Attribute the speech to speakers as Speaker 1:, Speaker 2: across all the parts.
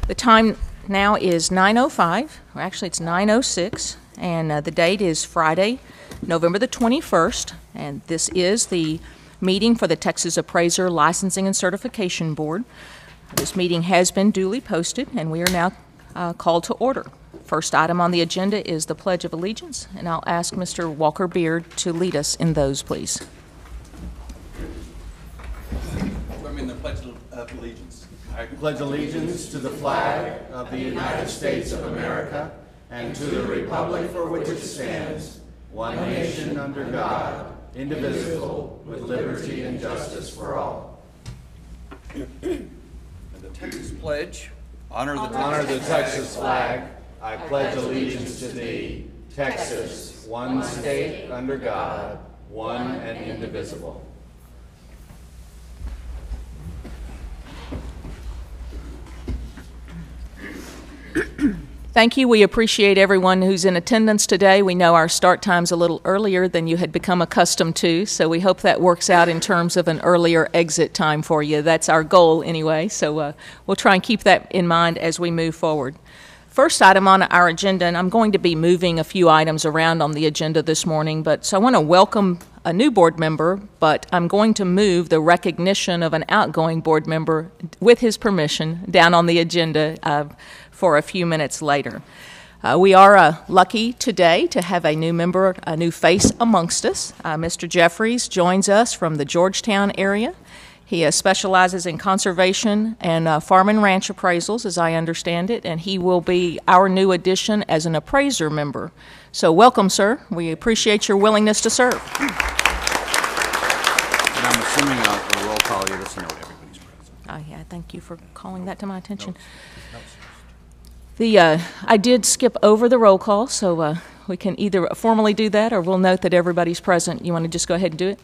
Speaker 1: The time now is 9:05, or actually it's 9:06, and the date is Friday, November the 21st, and this is the meeting for the Texas Appraiser Licensing and Certification Board. This meeting has been duly posted, and we are now called to order. First item on the agenda is the Pledge of Allegiance, and I'll ask Mr. Walker Beard to lead us in those, please.
Speaker 2: Join me in the Pledge of Allegiance.
Speaker 3: I pledge allegiance to the flag of the United States of America and to the republic for which it stands, one nation under God, indivisible, with liberty and justice for all.
Speaker 2: And the Texas Pledge. Honor
Speaker 3: the Texas flag. I pledge allegiance to thee, Texas, one state under God, one and indivisible.
Speaker 1: Thank you. We appreciate everyone who's in attendance today. We know our start time's a little earlier than you had become accustomed to, so we hope that works out in terms of an earlier exit time for you. That's our goal anyway, so we'll try and keep that in mind as we move forward. First item on our agenda, and I'm going to be moving a few items around on the agenda this morning, so I want to welcome a new board member, but I'm going to move the recognition of an outgoing board member, with his permission, down on the agenda for a few minutes later. We are lucky today to have a new member, a new face amongst us. Mr. Jeffries joins us from the Georgetown area. He specializes in conservation and farm and ranch appraisals, as I understand it, and he will be our new addition as an appraiser member. So welcome, sir. We appreciate your willingness to serve.
Speaker 2: And I'm assuming a roll call, you just know everybody's present.
Speaker 1: Yeah, thank you for calling that to my attention. I did skip over the roll call, so we can either formally do that or we'll note that everybody's present. You want to just go ahead and do it?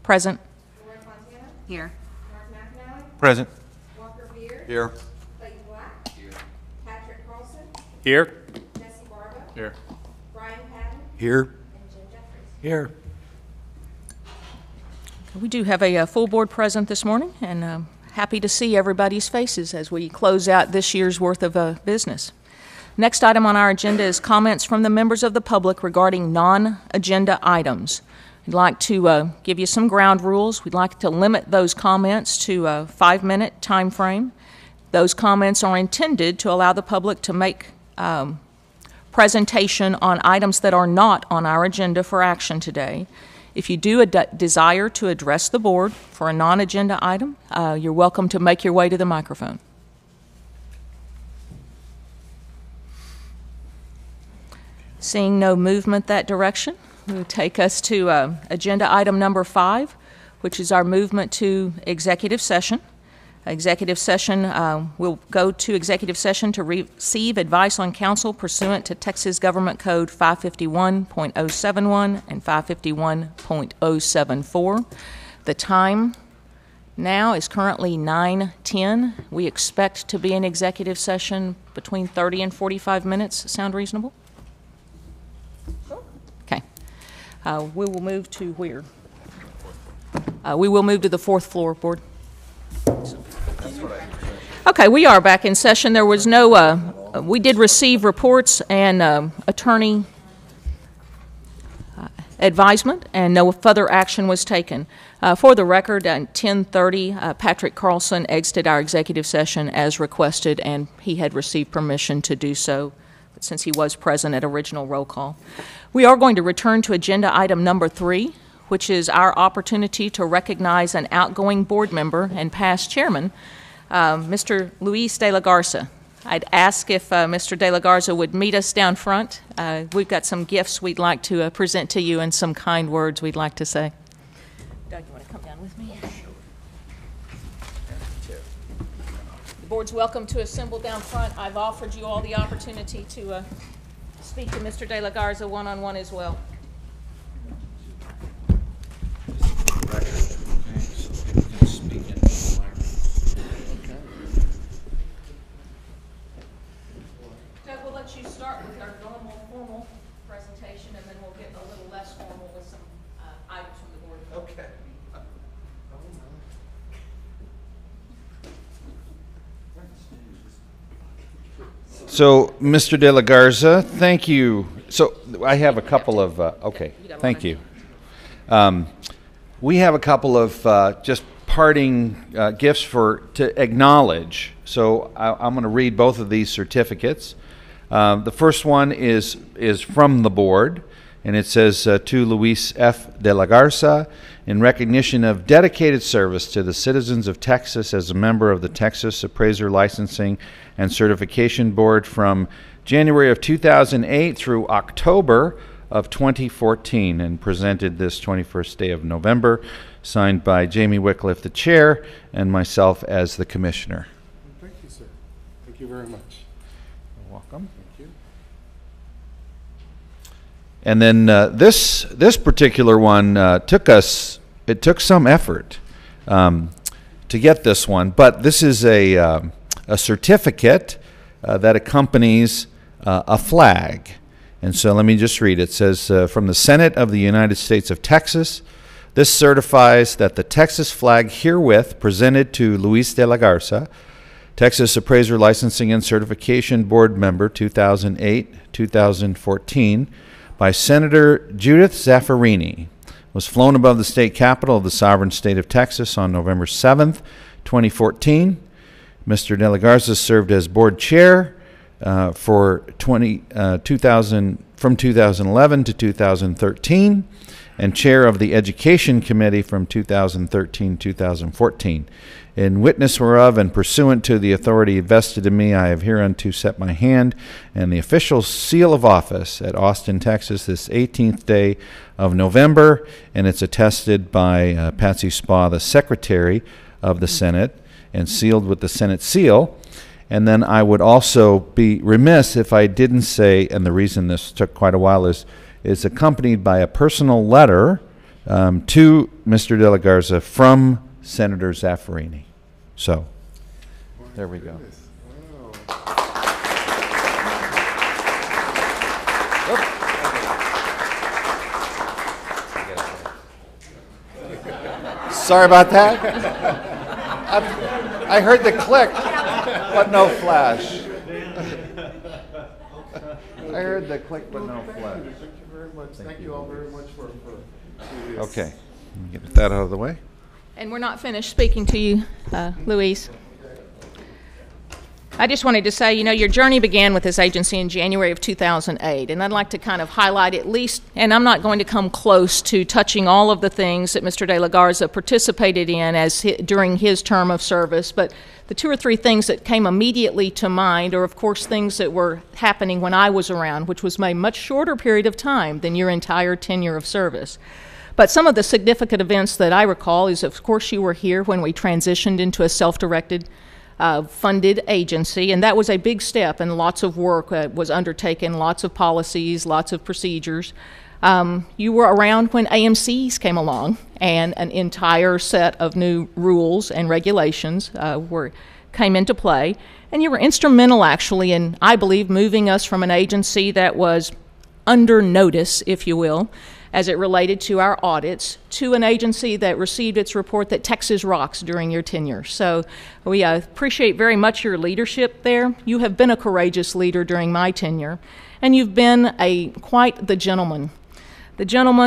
Speaker 1: Present.
Speaker 4: Laura Fontana.
Speaker 1: Here.
Speaker 4: Mark McAnally.
Speaker 2: Present.
Speaker 4: Walker Beard.
Speaker 2: Here.
Speaker 4: Clayton Black. Here. Patrick Carlson.
Speaker 2: Here.
Speaker 4: Jesse Barba.
Speaker 2: Here.
Speaker 4: Brian Patton.
Speaker 2: Here.
Speaker 4: And Jim Jeffries.
Speaker 2: Here.
Speaker 1: We do have a full board present this morning, and happy to see everybody's faces as we close out this year's worth of business. Next item on our agenda is comments from the members of the public regarding non-agenda items. We'd like to give you some ground rules. We'd like to limit those comments to a 5-minute time frame. Those comments are intended to allow the public to make presentation on items that are not on our agenda for action today. If you do desire to address the board for a non-agenda item, you're welcome to make your way to the microphone. Seeing no movement that direction, will take us to agenda item number 5, which is our movement to executive session. Executive session, we'll go to executive session to receive advice on counsel pursuant to Texas Government Code 551.071 and 551.074. The time now is currently 9:10. We expect to be in executive session between 30 and 45 minutes. Sound reasonable? Okay. We will move to where? We will move to the 4th floor, board. Okay, we are back in session. There was no, we did receive reports and attorney advisement, and no further action was taken. For the record, at 10:30, Patrick Carlson exited our executive session as requested, and he had received permission to do so since he was present at original roll call. We are going to return to agenda item number 3, which is our opportunity to recognize an outgoing board member and past chairman, Mr. Luis de la Garza. I'd ask if Mr. de la Garza would meet us down front. We've got some gifts we'd like to present to you and some kind words we'd like to say. Doug, you want to come down with me? The board's welcome to assemble down front. I've offered you all the opportunity to speak to Mr. de la Garza one-on-one as well. Doug, we'll let you start with our normal formal presentation, and then we'll get a little less formal with some items from the board.
Speaker 3: Okay. So, Mr. De La Garza, thank you. So, I have a couple of, okay, thank you. We have a couple of just parting gifts to acknowledge. So, I'm going to read both of these certificates. The first one is from the board, and it says, to Luis F. De La Garza, in recognition of dedicated service to the citizens of Texas as a member of the Texas Appraiser Licensing and Certification Board from January of 2008 through October of 2014, and presented this 21st day of November, signed by Jamie Wycliffe, the chair, and myself as the commissioner.
Speaker 5: Thank you, sir. Thank you very much.
Speaker 3: You're welcome.
Speaker 5: Thank you.
Speaker 3: And then this particular one took some effort to get this one, but this is a certificate that accompanies a flag. And so let me just read. It says, from the Senate of the United States of Texas, this certifies that the Texas flag herewith presented to Luis De La Garza, Texas Appraiser Licensing and Certification Board Member 2008-2014, by Senator Judith Zaffirini, was flown above the state capitol of the sovereign state of Texas on November 7th, 2014. Mr. De La Garza served as board chair from 2011 to 2013, and chair of the Education Committee from 2013-2014. In witness whereof and pursuant to the authority vested in me, I have hereunto set my hand and the official seal of office at Austin, Texas, this 18th day of November, and it's attested by Patsy Spa, the Secretary of the Senate, and sealed with the Senate seal. And then I would also be remiss if I didn't say, and the reason this took quite a while is accompanied by a personal letter to Mr. De La Garza from Senator Zaffirini. So, there we go.
Speaker 5: Wow.
Speaker 3: Sorry about that. I heard the click, but no flash. I heard the click, but no flash.
Speaker 5: Thank you very much. Thank you all very much for this.
Speaker 3: Okay, get that out of the way.
Speaker 1: And we're not finished speaking to you, Luis. I just wanted to say, you know, your journey began with this agency in January of 2008, and I'd like to kind of highlight at least, and I'm not going to come close to touching all of the things that Mr. De La Garza participated in during his term of service, but the two or three things that came immediately to mind are, of course, things that were happening when I was around, which was a much shorter period of time than your entire tenure of service. But some of the significant events that I recall is, of course, you were here when we transitioned into a self-directed funded agency, and that was a big step, and lots of work was undertaken, lots of policies, lots of procedures. You were around when AMCs came along, and an entire set of new rules and regulations came into play, and you were instrumental, actually, in, I believe, moving us from an agency that was under notice, if you will, as it related to our audits, to an agency that received its report that Texas rocks during your tenure. So we appreciate very much your leadership there. You have been a courageous leader during my tenure, and you've been quite the gentleman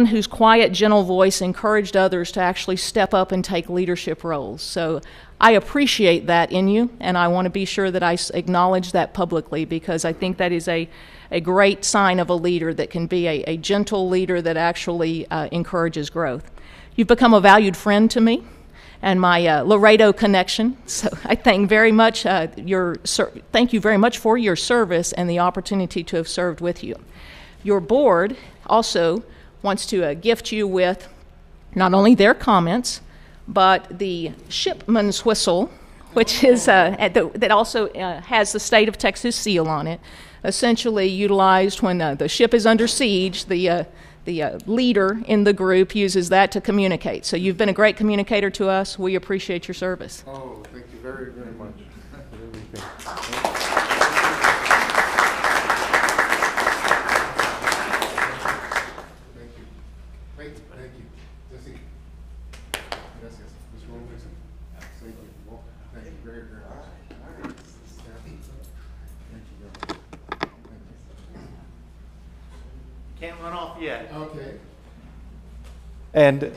Speaker 1: whose quiet, gentle voice encouraged others to actually step up and take leadership roles. So I appreciate that in you, and I want to be sure that I acknowledge that publicly, because I think that is a great sign of a leader that can be a gentle leader that actually encourages growth. You've become a valued friend to me and my Laredo connection, so I thank very much thank you very much for your service and the opportunity to have served with you. Your board also wants to gift you with not only their comments, but the shipman's whistle, which is that also has the state of Texas seal on it, essentially utilized when the ship is under siege. The leader in the group uses that to communicate. So you've been a great communicator to us. We appreciate your service.
Speaker 5: Oh, thank you very, very much. Really thank you. Thank you. Jesse. Gracias. Mr. Wilson. Thank you. Well, thank you very, very much. Thank you.
Speaker 3: Can't run off yet.
Speaker 5: Okay.
Speaker 3: And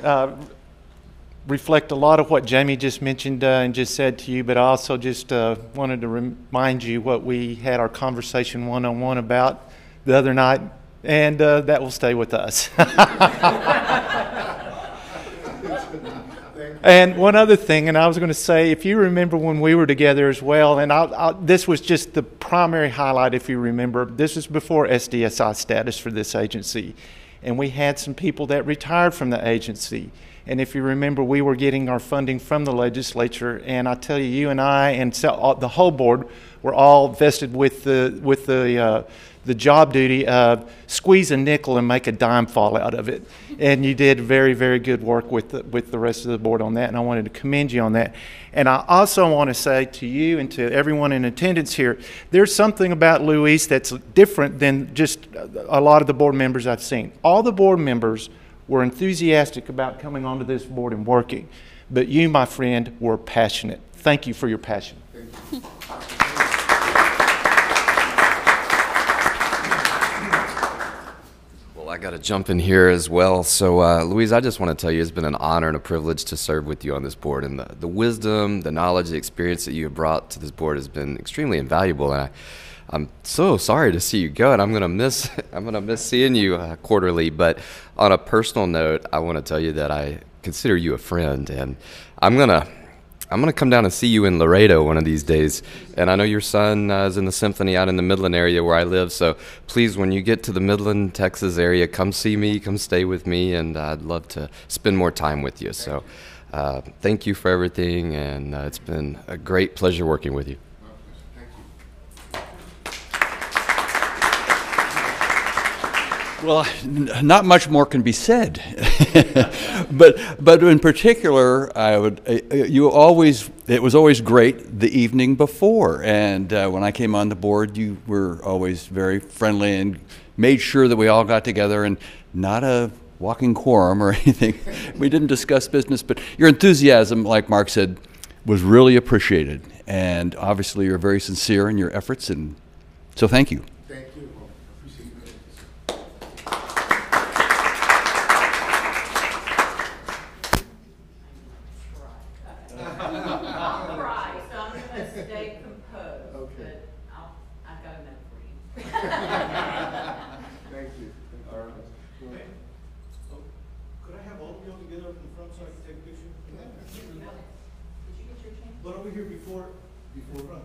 Speaker 3: reflect a lot of what Jamie just mentioned and just said to you, but I also just wanted to remind you what we had our conversation one-on-one about the other night, and that will stay with us. And one other thing, and I was going to say, if you remember when we were together as well, and this was just the primary highlight, if you remember, this was before SDSI status for this agency, and we had some people that retired from the agency. And if you remember, we were getting our funding from the legislature, and I tell you, you and I and so, the whole board were all vested with the job duty of squeeze a nickel and make a dime fall out of it. And you did very, very good work with the rest of the board on that, and I wanted to commend you on that. And I also want to say to you and to everyone in attendance here, there's something about Luis that's different than just a lot of the board members I've seen. All the board members were enthusiastic about coming onto this board and working, but you, my friend, were passionate. Thank you for your passion.
Speaker 5: Thank you.
Speaker 6: Well, I got to jump in here as well. So, Louise, I just want to tell you it's been an honor and a privilege to serve with you on this board, and the wisdom, the knowledge, the experience that you have brought to this board has been extremely invaluable. And I'm so sorry to see you go, and I'm gonna miss seeing you quarterly. But on a personal note, I want to tell you that I consider you a friend, and I'm gonna come down and see you in Laredo one of these days. And I know your son is in the symphony out in the Midland area where I live. So please, when you get to the Midland, Texas area, come see me, come stay with me, and I'd love to spend more time with you. So thank you for everything, and it's been a great pleasure working with you.
Speaker 2: Well, not much more can be said, but in particular, it was always great the evening before, and when I came on the board, you were always very friendly and made sure that we all got together, and not a walking quorum or anything. We didn't discuss business, but your enthusiasm, like Mark said, was really appreciated, and obviously you're very sincere in your efforts, and so thank you.
Speaker 5: Thank you. Appreciate it.
Speaker 1: Stay composed.
Speaker 5: Okay.
Speaker 1: But I've got a note for you.
Speaker 5: Thank you. All right.
Speaker 7: Could I have all of you all together up in front so I can take a picture?
Speaker 1: Did you get your chance?
Speaker 7: But over here before front, in front of us.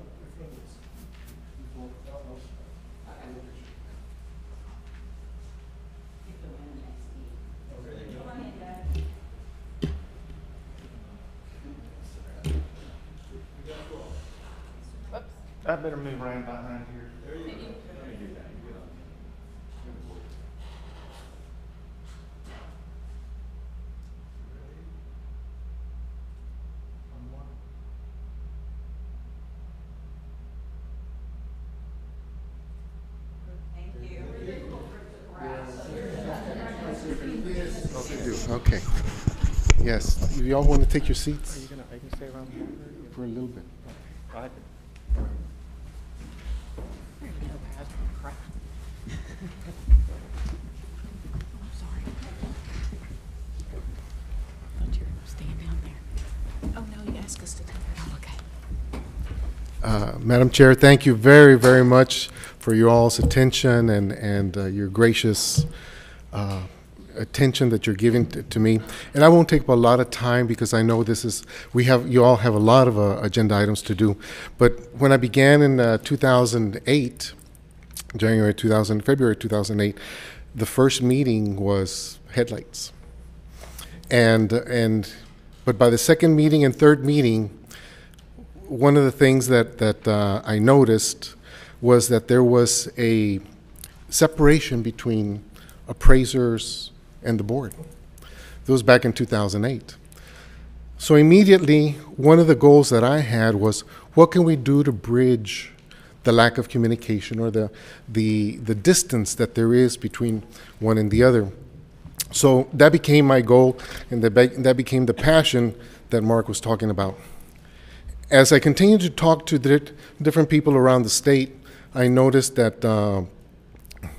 Speaker 7: Before,
Speaker 3: I better move around behind here.
Speaker 7: There you go.
Speaker 5: Okay. Yes. You all want to take your seats?
Speaker 3: I can stay around here
Speaker 5: For a little bit. Madam Chair, thank you very, very much for your all's attention and your gracious attention that you're giving to me. And I won't take up a lot of time because I know you all have a lot of agenda items to do. But when I began in 2008, February 2008, the first meeting was headlights. But by the second meeting and third meeting, one of the things that I noticed was that there was a separation between appraisers and the board. This was back in 2008. So immediately, one of the goals that I had was, what can we do to bridge the lack of communication or the distance that there is between one and the other? So that became my goal, and that became the passion that Mark was talking about. As I continued to talk to different people around the state, I noticed that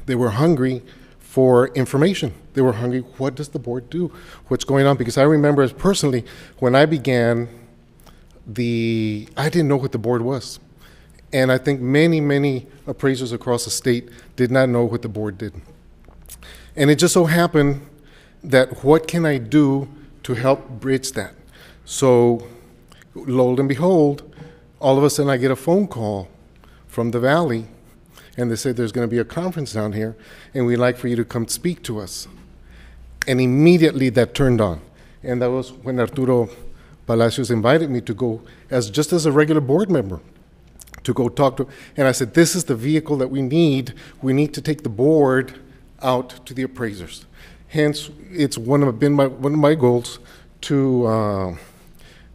Speaker 5: they were hungry for information. They were hungry. What does the board do? What's going on? Because I remember personally, when I began, I didn't know what the board was. And I think many, many appraisers across the state did not know what the board did. And it just so happened that what can I do to help bridge that? So, lo and behold, all of a sudden I get a phone call from the Valley, and they said there's going to be a conference down here, and we'd like for you to come speak to us. And immediately that turned on. And that was when Arturo Palacios invited me to go just as a regular board member to go talk to, and I said, this is the vehicle that we need. We need to take the board out to the appraisers. Hence, it's one of my goals to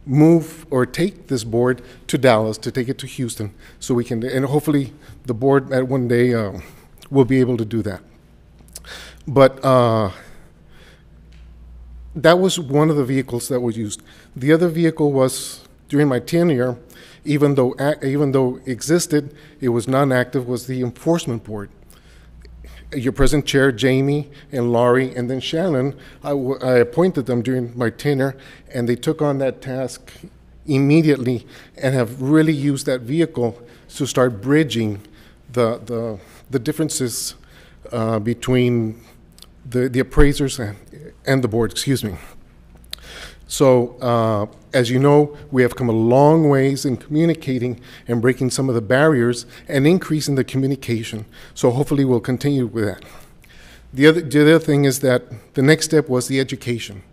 Speaker 5: move or take this board to Dallas, to take it to Houston, so we can, and hopefully the board at one day will be able to do that. But that was one of the vehicles that was used. The other vehicle was, during my tenure, even though existed, it was non-active, was the enforcement board. Your present chair, Jamie and Laurie, and then Shannon, I appointed them during my tenure, and they took on that task immediately and have really used that vehicle to start bridging the differences between the appraisers and the board, excuse me. So, as you know, we have come a long ways in communicating and breaking some of the barriers and increasing the communication. So hopefully we'll continue with that. The other thing is that the next step was the education.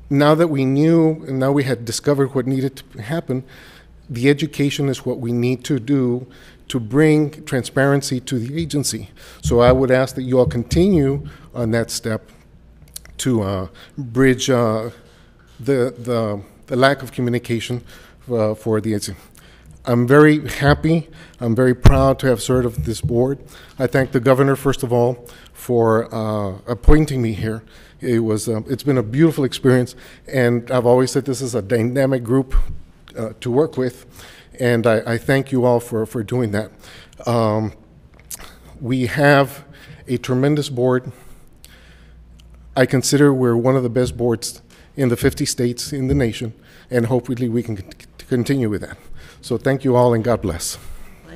Speaker 5: Now that we knew and now we had discovered what needed to happen, the education is what we need to do to bring transparency to the agency. So I would ask that you all continue on that step to bridge the lack of communication for the agency. I'm very happy, I'm very proud to have served on this board. I thank the governor, first of all, for appointing me here. It's been a beautiful experience, and I've always said this is a dynamic group to work with, and I thank you all for doing that. We have a tremendous board. I consider we're one of the best boards in the 50 states in the nation, and hopefully we can continue with that. So thank you all, and God bless.
Speaker 7: May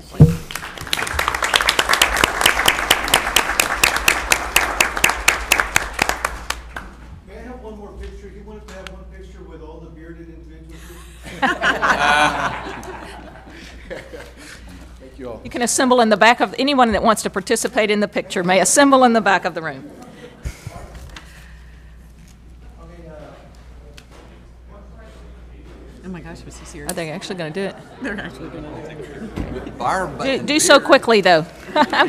Speaker 7: I have one more picture? He wanted to have one picture with all the bearded individuals.
Speaker 5: Thank you all.
Speaker 1: You can assemble in the back of, anyone that wants to participate in the picture may assemble in the back of the room.
Speaker 8: Oh my gosh, was he serious?
Speaker 1: Are they actually going to do it?
Speaker 8: They're actually going to do it.
Speaker 1: Do so quickly, though.
Speaker 8: I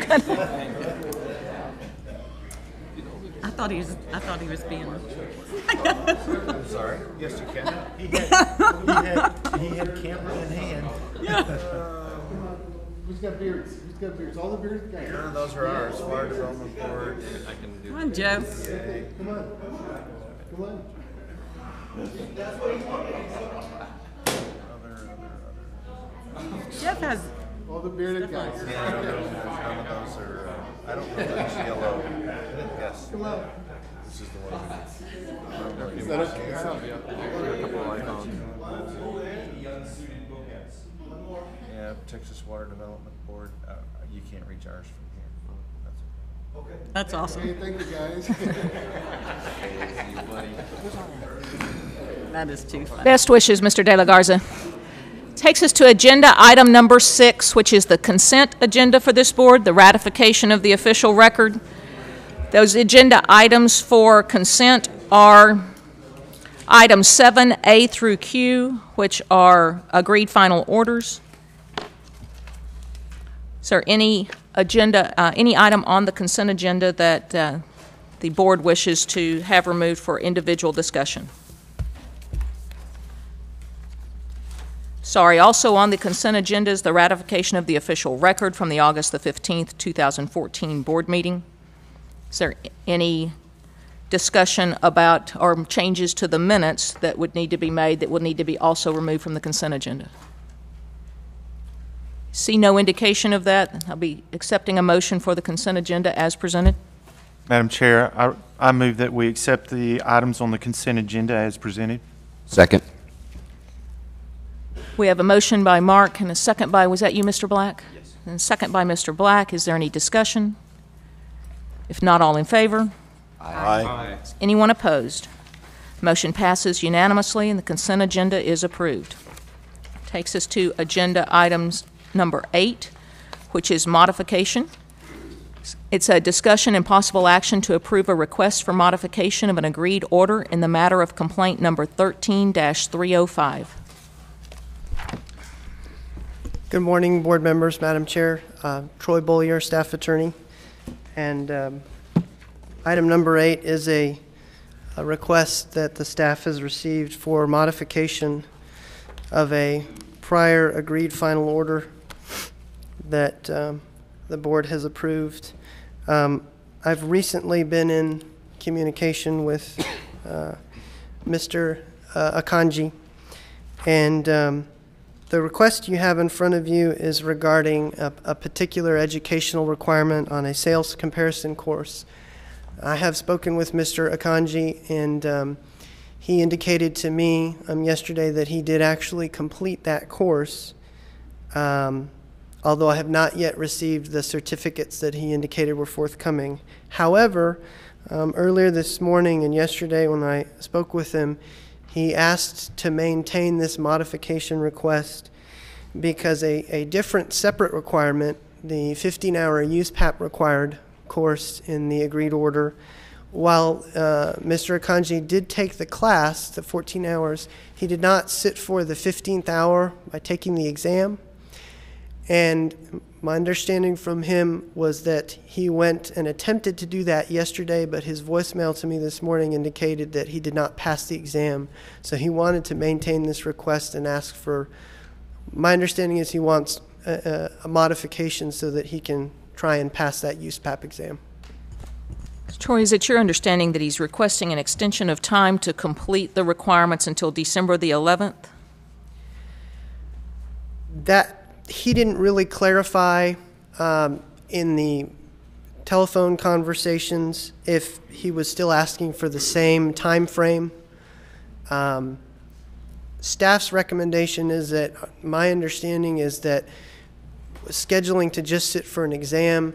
Speaker 8: thought he was being.
Speaker 3: I'm sorry. Yes, you can. He had camera in hand.
Speaker 5: Who's got beards? Who's got beards? All the bearded guys.
Speaker 3: None of those are ours. Fire Development Board.
Speaker 8: Come on, Joe.
Speaker 5: Come on. Come on.
Speaker 8: Jeff has.
Speaker 5: All the bearded guys.
Speaker 3: Yeah, none of those are. I don't know if it's yellow. Yes.
Speaker 5: Come on.
Speaker 3: This is the one.
Speaker 5: Is that okay?
Speaker 3: Yeah, Texas Water Development Board. You can't reach ours from here.
Speaker 8: That's awesome.
Speaker 5: Hey, thank you, guys.
Speaker 8: That is too funny.
Speaker 1: Best wishes, Mr. De La Garza. Takes us to agenda item number 6, which is the consent agenda for this board, the ratification of the official record. Those agenda items for consent are items 7A through Q, which are agreed final orders. Is there any item on the consent agenda that the board wishes to have removed for individual discussion? Sorry, also on the consent agenda is the ratification of the official record from the August the 15th, 2014 board meeting. Is there any discussion about or changes to the minutes that would need to be made that would need to be also removed from the consent agenda? See no indication of that. I'll be accepting a motion for the consent agenda as presented.
Speaker 9: Madam Chair, I move that we accept the items on the consent agenda as presented.
Speaker 6: Second.
Speaker 1: We have a motion by Mark and a second by, was that you, Mr. Black? Yes. And a second by Mr. Black. Is there any discussion? If not, all in favor?
Speaker 3: Aye.
Speaker 1: Anyone opposed? Motion passes unanimously and the consent agenda is approved. Takes us to agenda items number 8, which is modification. It's a discussion and possible action to approve a request for modification of an agreed order in the matter of complaint number 13-305.
Speaker 10: Good morning, board members, Madam Chair. Troy Bollier, staff attorney. And item number 8 is a request that the staff has received for modification of a prior agreed final order that the board has approved. I've recently been in communication with Mr. Akanji, and the request you have in front of you is regarding a particular educational requirement on a sales comparison course. I have spoken with Mr. Akanji, and he indicated to me yesterday that he did actually complete that course, although I have not yet received the certificates that he indicated were forthcoming. However, earlier this morning and yesterday when I spoke with him, he asked to maintain this modification request because a different separate requirement, the 15-hour USPAP required course in the agreed order, while Mr. Akanji did take the class, the 14 hours, he did not sit for the 15th hour by taking the exam. And my understanding from him was that he went and attempted to do that yesterday, but his voicemail to me this morning indicated that he did not pass the exam. So he wanted to maintain this request and ask for, my understanding is he wants a modification so that he can try and pass that USPAP exam.
Speaker 1: Troy, is it your understanding that he's requesting an extension of time to complete the requirements until December the 11th?
Speaker 10: That he didn't really clarify in the telephone conversations if he was still asking for the same time frame. Staff's recommendation is that, my understanding is that scheduling to just sit for an exam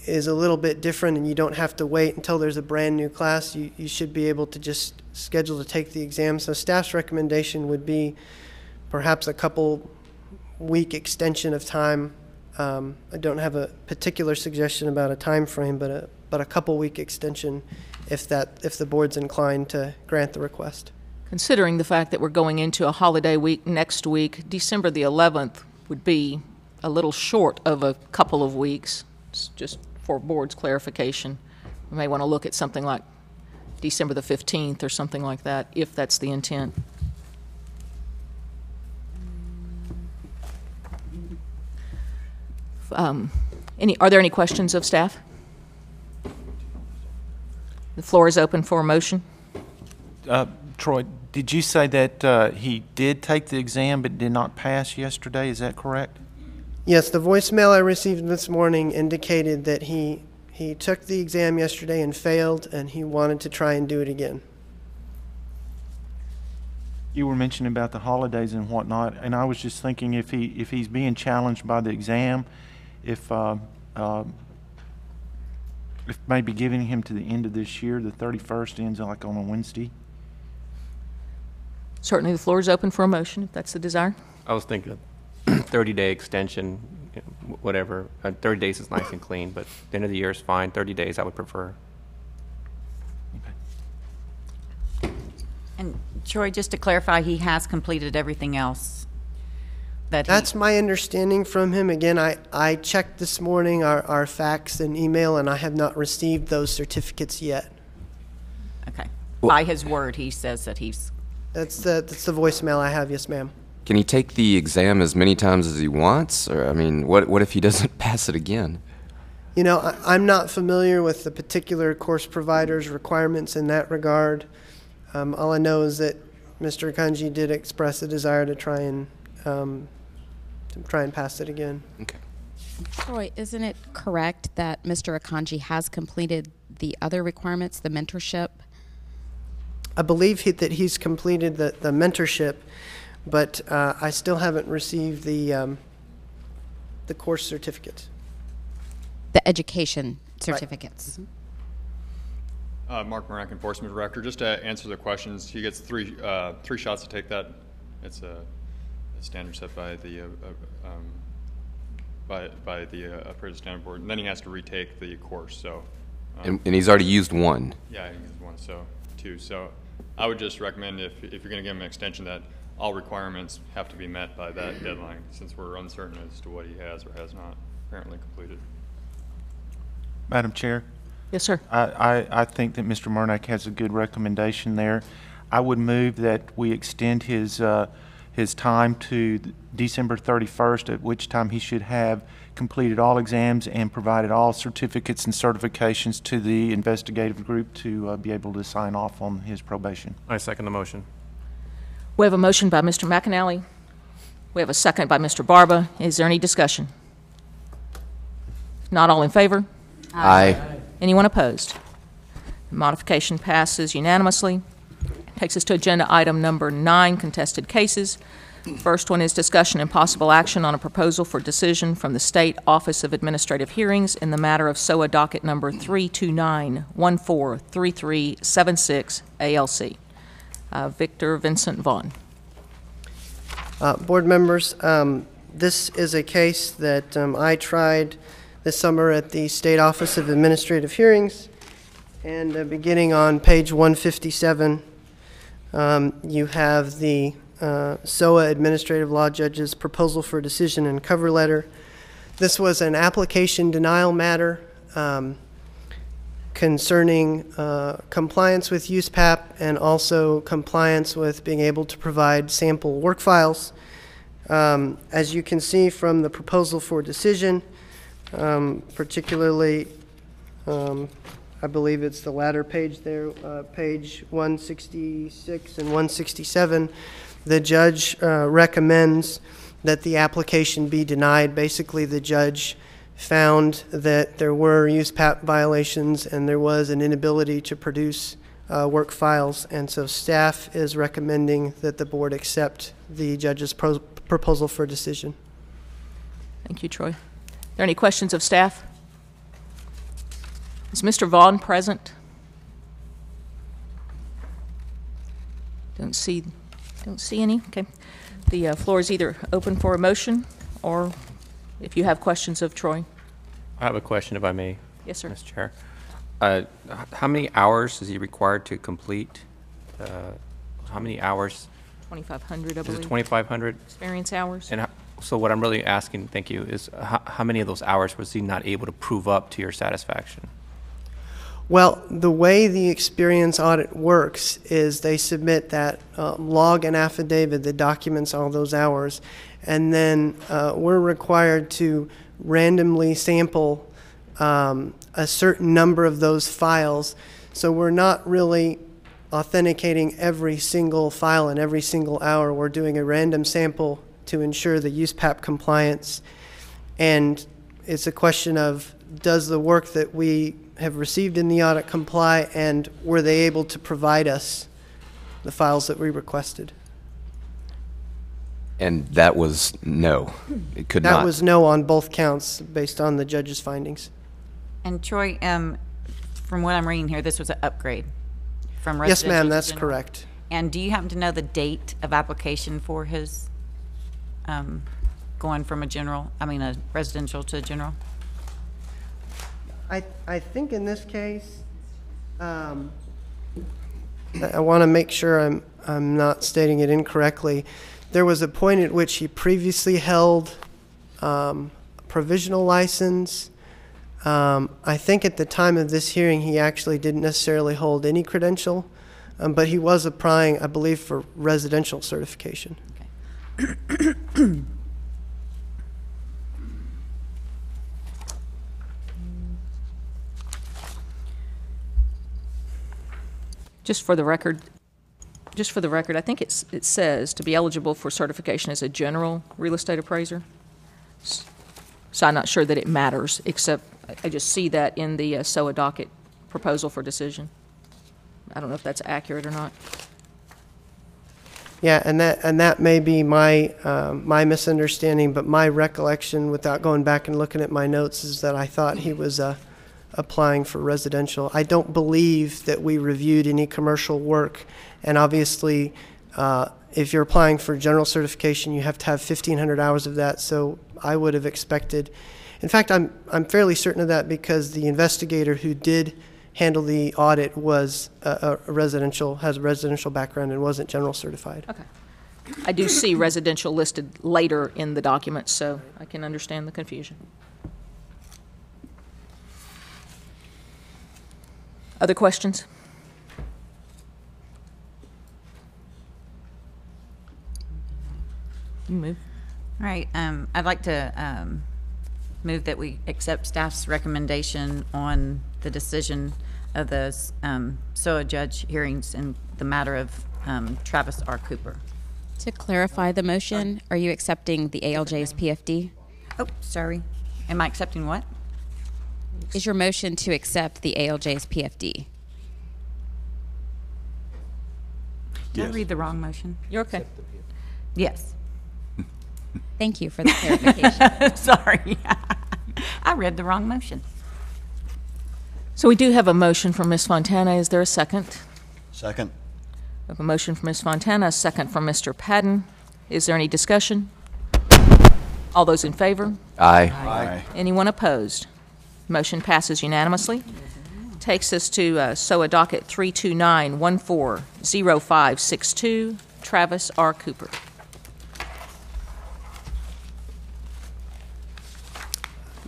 Speaker 10: is a little bit different, and you don't have to wait until there's a brand new class. You should be able to just schedule to take the exam. So staff's recommendation would be perhaps a couple week extension of time. I don't have a particular suggestion about a time frame, but a couple week extension if the board's inclined to grant the request.
Speaker 1: Considering the fact that we're going into a holiday week next week, December the 11th would be a little short of a couple of weeks. It's just for board's clarification. We may want to look at something like December the 15th or something like that, if that's the intent. Are there any questions of staff? The floor is open for a motion.
Speaker 9: Troy, did you say that he did take the exam but did not pass yesterday? Is that correct?
Speaker 10: Yes, the voicemail I received this morning indicated that he took the exam yesterday and failed, and he wanted to try and do it again.
Speaker 9: You were mentioning about the holidays and whatnot, and I was just thinking if he's being challenged by the exam, if maybe giving him to the end of this year, the 31st ends like on a Wednesday.
Speaker 1: Certainly the floor is open for a motion, if that's the desire.
Speaker 11: I was thinking 30-day extension, whatever. 30 days is nice and clean, but the end of the year is fine. 30 days I would prefer.
Speaker 9: Okay.
Speaker 8: And Troy, just to clarify, he has completed everything else.
Speaker 10: That's my understanding from him. Again, I checked this morning our fax and email, and I have not received those certificates yet.
Speaker 8: Okay. By his word, he says that he's...
Speaker 10: That's the voicemail I have, yes, ma'am.
Speaker 6: Can he take the exam as many times as he wants? Or, I mean, what if he doesn't pass it again?
Speaker 10: You know, I'm not familiar with the particular course provider's requirements in that regard. All I know is that Mr. Akanji did express a desire to try and pass it again.
Speaker 6: Okay.
Speaker 12: Troy, isn't it correct that Mr. Akanji has completed the other requirements, the mentorship?
Speaker 10: I believe that he's completed the mentorship, but I still haven't received the course certificates.
Speaker 12: The education certificates.
Speaker 10: Right.
Speaker 13: Mark Morak, Enforcement Director. Just to answer the questions, he gets three shots to take that. It's a standard set by the Appraiser Standard Board, and then he has to retake the course. So,
Speaker 6: and he's already used one.
Speaker 13: Yeah, he used one, so 2. So, I would just recommend if you're going to give him an extension that all requirements have to be met by that deadline, since we're uncertain as to what he has or has not apparently completed.
Speaker 9: Madam Chair?
Speaker 1: Yes, sir.
Speaker 9: I think that Mr. Murnack has a good recommendation there. I would move that we extend his time to December 31st, at which time he should have completed all exams and provided all certificates and certifications to the investigative group to be able to sign off on his probation.
Speaker 11: I second the motion.
Speaker 1: We have a motion by Mr. McAnally. We have a second by Mr. Barba. Is there any discussion? Not all in favor?
Speaker 6: Aye.
Speaker 1: Anyone opposed? The modification passes unanimously. Takes us to agenda item number 9, contested cases. First one is discussion and possible action on a proposal for decision from the State Office of Administrative Hearings in the matter of SOA docket number 329-143376 ALC. Victor Vincent Vaughn.
Speaker 10: Board members, this is a case that I tried this summer at the State Office of Administrative Hearings, and beginning on page 157, you have the SOA Administrative Law Judge's proposal for decision and cover letter. This was an application denial matter concerning compliance with USPAP and also compliance with being able to provide sample work files. As you can see from the proposal for decision, particularly I believe it's the latter page there, page 166 and 167, the judge recommends that the application be denied. Basically, the judge found that there were USPAP violations and there was an inability to produce work files, and so staff is recommending that the board accept the judge's proposal for decision.
Speaker 1: Thank you, Troy. Are there any questions of staff? Is Mr. Vaughn present? Don't see any. Okay. The floor is either open for a motion or if you have questions of Troy.
Speaker 11: I have a question, if I may.
Speaker 1: Yes, sir.
Speaker 11: Mr. Chair. How many hours is he required to complete? How many hours?
Speaker 1: 2,500, I believe.
Speaker 11: Is it 2,500?
Speaker 1: Experience hours.
Speaker 11: And so what I'm really asking, thank you, is how many of those hours was he not able to prove up to your satisfaction?
Speaker 10: Well, the way the experience audit works is they submit that log and affidavit that documents all those hours, and then we're required to randomly sample a certain number of those files. So we're not really authenticating every single file in every single hour. We're doing a random sample to ensure the USPAP compliance. And it's a question of, does the work that we have received in the audit comply, and were they able to provide us the files that we requested?
Speaker 6: And that was no. It could not.
Speaker 10: That was no on both counts based on the judge's findings.
Speaker 8: And Troy, from what I'm reading here, this was an upgrade from
Speaker 10: Yes,
Speaker 8: residential
Speaker 10: ma'am,
Speaker 8: to
Speaker 10: that's
Speaker 8: general.
Speaker 10: correct.
Speaker 8: And do you happen to know the date of application for his going from a residential to general?
Speaker 10: I think in this case, I want to make sure I'm not stating it incorrectly. There was a point at which he previously held provisional license. I think at the time of this hearing he actually didn't necessarily hold any credential, but he was applying, I believe, for residential certification.
Speaker 8: Okay.
Speaker 1: Just for the record, I think it says to be eligible for certification as a general real estate appraiser. So I'm not sure that it matters, except I just see that in the SOA docket proposal for decision. I don't know if that's accurate or not.
Speaker 10: Yeah, and that may be my my misunderstanding, but my recollection, without going back and looking at my notes, is that I thought he was applying for residential. I don't believe that we reviewed any commercial work, and obviously, if you're applying for general certification, you have to have 1,500 hours of that. So I would have expected. In fact, I'm fairly certain of that because the investigator who did handle the audit was has a residential background and wasn't general certified.
Speaker 1: Okay. I do see residential listed later in the document, so I can understand the confusion. Other questions? You move.
Speaker 8: All right, I'd like to move that we accept staff's recommendation on the decision of the SOA judge hearings in the matter of Travis R. Cooper.
Speaker 12: To clarify the motion, are you accepting the ALJ's PFD?
Speaker 8: Oh, sorry. Am I accepting what?
Speaker 12: Is your motion to accept the ALJ's PFD?
Speaker 8: Did I read the wrong motion?
Speaker 1: You're okay.
Speaker 8: Yes.
Speaker 12: Thank you for the clarification.
Speaker 8: Sorry. I read the wrong motion.
Speaker 1: So we do have a motion from Ms. Fontana. Is there a second?
Speaker 3: Second.
Speaker 1: We have a motion from Ms. Fontana, a second from Mr. Padden. Is there any discussion? All those in favor?
Speaker 6: Aye.
Speaker 3: Aye.
Speaker 1: Anyone opposed? Motion passes unanimously. Takes us to SOA docket 329140562, Travis R. Cooper.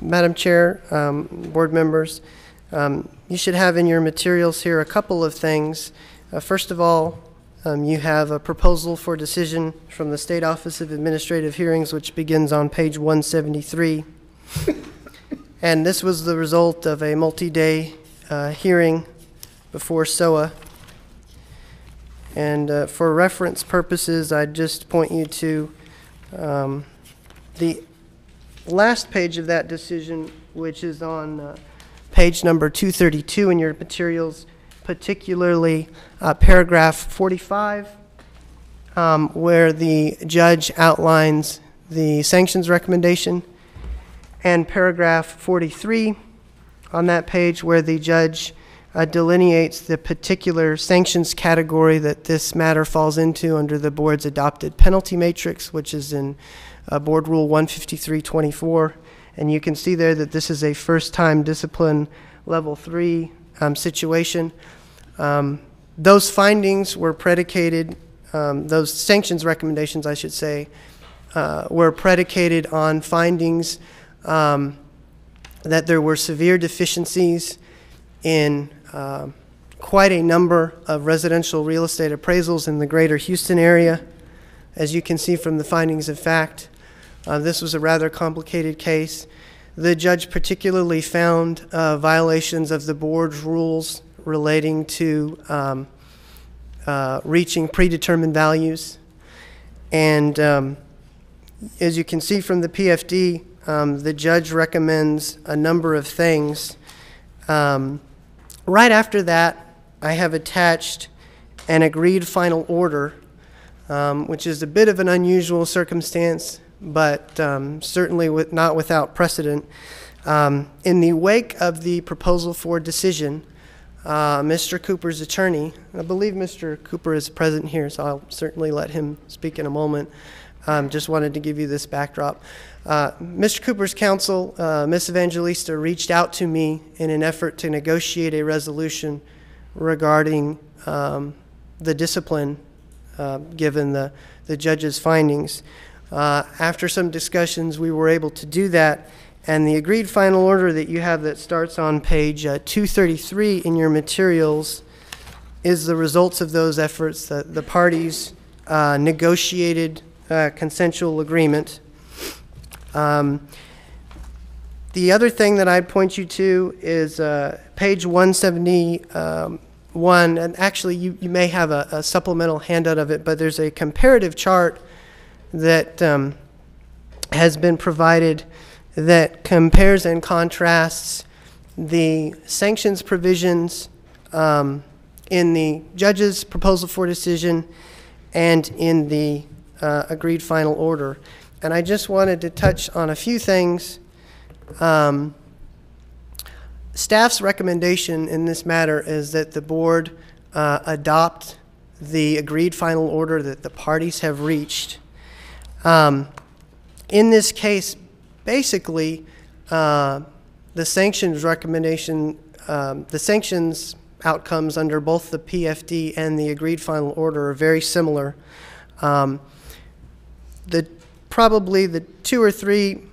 Speaker 10: Madam Chair, board members, you should have in your materials here a couple of things. First of all, you have a proposal for decision from the State Office of Administrative Hearings, which begins on page 173. And this was the result of a multi-day hearing before SOA. And for reference purposes, I'd just point you to the last page of that decision, which is on page number 232 in your materials, particularly paragraph 45, where the judge outlines the sanctions recommendation, and paragraph 43 on that page, where the judge delineates the particular sanctions category that this matter falls into under the board's adopted penalty matrix, which is in Board Rule 153.24. And you can see there that this is a first-time discipline level 3 situation. Those findings were predicated, those sanctions recommendations, I should say, were predicated on findings that there were severe deficiencies in quite a number of residential real estate appraisals in the greater Houston area. As you can see from the findings of fact, this was a rather complicated case. The judge particularly found violations of the board's rules relating to reaching predetermined values. And as you can see from the PFD, the judge recommends a number of things. Right after that, I have attached an agreed final order, which is a bit of an unusual circumstance, but certainly not without precedent. In the wake of the proposal for decision, Mr. Cooper's attorney, I believe Mr. Cooper is present here, so I'll certainly let him speak in a moment. Just wanted to give you this backdrop. Mr. Cooper's counsel, Ms. Evangelista, reached out to me in an effort to negotiate a resolution regarding the discipline given the judge's findings. After some discussions, we were able to do that, and the agreed final order that you have that starts on page 233 in your materials is the results of those efforts. The parties negotiated consensual agreement. The other thing that I'd point you to is page 171, and actually you may have a supplemental handout of it, but there's a comparative chart that has been provided that compares and contrasts the sanctions provisions in the judge's proposal for decision and in the agreed final order. And I just wanted to touch on a few things. Staff's recommendation in this matter is that the board adopt the agreed final order that the parties have reached. In this case, basically, the sanctions recommendation, the sanctions outcomes under both the PFD and the agreed final order are very similar. Probably the two or three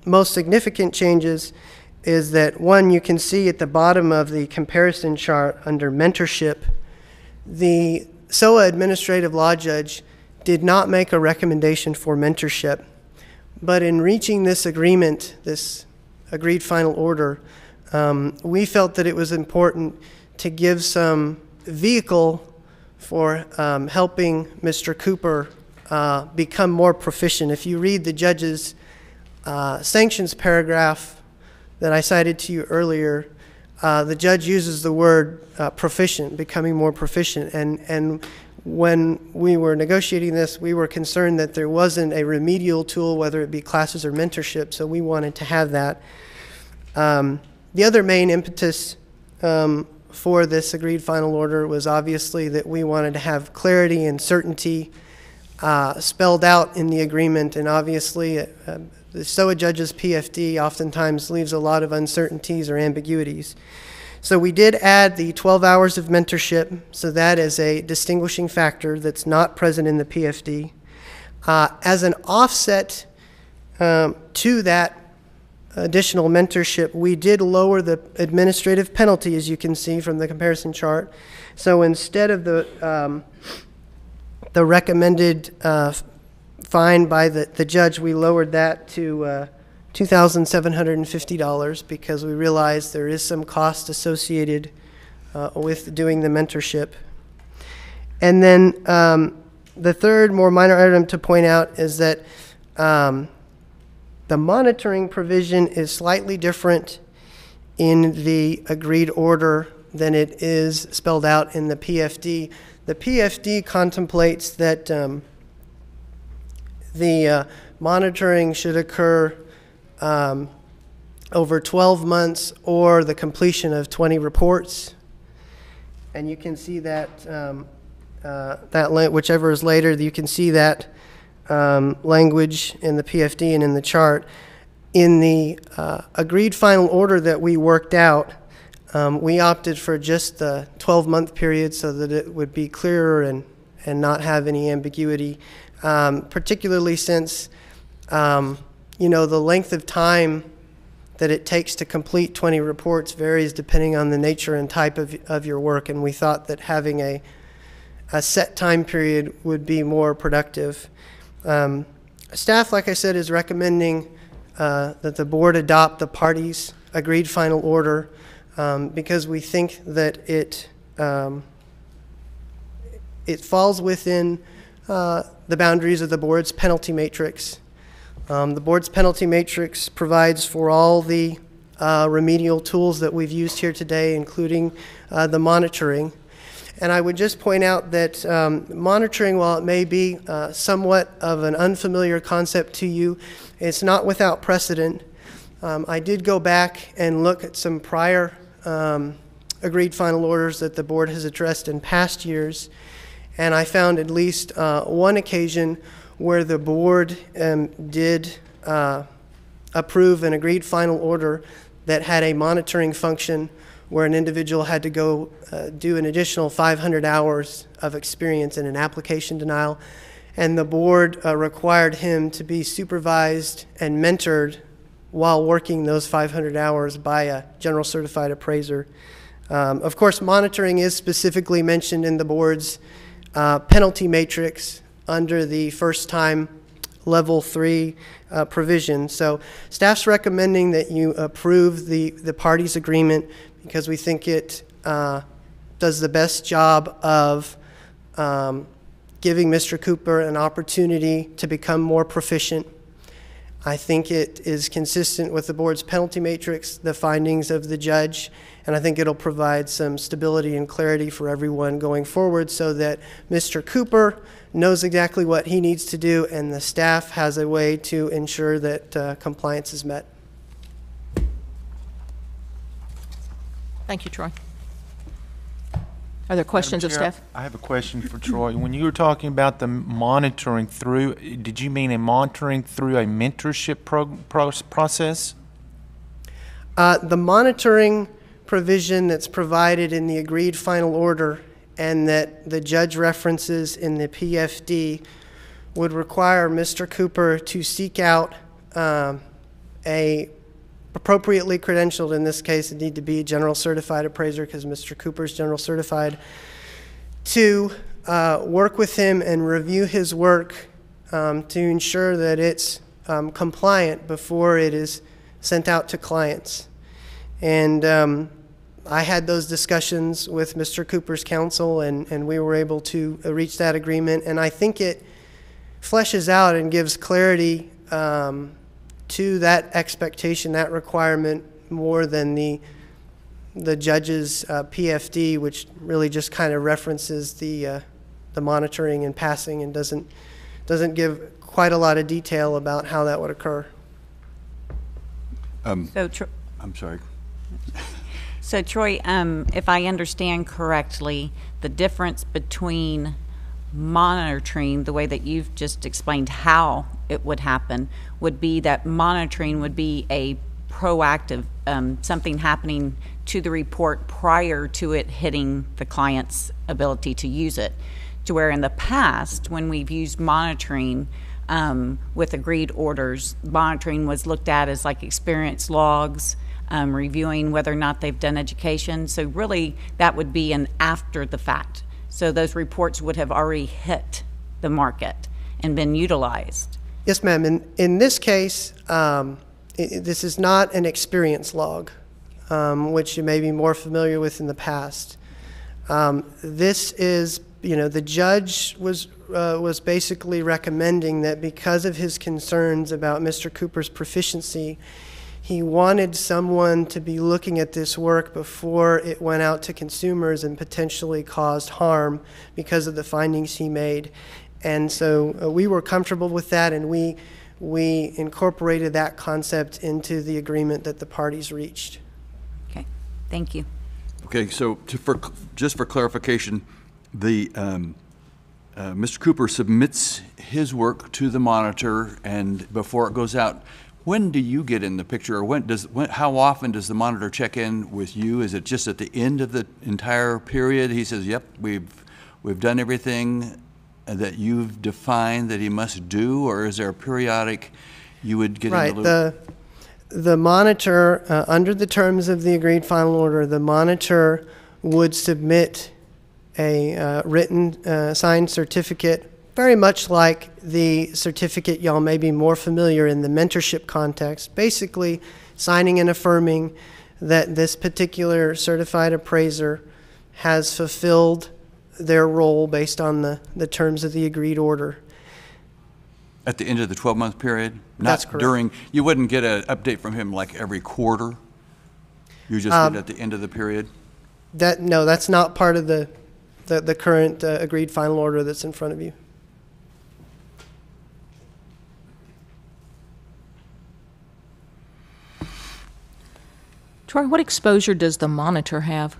Speaker 10: most significant changes is that, one, you can see at the bottom of the comparison chart under mentorship, the SOA administrative law judge did not make a recommendation for mentorship. But in reaching this agreement, this agreed final order, we felt that it was important to give some vehicle for helping Mr. Cooper become more proficient. If you read the judge's sanctions paragraph that I cited to you earlier, the judge uses the word proficient, becoming more proficient. And when we were negotiating this, we were concerned that there wasn't a remedial tool, whether it be classes or mentorship, so we wanted to have that. The other main impetus for this agreed final order was obviously that we wanted to have clarity and certainty spelled out in the agreement, and obviously the SOA judge's PFD oftentimes leaves a lot of uncertainties or ambiguities. So we did add the 12 hours of mentorship, so that is a distinguishing factor that's not present in the PFD. As an offset to that additional mentorship, we did lower the administrative penalty, as you can see from the comparison chart. So instead of the recommended fine by the judge, we lowered that to $2,750 because we realized there is some cost associated with doing the mentorship. And then the third, more minor item to point out is that the monitoring provision is slightly different in the agreed order than it is spelled out in the PFD. The PFD contemplates that the monitoring should occur over 12 months or the completion of 20 reports. And you can see that, whichever is later, you can see that language in the PFD and in the chart. In the agreed final order that we worked out, we opted for just the 12-month period so that it would be clearer and not have any ambiguity, particularly since the length of time that it takes to complete 20 reports varies depending on the nature and type of your work, and we thought that having a set time period would be more productive. Staff, like I said, is recommending that the board adopt the parties' agreed final order because we think that it falls within the boundaries of the board's penalty matrix. The board's penalty matrix provides for all the remedial tools that we've used here today, including the monitoring. And I would just point out that monitoring, while it may be somewhat of an unfamiliar concept to you, it's not without precedent. I did go back and look at some prior agreed final orders that the board has addressed in past years, and I found at least one occasion where the board did approve an agreed final order that had a monitoring function where an individual had to go do an additional 500 hours of experience in an application denial, and the board required him to be supervised and mentored while working those 500 hours by a general certified appraiser. Of course, monitoring is specifically mentioned in the board's penalty matrix under the first time level 3 provision. So staff's recommending that you approve the parties' agreement because we think it does the best job of giving Mr. Cooper an opportunity to become more proficient. I think it is consistent with the board's penalty matrix, the findings of the judge, and I think it'll provide some stability and clarity for everyone going forward so that Mr. Cooper knows exactly what he needs to do and the staff has a way to ensure that compliance is met.
Speaker 1: Thank you, Troy. Are there questions of
Speaker 9: Madam Chair,
Speaker 1: staff?
Speaker 9: I have a question for Troy. When you were talking about the monitoring through, did you mean a monitoring through a mentorship process?
Speaker 10: The monitoring provision that's provided in the agreed final order and that the judge references in the PFD would require Mr. Cooper to seek out a appropriately credentialed, in this case, it need to be a general certified appraiser because Mr. Cooper's general certified, to work with him and review his work to ensure that it's compliant before it is sent out to clients. And I had those discussions with Mr. Cooper's counsel, and we were able to reach that agreement. And I think it fleshes out and gives clarity to that expectation, that requirement, more than the judge's PFD, which really just kind of references the monitoring and passing and doesn't give quite a lot of detail about how that would occur.
Speaker 2: I'm sorry.
Speaker 8: So Troy, if I understand correctly, the difference between monitoring, the way that you've just explained how it would happen, would be that monitoring would be a proactive, something happening to the report prior to it hitting the client's ability to use it. To where in the past, when we've used monitoring with agreed orders, monitoring was looked at as like experience logs, reviewing whether or not they've done education. So really, that would be an after the fact. So those reports would have already hit the market and been utilized.
Speaker 10: Yes, ma'am. In this case, this is not an experience log, which you may be more familiar with in the past. This is, the judge was basically recommending that because of his concerns about Mr. Cooper's proficiency, he wanted someone to be looking at this work before it went out to consumers and potentially caused harm because of the findings he made. And so we were comfortable with that, and we incorporated that concept into the agreement that the parties reached.
Speaker 8: Okay, thank you.
Speaker 2: Okay, so just for clarification, the Mr. Cooper submits his work to the monitor, and before it goes out, when do you get in the picture, or how often does the monitor check in with you? Is it just at the end of the entire period? He says, "Yep, we've done everything that you've defined that he must do," or is there a periodic you would get in the loop?
Speaker 10: Right. The monitor, under the terms of the agreed final order, the monitor would submit a written signed certificate, very much like the certificate y'all may be more familiar in the mentorship context, basically signing and affirming that this particular certified appraiser has fulfilled their role based on the terms of the agreed order.
Speaker 2: At the end of the 12-month period?
Speaker 10: That's
Speaker 2: Not
Speaker 10: correct.
Speaker 2: during, you wouldn't get an update from him like every quarter? You just get it at the end of the period?
Speaker 10: No, that's not part of the current agreed final order that's in front of you.
Speaker 1: Troy, what exposure does the monitor have?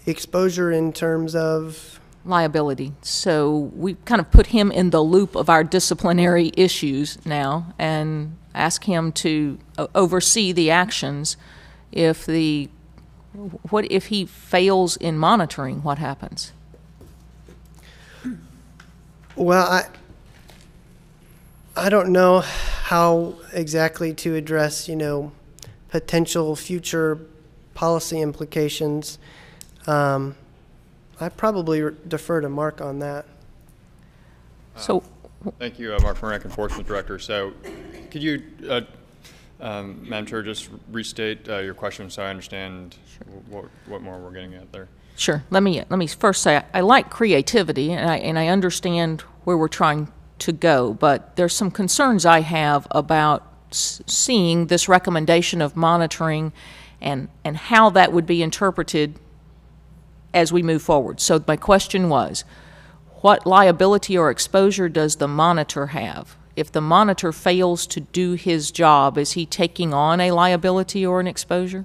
Speaker 10: Exposure in terms of?
Speaker 1: Liability. So we kind of put him in the loop of our disciplinary issues now and ask him to oversee the actions. What if he fails in monitoring? What happens?
Speaker 10: Well, I don't know how exactly to address, potential future policy implications. I probably defer to Mark on that.
Speaker 13: Thank you, Mark Morak, Enforcement Director. So could you, Madam Chair, just restate your question so I understand what more we're getting at there?
Speaker 1: Sure. Let me first say I like creativity, and I understand where we're trying to go. But there's some concerns I have about seeing this recommendation of monitoring and how that would be interpreted as we move forward. So my question was, what liability or exposure does the monitor have? If the monitor fails to do his job, is he taking on a liability or an exposure?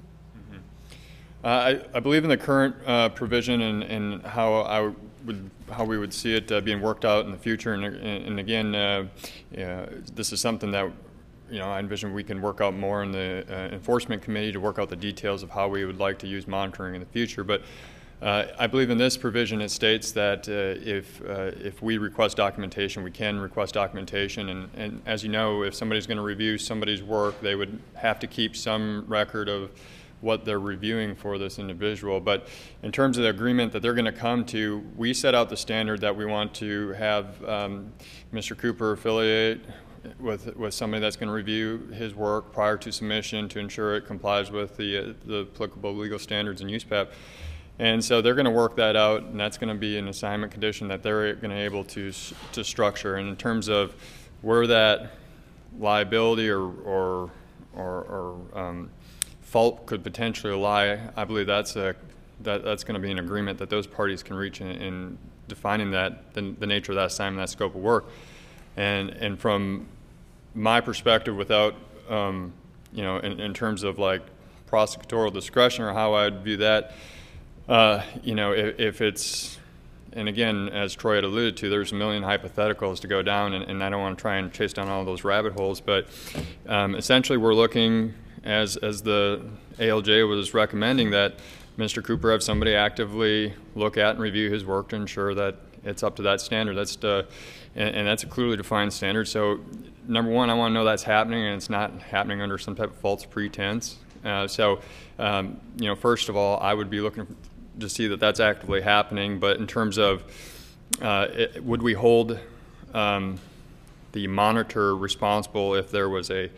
Speaker 13: I believe in the current provision and how we would see it being worked out in the future. And again, this is something that I envision we can work out more in the enforcement committee to work out the details of how we would like to use monitoring in the future. But I believe in this provision it states that if we request documentation, we can request documentation. And as you know, if somebody's going to review somebody's work, they would have to keep some record of what they're reviewing for this individual. But in terms of the agreement that they're going to come to, we set out the standard that we want to have Mr. Cooper affiliate with somebody that's going to review his work prior to submission to ensure it complies with the applicable legal standards in USPAP. And so they're going to work that out, and that's going to be an assignment condition that they're going to be able to structure. And in terms of where that liability or fault could potentially lie, I believe that's going to be an agreement that those parties can reach in defining that the nature of that assignment, that scope of work. And from my perspective, without in terms of like prosecutorial discretion or how I'd view that, if it's, and again, as Troy had alluded to, there's a million hypotheticals to go down, and I don't want to try and chase down all those rabbit holes, but essentially we're looking, as the ALJ was recommending, that Mr. Cooper have somebody actively look at and review his work to ensure that it's up to that standard. And that's a clearly defined standard. So number one, I want to know that's happening and it's not happening under some type of false pretense. First of all, I would be looking to see that that's actively happening. But in terms of would we hold the monitor responsible if there was a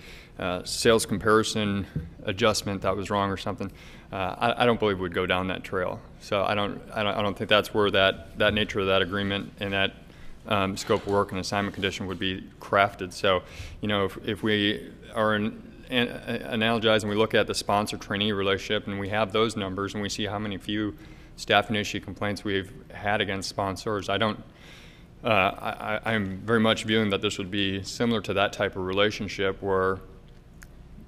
Speaker 13: sales comparison adjustment that was wrong or something? I don't believe we'd go down that trail. So I don't think that's where that nature of that agreement and that scope of work and assignment condition would be crafted. So, if we are analogizing, we look at the sponsor-trainee relationship and we have those numbers and we see how many few staffing issue complaints we've had against sponsors, I'm very much viewing that this would be similar to that type of relationship where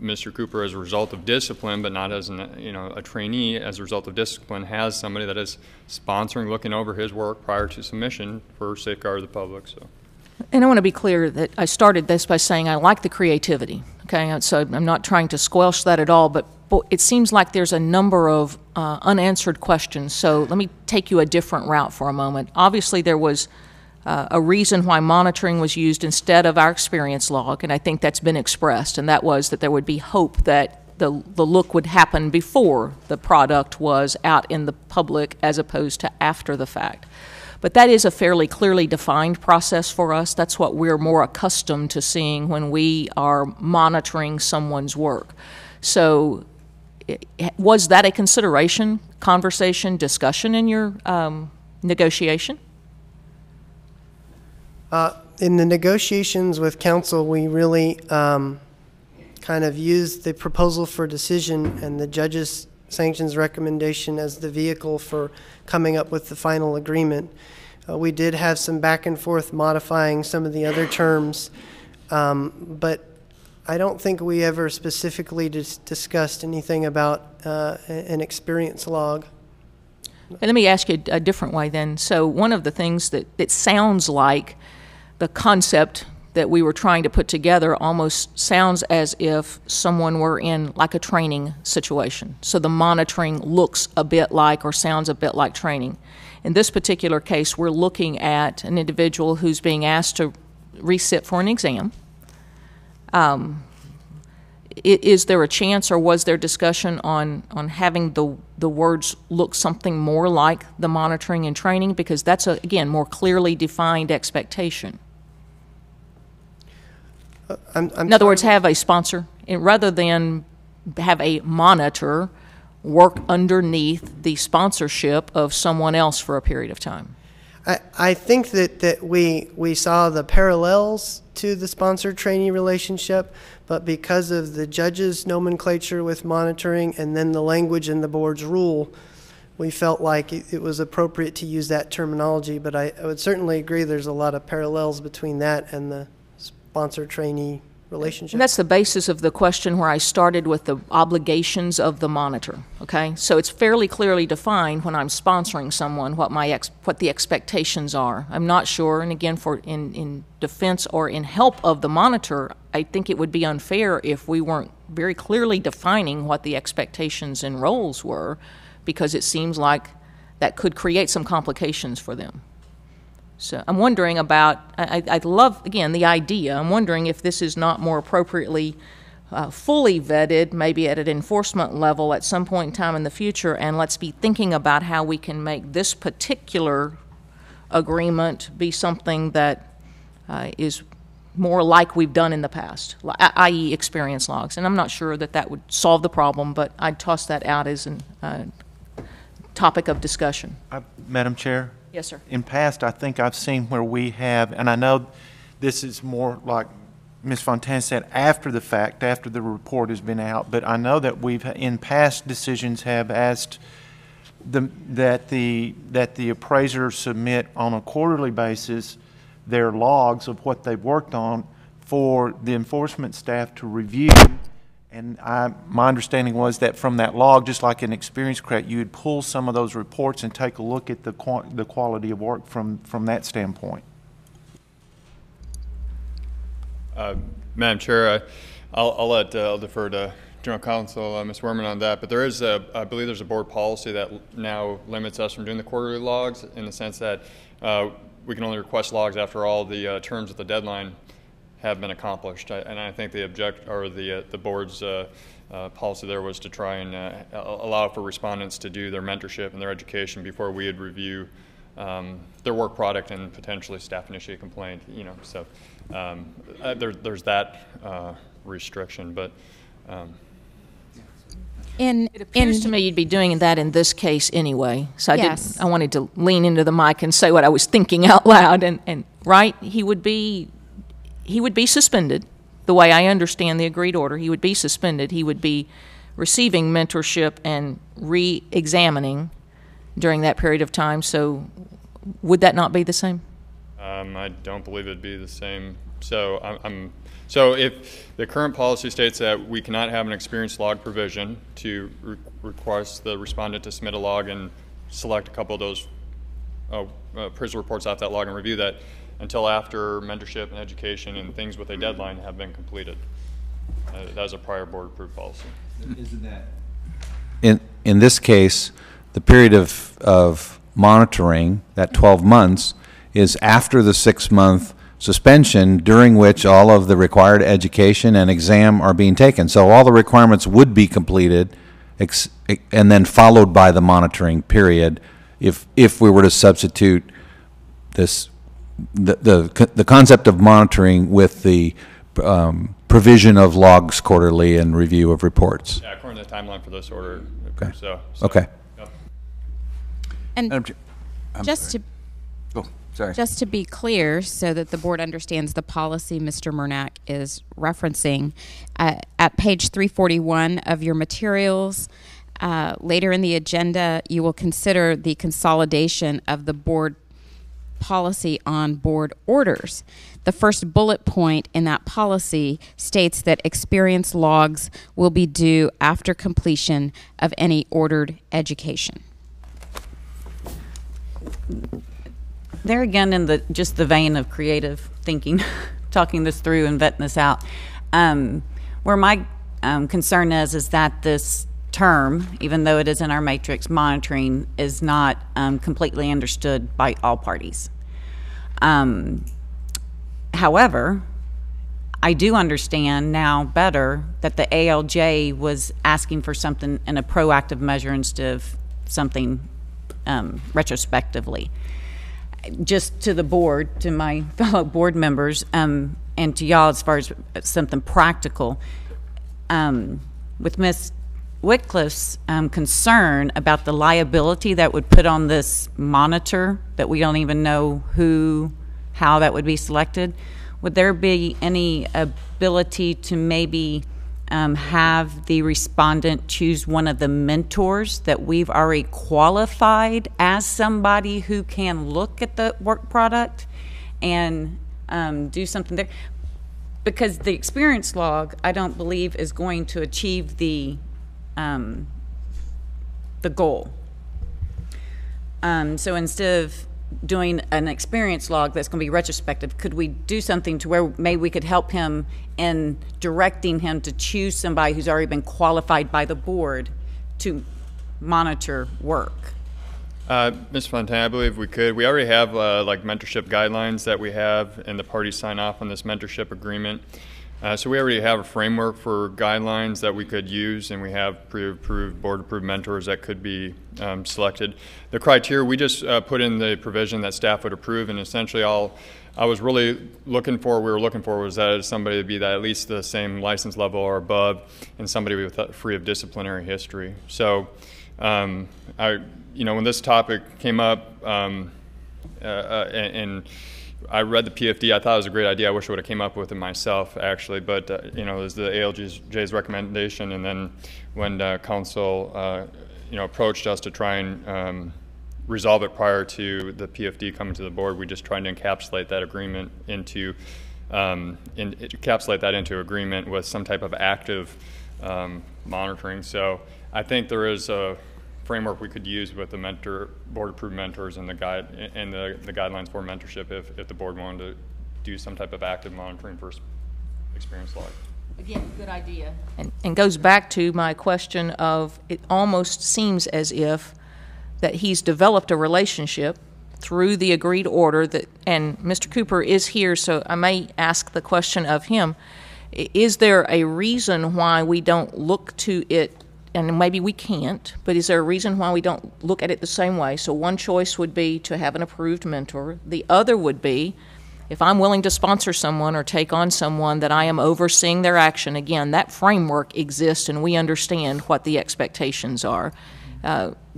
Speaker 13: Mr. Cooper, as a result of discipline, but not as a trainee, as a result of discipline, has somebody that is sponsoring, looking over his work prior to submission for safeguard of the public. So.
Speaker 1: And I want to be clear that I started this by saying I like the creativity. Okay, so I'm not trying to squelch that at all, but it seems like there's a number of unanswered questions. So let me take you a different route for a moment. Obviously, there was a reason why monitoring was used instead of our experience log, and I think that's been expressed, and that was that there would be hope that the look would happen before the product was out in the public as opposed to after the fact. But that is a fairly clearly defined process for us. That's what we're more accustomed to seeing when we are monitoring someone's work. So was that a consideration, conversation, discussion in your negotiation?
Speaker 10: In the negotiations with council, we really kind of used the proposal for decision and the judge's sanctions recommendation as the vehicle for coming up with the final agreement. We did have some back and forth modifying some of the other terms, but I don't think we ever specifically discussed anything about an experience log.
Speaker 1: And let me ask you a different way then. So one of the things that it sounds like the concept that we were trying to put together almost sounds as if someone were in like a training situation. So the monitoring looks a bit like or sounds a bit like training. In this particular case, we're looking at an individual who's being asked to resit for an exam. Is there a chance, or was there discussion on having the words look something more like the monitoring and training? Because that's, again, more clearly defined expectation. In other words, have a sponsor, and rather than have a monitor work underneath the sponsorship of someone else for a period of time.
Speaker 10: I think that we saw the parallels to the sponsor-trainee relationship, but because of the judge's nomenclature with monitoring and then the language in the board's rule, we felt like it was appropriate to use that terminology. But I would certainly agree there's a lot of parallels between that and the sponsor-trainee relationship.
Speaker 1: And that's the basis of the question where I started with the obligations of the monitor, okay? So it's fairly clearly defined when I'm sponsoring someone what the expectations are. I'm not sure, and again, in defense or in help of the monitor, I think it would be unfair if we weren't very clearly defining what the expectations and roles were, because it seems like that could create some complications for them. So I'm wondering about, I love, again, the idea. I'm wondering if this is not more appropriately fully vetted, maybe at an enforcement level at some point in time in the future, and let's be thinking about how we can make this particular agreement be something that is more like we've done in the past, i.e. experience logs. And I'm not sure that that would solve the problem, but I'd toss that out as a topic of discussion.
Speaker 9: Madam Chair?
Speaker 1: Yes, sir.
Speaker 9: In past, I think I've seen where we have, and I know this is more like Ms. Fontaine said, after the fact, after the report has been out, but I know that we've, in past decisions, have asked that the appraiser submit on a quarterly basis their logs of what they've worked on for the enforcement staff to review. And my understanding was that from that log, just like an experience credit, you would pull some of those reports and take a look at the quality of work from that standpoint.
Speaker 13: Madam Chair, I'll defer to General Counsel Ms. Werman on that. But there is I believe there's a board policy that now limits us from doing the quarterly logs, in the sense that we can only request logs after all the terms of the deadline have been accomplished. And I think the board's policy there was to try and allow for respondents to do their mentorship and their education before we would review their work product and potentially staff initiate complaint. So there's that restriction, but.
Speaker 1: It appears to me you'd be doing that in this case anyway. So I wanted to lean into the mic and say what I was thinking out loud. And right, he would be suspended. The way I understand the agreed order, he would be suspended. He would be receiving mentorship and re-examining during that period of time. So would that not be the same?
Speaker 13: I don't believe it'd be the same. So so if the current policy states that we cannot have an experience log provision to request the respondent to submit a log and select a couple of those appraisal reports off that log and review that until after mentorship and education and things with a deadline have been completed. That was a prior board approved policy.
Speaker 14: Isn't that? In this case, the period of monitoring, that 12 months, is after the 6-month suspension, during which all of the required education and exam are being taken. So all the requirements would be completed and then followed by the monitoring period if we were to substitute this the concept of monitoring with the provision of logs quarterly and review of reports.
Speaker 13: Yeah, according to the timeline for this order.
Speaker 14: Okay.
Speaker 13: So
Speaker 14: okay.
Speaker 13: Yep.
Speaker 12: And just to be clear, so that the board understands the policy Mr. Murnak is referencing, at page 341 of your materials, later in the agenda, you will consider the consolidation of the board policy on board orders. The first bullet point in that policy states that experience logs will be due after completion of any ordered education.
Speaker 8: There again, in just the vein of creative thinking, talking this through and vetting this out, where my concern is that this term, even though it is in our matrix, monitoring, is not completely understood by all parties. However, I do understand now better that the ALJ was asking for something in a proactive measure instead of something retrospectively. Just to the board, to my fellow board members, and to y'all as far as something practical, with Ms. Wycliffe's concern about the liability that would put on this monitor, that we don't even know how that would be selected, would there be any ability to maybe have the respondent choose one of the mentors that we've already qualified as somebody who can look at the work product and do something there? Because the experience log, I don't believe, is going to achieve the goal. So instead of doing an experience log that's going to be retrospective, could we do something to where maybe we could help him in directing him to choose somebody who's already been qualified by the board to monitor work?
Speaker 13: Ms. Fontaine, I believe we could. We already have like mentorship guidelines that we have, and the parties sign off on this mentorship agreement. So we already have a framework for guidelines that we could use, and we have pre-approved, board-approved mentors that could be selected. The criteria, we just put in the provision that staff would approve, and essentially all I was really looking for, was that somebody to be that at least the same license level or above, and somebody with free of disciplinary history. So when this topic came up, and I read the PFD, I thought it was a great idea. I wish I would have came up with it myself, actually. But it was the ALJ's recommendation, and then when council approached us to try and resolve it prior to the PFD coming to the board, we just tried to encapsulate that agreement into agreement with some type of active monitoring. So I think there is a framework we could use with the board-approved mentors and the guidelines for mentorship if the board wanted to do some type of active monitoring for experience log.
Speaker 1: Again, good idea. And goes back to my question of, it almost seems as if that he's developed a relationship through the agreed order that, and Mr. Cooper is here, so I may ask the question of him. Is there a reason why we don't look to it, and maybe we can't, but is there a reason why we don't look at it the same way? So one choice would be to have an approved mentor. The other would be, if I'm willing to sponsor someone or take on someone, that I am overseeing their action. Again, that framework exists and we understand what the expectations are.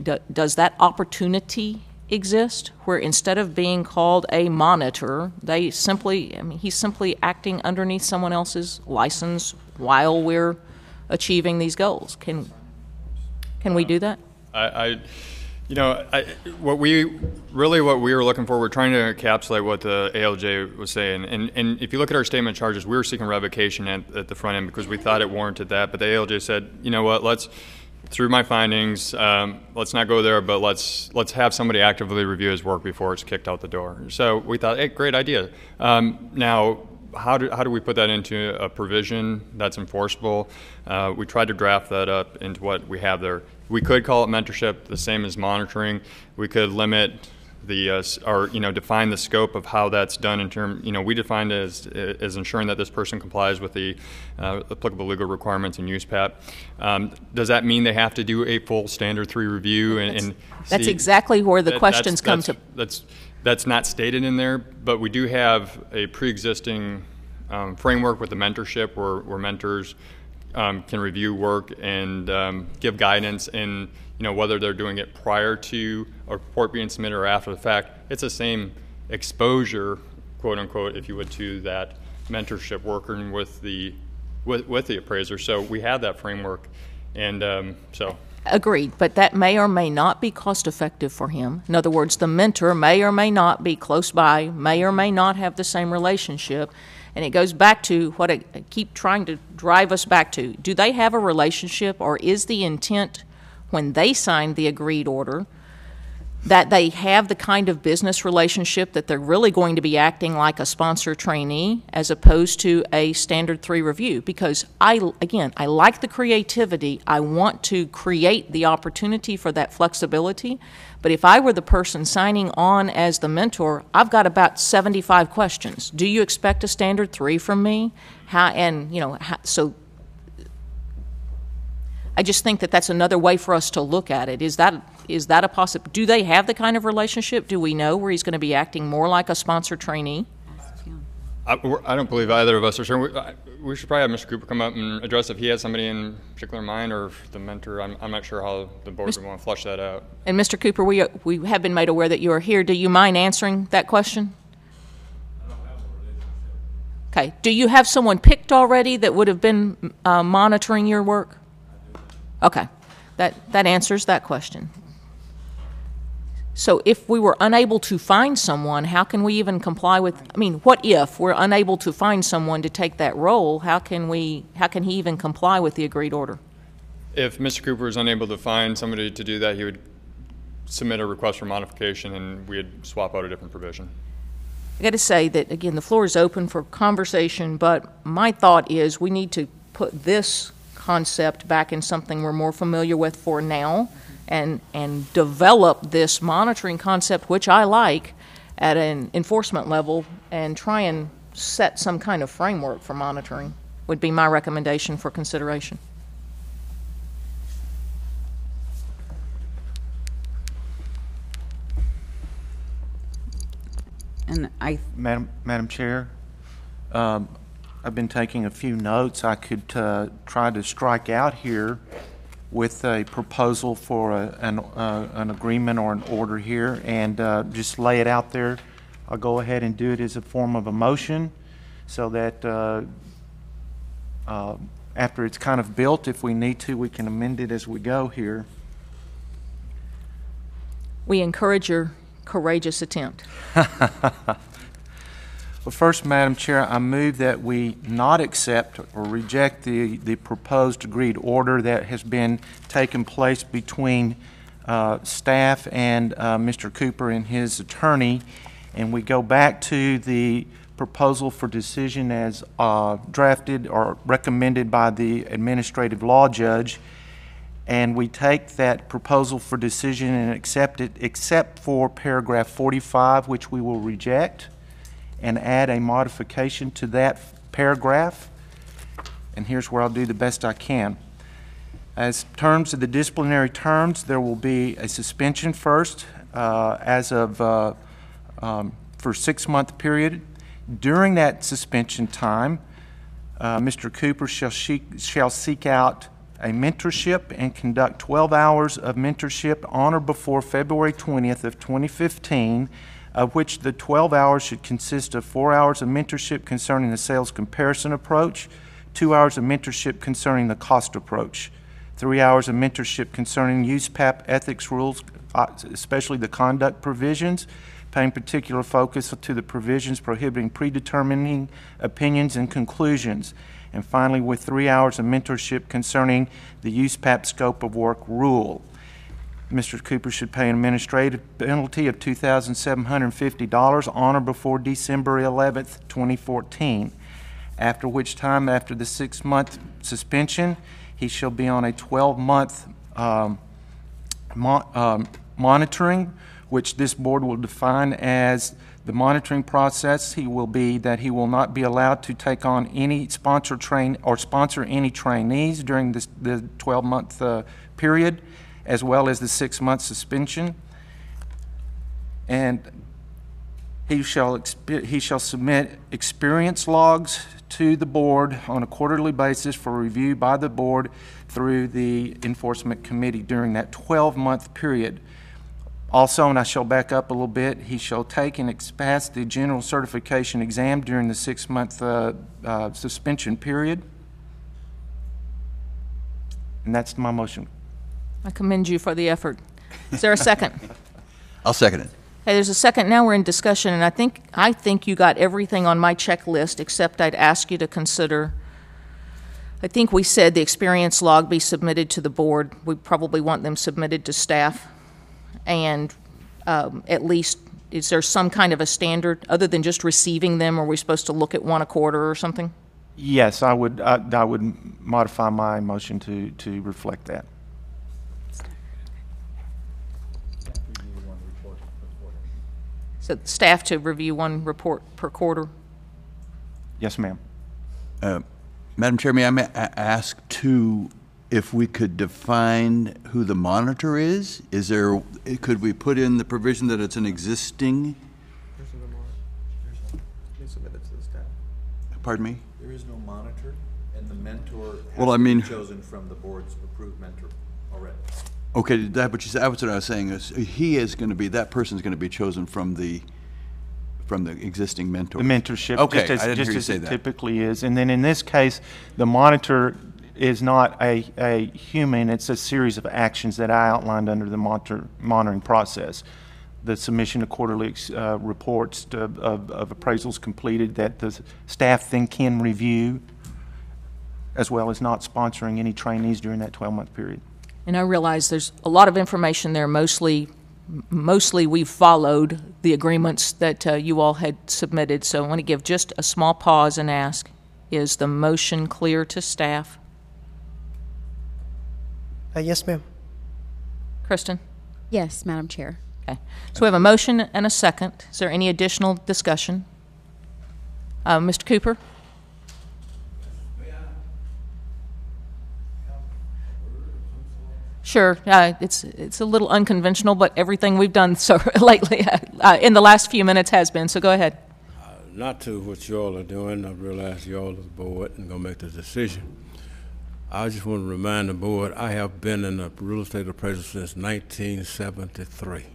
Speaker 1: Does that opportunity exist where instead of being called a monitor, he's simply acting underneath someone else's license while we're achieving these goals? Can we do that? What we were looking for, we're trying to encapsulate what the ALJ was saying. And if you look at our statement of charges, we were seeking revocation at the front end because we thought it warranted that. But the ALJ said, you know what, through my findings, let's not go there, but let's have somebody actively review his work before it's kicked out the door. So we thought, hey, great idea. Now, how do we put that into a provision that's enforceable? We tried to draft that up into what we have there. We could call it mentorship, the same as monitoring. We could limit define the scope of how that's done in terms, we define it as ensuring that this person complies with the applicable legal requirements in USPAP. Does that mean they have to do a full standard 3 review? That's exactly where the questions come to.
Speaker 13: That's not stated in there, but we do have a pre-existing framework with the mentorship where mentors can review work and give guidance in whether they're doing it prior to a report being submitted or after the fact. It's the same exposure, quote unquote, if you would, to that mentorship working with the appraiser. So we have that framework, and so.
Speaker 1: Agreed, but that may or may not be cost effective for him. In other words, the mentor may or may not be close by, may or may not have the same relationship. And it goes back to what I keep trying to drive us back to. Do they have a relationship, or is the intent when they signed the agreed order that they have the kind of business relationship that they're really going to be acting like a sponsor trainee as opposed to a standard 3 review? Because I like the creativity. I want to create the opportunity for that flexibility. But if I were the person signing on as the mentor, I've got about 75 questions. Do you expect a standard 3 from me? So I just think that that's another way for us to look at it. Is that a possibility? Do they have the kind of relationship? Do we know where he's going to be acting more like a sponsor trainee?
Speaker 13: I don't believe either of us are sure. We should probably have Mr. Cooper come up and address if he has somebody in particular in mind, or if the mentor. I'm not sure how the board would want to flush that out.
Speaker 1: And Mr. Cooper, we have been made aware that you are here. Do you mind answering that question? Okay. Do you have someone picked already that would have been monitoring your work? Okay. That answers that question. So if we were unable to find someone, how can we even comply with, I mean, what if we're unable to find someone to take that role? How can he even comply with the agreed order?
Speaker 13: If Mr. Cooper is unable to find somebody to do that, he would submit a request for modification, and we'd swap out a different provision.
Speaker 1: I got to say that, again, the floor is open for conversation, but my thought is we need to put this concept back in something we're more familiar with for now, and develop this monitoring concept, which I like, at an enforcement level, and try and set some kind of framework for monitoring would be my recommendation for consideration.
Speaker 8: And
Speaker 9: Madam Chair, I've been taking a few notes. I could try to strike out here with a proposal for an agreement or an order here, and just lay it out there. I'll go ahead and do it as a form of a motion, so that after it's kind of built, if we need to, we can amend it as we go here.
Speaker 1: We encourage your courageous attempt.
Speaker 9: Well, first, Madam Chair, I move that we not accept or reject the proposed agreed order that has been taken place between staff and Mr. Cooper and his attorney, and we go back to the proposal for decision as drafted or recommended by the administrative law judge, and we take that proposal for decision and accept it, except for paragraph 45, which we will reject, and add a modification to that paragraph. And here's where I'll do the best I can. As terms of the disciplinary terms, there will be a suspension first as of for a 6-month period. During that suspension time, Mr. Cooper shall seek out a mentorship and conduct 12 hours of mentorship on or before February 20th of 2015, of which the 12 hours should consist of 4 hours of mentorship concerning the sales comparison approach, 2 hours of mentorship concerning the cost approach, 3 hours of mentorship concerning USPAP ethics rules, especially the conduct provisions, paying particular focus to the provisions prohibiting predetermining opinions and conclusions, and finally with 3 hours of mentorship concerning the USPAP scope of work rule. Mr. Cooper should pay an administrative penalty of $2,750 on or before December 11th, 2014, after which time, after the 6-month suspension, he shall be on a 12-month monitoring, which this board will define as the monitoring process. He will not be allowed to take on any sponsor any trainees during the 12-month period, as well as the 6-month suspension, and he shall submit experience logs to the board on a quarterly basis for review by the board through the enforcement committee during that 12-month period. Also, and I shall back up a little bit, he shall take and pass the general certification exam during the 6-month suspension period, and that's my motion.
Speaker 1: I commend you for the effort. Is there a second?
Speaker 2: I'll second it.
Speaker 1: Hey, there's a second. Now we're in discussion, and I think you got everything on my checklist, except I'd ask you to consider, I think we said the experience log be submitted to the board. We probably want them submitted to staff. And at least, is there some kind of a standard, other than just receiving them? Are we supposed to look at one a quarter or something?
Speaker 9: Yes, I would modify my motion to reflect that.
Speaker 1: So staff to review one report per quarter?
Speaker 9: Yes, ma'am.
Speaker 2: Madam Chair, may I ask too, if we could define who the monitor is? Could we put in the provision that it's an existing?
Speaker 15: can submit it to the staff.
Speaker 2: Pardon me?
Speaker 15: There is no monitor, and the mentor
Speaker 2: Well, I
Speaker 15: has to
Speaker 2: mean-
Speaker 15: be chosen from the board's approved mentor already.
Speaker 2: Okay, that was what I was saying, is that person's going to be chosen from the existing mentor.
Speaker 9: The mentorship,
Speaker 2: Okay,
Speaker 9: just
Speaker 2: I didn't
Speaker 9: as,
Speaker 2: hear you
Speaker 9: just
Speaker 2: say
Speaker 9: as it
Speaker 2: that.
Speaker 9: typically is. And then in this case, the monitor is not a human, it's a series of actions that I outlined under the monitoring process. The submission of quarterly reports of appraisals completed that the staff then can review, as well as not sponsoring any trainees during that 12-month period.
Speaker 1: And I realize there's a lot of information there. Mostly we've followed the agreements that you all had submitted. So I want to give just a small pause and ask, is the motion clear to staff?
Speaker 10: Yes, ma'am.
Speaker 1: Kristen?
Speaker 12: Yes, Madam Chair.
Speaker 1: Okay. So we have a motion and a second. Is there any additional discussion? Mr. Cooper? Sure. It's a little unconventional, but everything we've done so lately in the last few minutes has been. So go ahead.
Speaker 16: Not to what you all are doing. I realize you all are the board and going to make the decision. I just want to remind the board, I have been in a real estate appraisal since 1973.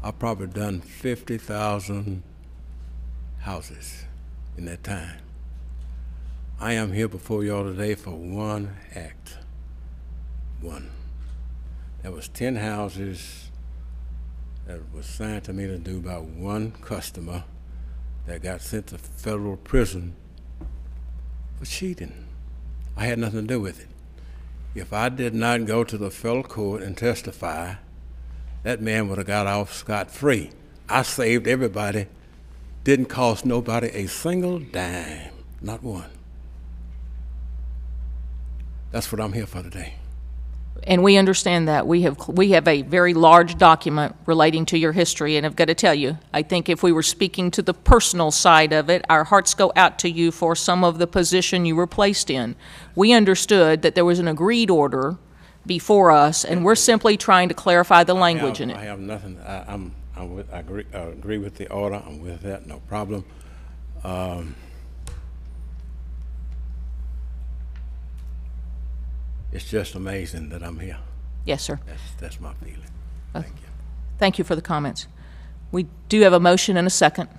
Speaker 16: I've probably done 50,000 houses in that time. I am here before you all today for one act. One. There was 10 houses that was signed to me to do by one customer that got sent to federal prison for cheating. I had nothing to do with it. If I did not go to the federal court and testify, that man would have got off scot-free. I saved everybody, didn't cost nobody a single dime, not one. That's what I'm here for today.
Speaker 1: And we understand that. We have a very large document relating to your history, and I've got to tell you, I think if we were speaking to the personal side of it, our hearts go out to you for some of the position you were placed in. We understood that there was an agreed order before us, and we're simply trying to clarify the language in it.
Speaker 16: I have nothing. I agree with the order. I'm with that. No problem. It's just amazing that I'm here.
Speaker 1: Yes, sir.
Speaker 16: That's my feeling. Thank you.
Speaker 1: Thank you for the comments. We do have a motion and a second.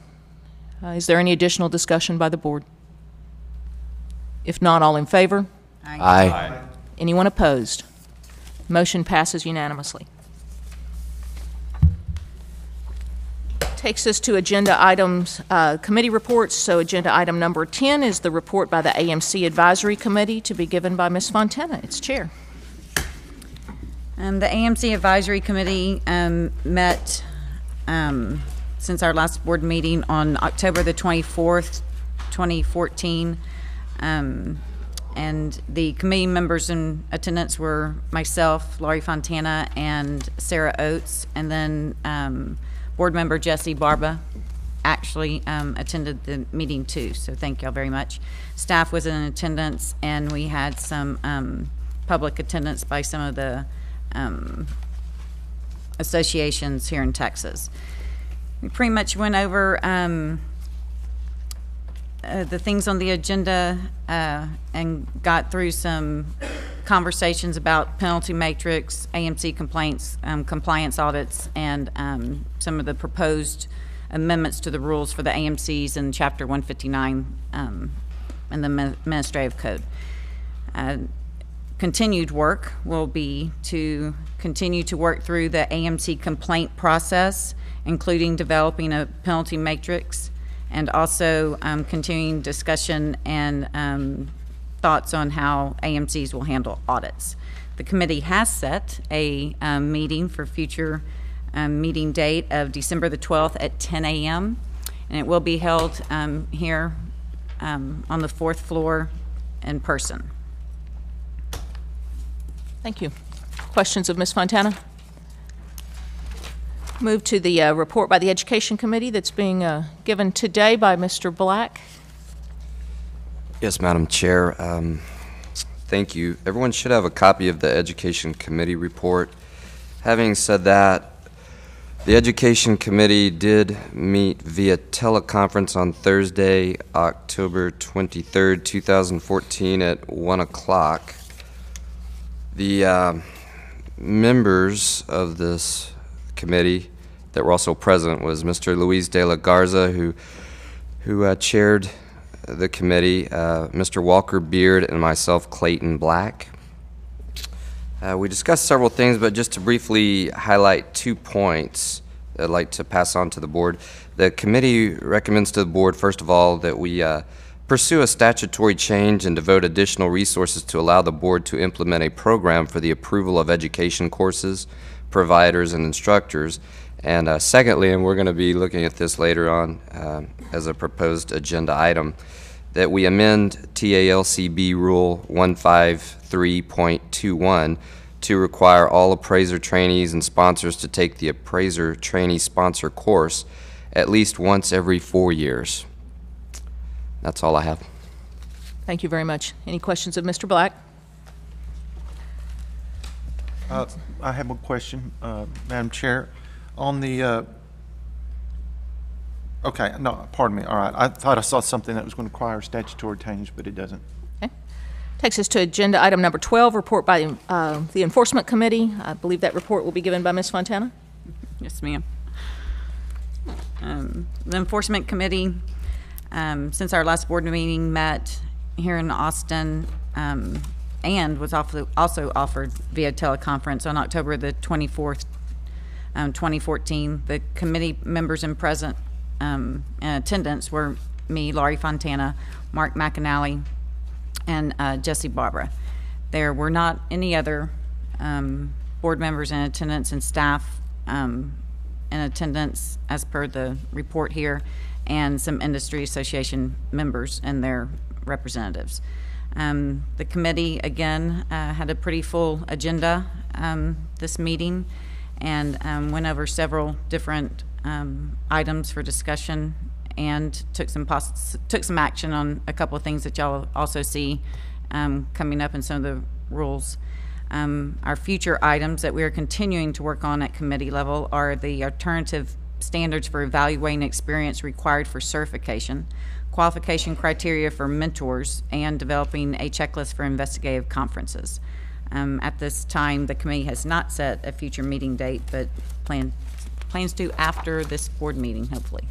Speaker 1: Is there any additional discussion by the board? If not, all in favor?
Speaker 6: Aye.
Speaker 1: Anyone opposed? Motion passes unanimously. Takes us to agenda items, committee reports. So agenda item number 10 is the report by the AMC Advisory Committee to be given by Ms. Fontana, its chair.
Speaker 8: The AMC Advisory Committee met since our last board meeting on October the 24th, 2014. And the committee members in attendance were myself, Laurie Fontana, and Sarah Oates, and then board member Jesse Barba actually attended the meeting too, so thank y'all very much. Staff was in attendance, and we had some public attendance by some of the associations here in Texas. We pretty much went over the things on the agenda and got through some conversations about penalty matrix, AMC complaints, compliance audits, and some of the proposed amendments to the rules for the AMCs in Chapter 159 in the Administrative Code. Continued work will be to continue to work through the AMC complaint process, including developing a penalty matrix, and also continuing discussion and thoughts on how AMCs will handle audits. The committee has set a meeting for future meeting date of December the 12th at 10 a.m. and it will be held here on the 4th floor in person.
Speaker 1: Thank you. Questions of Ms. Fontana? Move to the report by the Education Committee that's being given today by Mr. Black.
Speaker 6: Yes, Madam Chair. Thank you. Everyone should have a copy of the Education Committee report. Having said that, The Education Committee did meet via teleconference on Thursday, October 23rd, 2014 at 1 o'clock. The members of this committee that were also present was Mr. Luis de la Garza, who chaired the committee, Mr. Walker Beard, and myself, Clayton Black. We discussed several things, but just to briefly highlight 2 points I'd like to pass on to the board. The committee recommends to the board, first of all, that we pursue a statutory change and devote additional resources to allow the board to implement a program for the approval of education courses, providers, and instructors. And secondly, and we're going to be looking at this later on as a proposed agenda item, that we amend TALCB Rule 153.21 to require all appraiser trainees and sponsors to take the appraiser trainee sponsor course at least once every 4 years. That's all I have.
Speaker 1: Thank you very much. Any questions of Mr. Black?
Speaker 9: I have a question, Madam Chair. On the, okay, no, pardon me. All right. I thought I saw something that was going to require statutory change, but it doesn't.
Speaker 1: Okay. Takes us to agenda item number 12, report by the Enforcement Committee. I believe that report will be given by Ms. Fontana.
Speaker 8: Yes, ma'am. The Enforcement Committee, since our last board meeting, met here in Austin and was also offered via teleconference on October the 24th, 2014. The committee members and present in attendance were me, Laurie Fontana, Mark McAnally, and Jesse Barbara. There were not any other board members in attendance and staff in attendance as per the report here, and some industry association members and their representatives. The committee, again, had a pretty full agenda this meeting, and went over several different items for discussion, and took some action on a couple of things that y'all also see coming up in some of the rules. Our future items that we are continuing to work on at committee level are the alternative standards for evaluating experience required for certification, qualification criteria for mentors, and developing a checklist for investigative conferences. At this time, the committee has not set a future meeting date, but plans to after this board meeting, hopefully.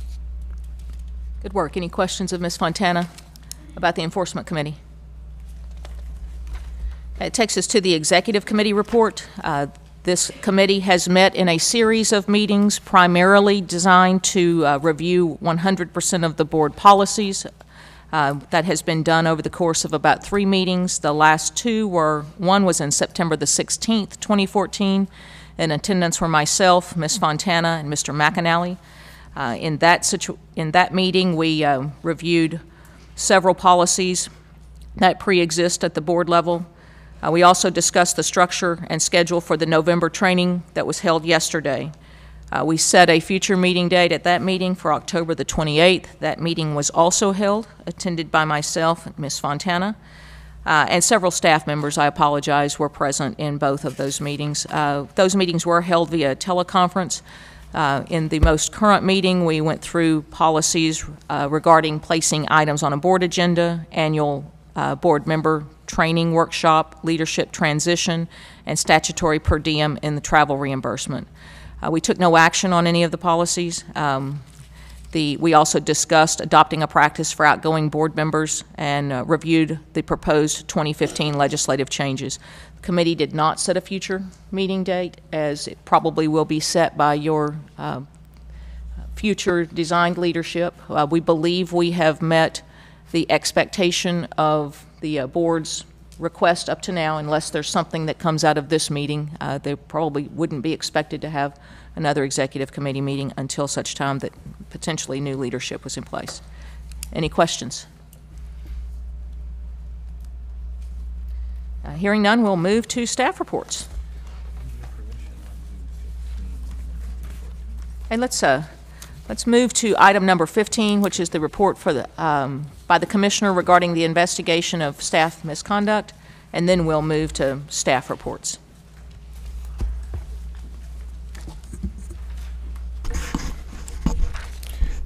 Speaker 1: Good work. Any questions of Ms. Fontana about the Enforcement Committee? It takes us to the Executive Committee report. This committee has met in a series of meetings primarily designed to review 100% of the board policies. That has been done over the course of about 3 meetings. The last 2 were, one was in September the 16th, 2014. In attendance were myself, Ms. Fontana, and Mr. McAnally. In that meeting, we reviewed several policies that pre-exist at the board level. We also discussed the structure and schedule for the November training that was held yesterday. We set a future meeting date at that meeting for October the 28th. That meeting was also held, attended by myself and Ms. Fontana, and several staff members, I apologize, were present in both of those meetings. Those meetings were held via teleconference. In the most current meeting, we went through policies regarding placing items on a board agenda, annual board member training workshop, leadership transition, and statutory per diem in the travel reimbursement. We took no action on any of the policies. We also discussed adopting a practice for outgoing board members and reviewed the proposed 2015 legislative changes. The committee did not set a future meeting date, as it probably will be set by your future designed leadership. We believe we have met the expectation of the board's request up to now. Unless there's something that comes out of this meeting, they probably wouldn't be expected to have another executive committee meeting until such time that potentially new leadership was in place. Any questions? Hearing none, we'll move to staff reports. And let's move to item number 15, which is the report for the by the Commissioner regarding the investigation of staff misconduct, and then we'll move to staff reports.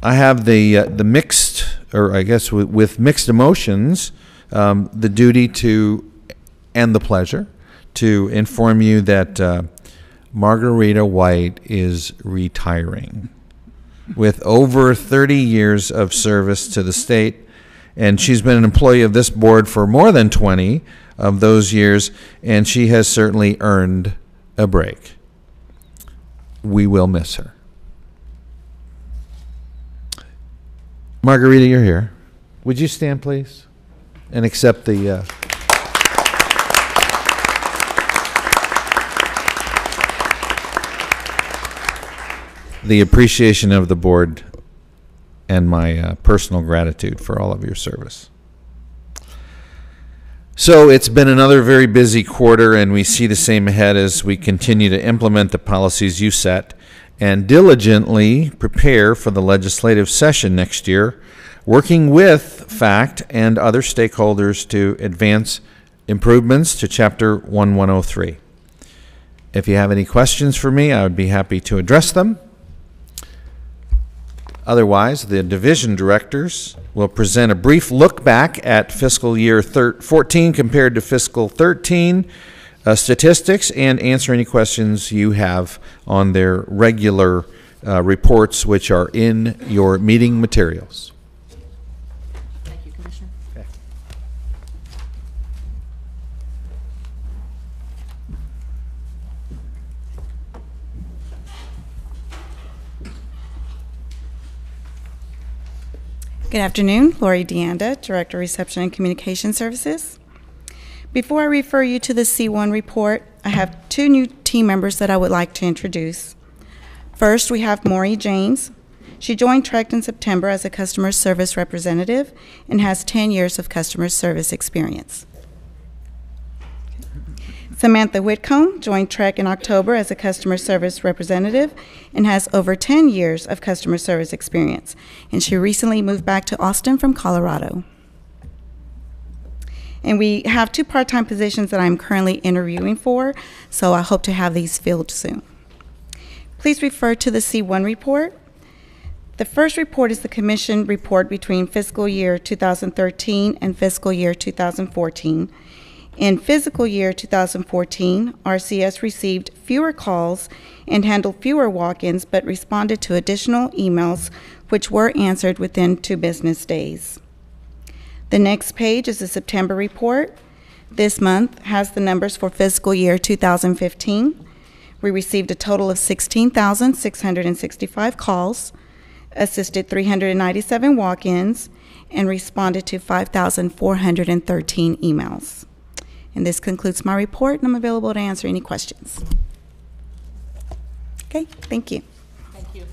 Speaker 14: I have the mixed, or I guess with mixed emotions, the duty to, and the pleasure, to inform you that Margarita White is retiring with over 30 years of service to the state, and she's been an employee of this board for more than 20 of those years, and she has certainly earned a break. We will miss her. Margarita, you're here. Would you stand, please, and accept the appreciation of the board and my personal gratitude for all of your service. So it's been another very busy quarter, and we see the same ahead as we continue to implement the policies you set and diligently prepare for the legislative session next year, working with FACT and other stakeholders to advance improvements to Chapter 1103. If you have any questions for me, I would be happy to address them. Otherwise, the division directors will present a brief look back at fiscal year 14 compared to fiscal 13 statistics and answer any questions you have on their regular reports, which are in your meeting materials.
Speaker 12: Thank you, Commissioner.
Speaker 14: Okay.
Speaker 17: Good afternoon, Lori Deanda, Director of Reception and Communication Services. Before I refer you to the C1 report, I have two new team members that I would like to introduce. First, we have Maury James. She joined TREC in September as a customer service representative and has 10 years of customer service experience. Samantha Whitcomb joined TREC in October as a customer service representative and has over 10 years of customer service experience, and she recently moved back to Austin from Colorado. And we have two part-time positions that I'm currently interviewing for, so I hope to have these filled soon. Please refer to the C1 report. The first report is the Commission report between fiscal year 2013 and fiscal year 2014. In fiscal year 2014, RCS received fewer calls and handled fewer walk-ins, but responded to additional emails which were answered within 2 business days. The next page is the September report. This month has the numbers for fiscal year 2015. We received a total of 16,665 calls, assisted 397 walk-ins, and responded to 5,413 emails. And this concludes my report, and I'm available to answer any questions. Okay, thank you.
Speaker 12: Thank you.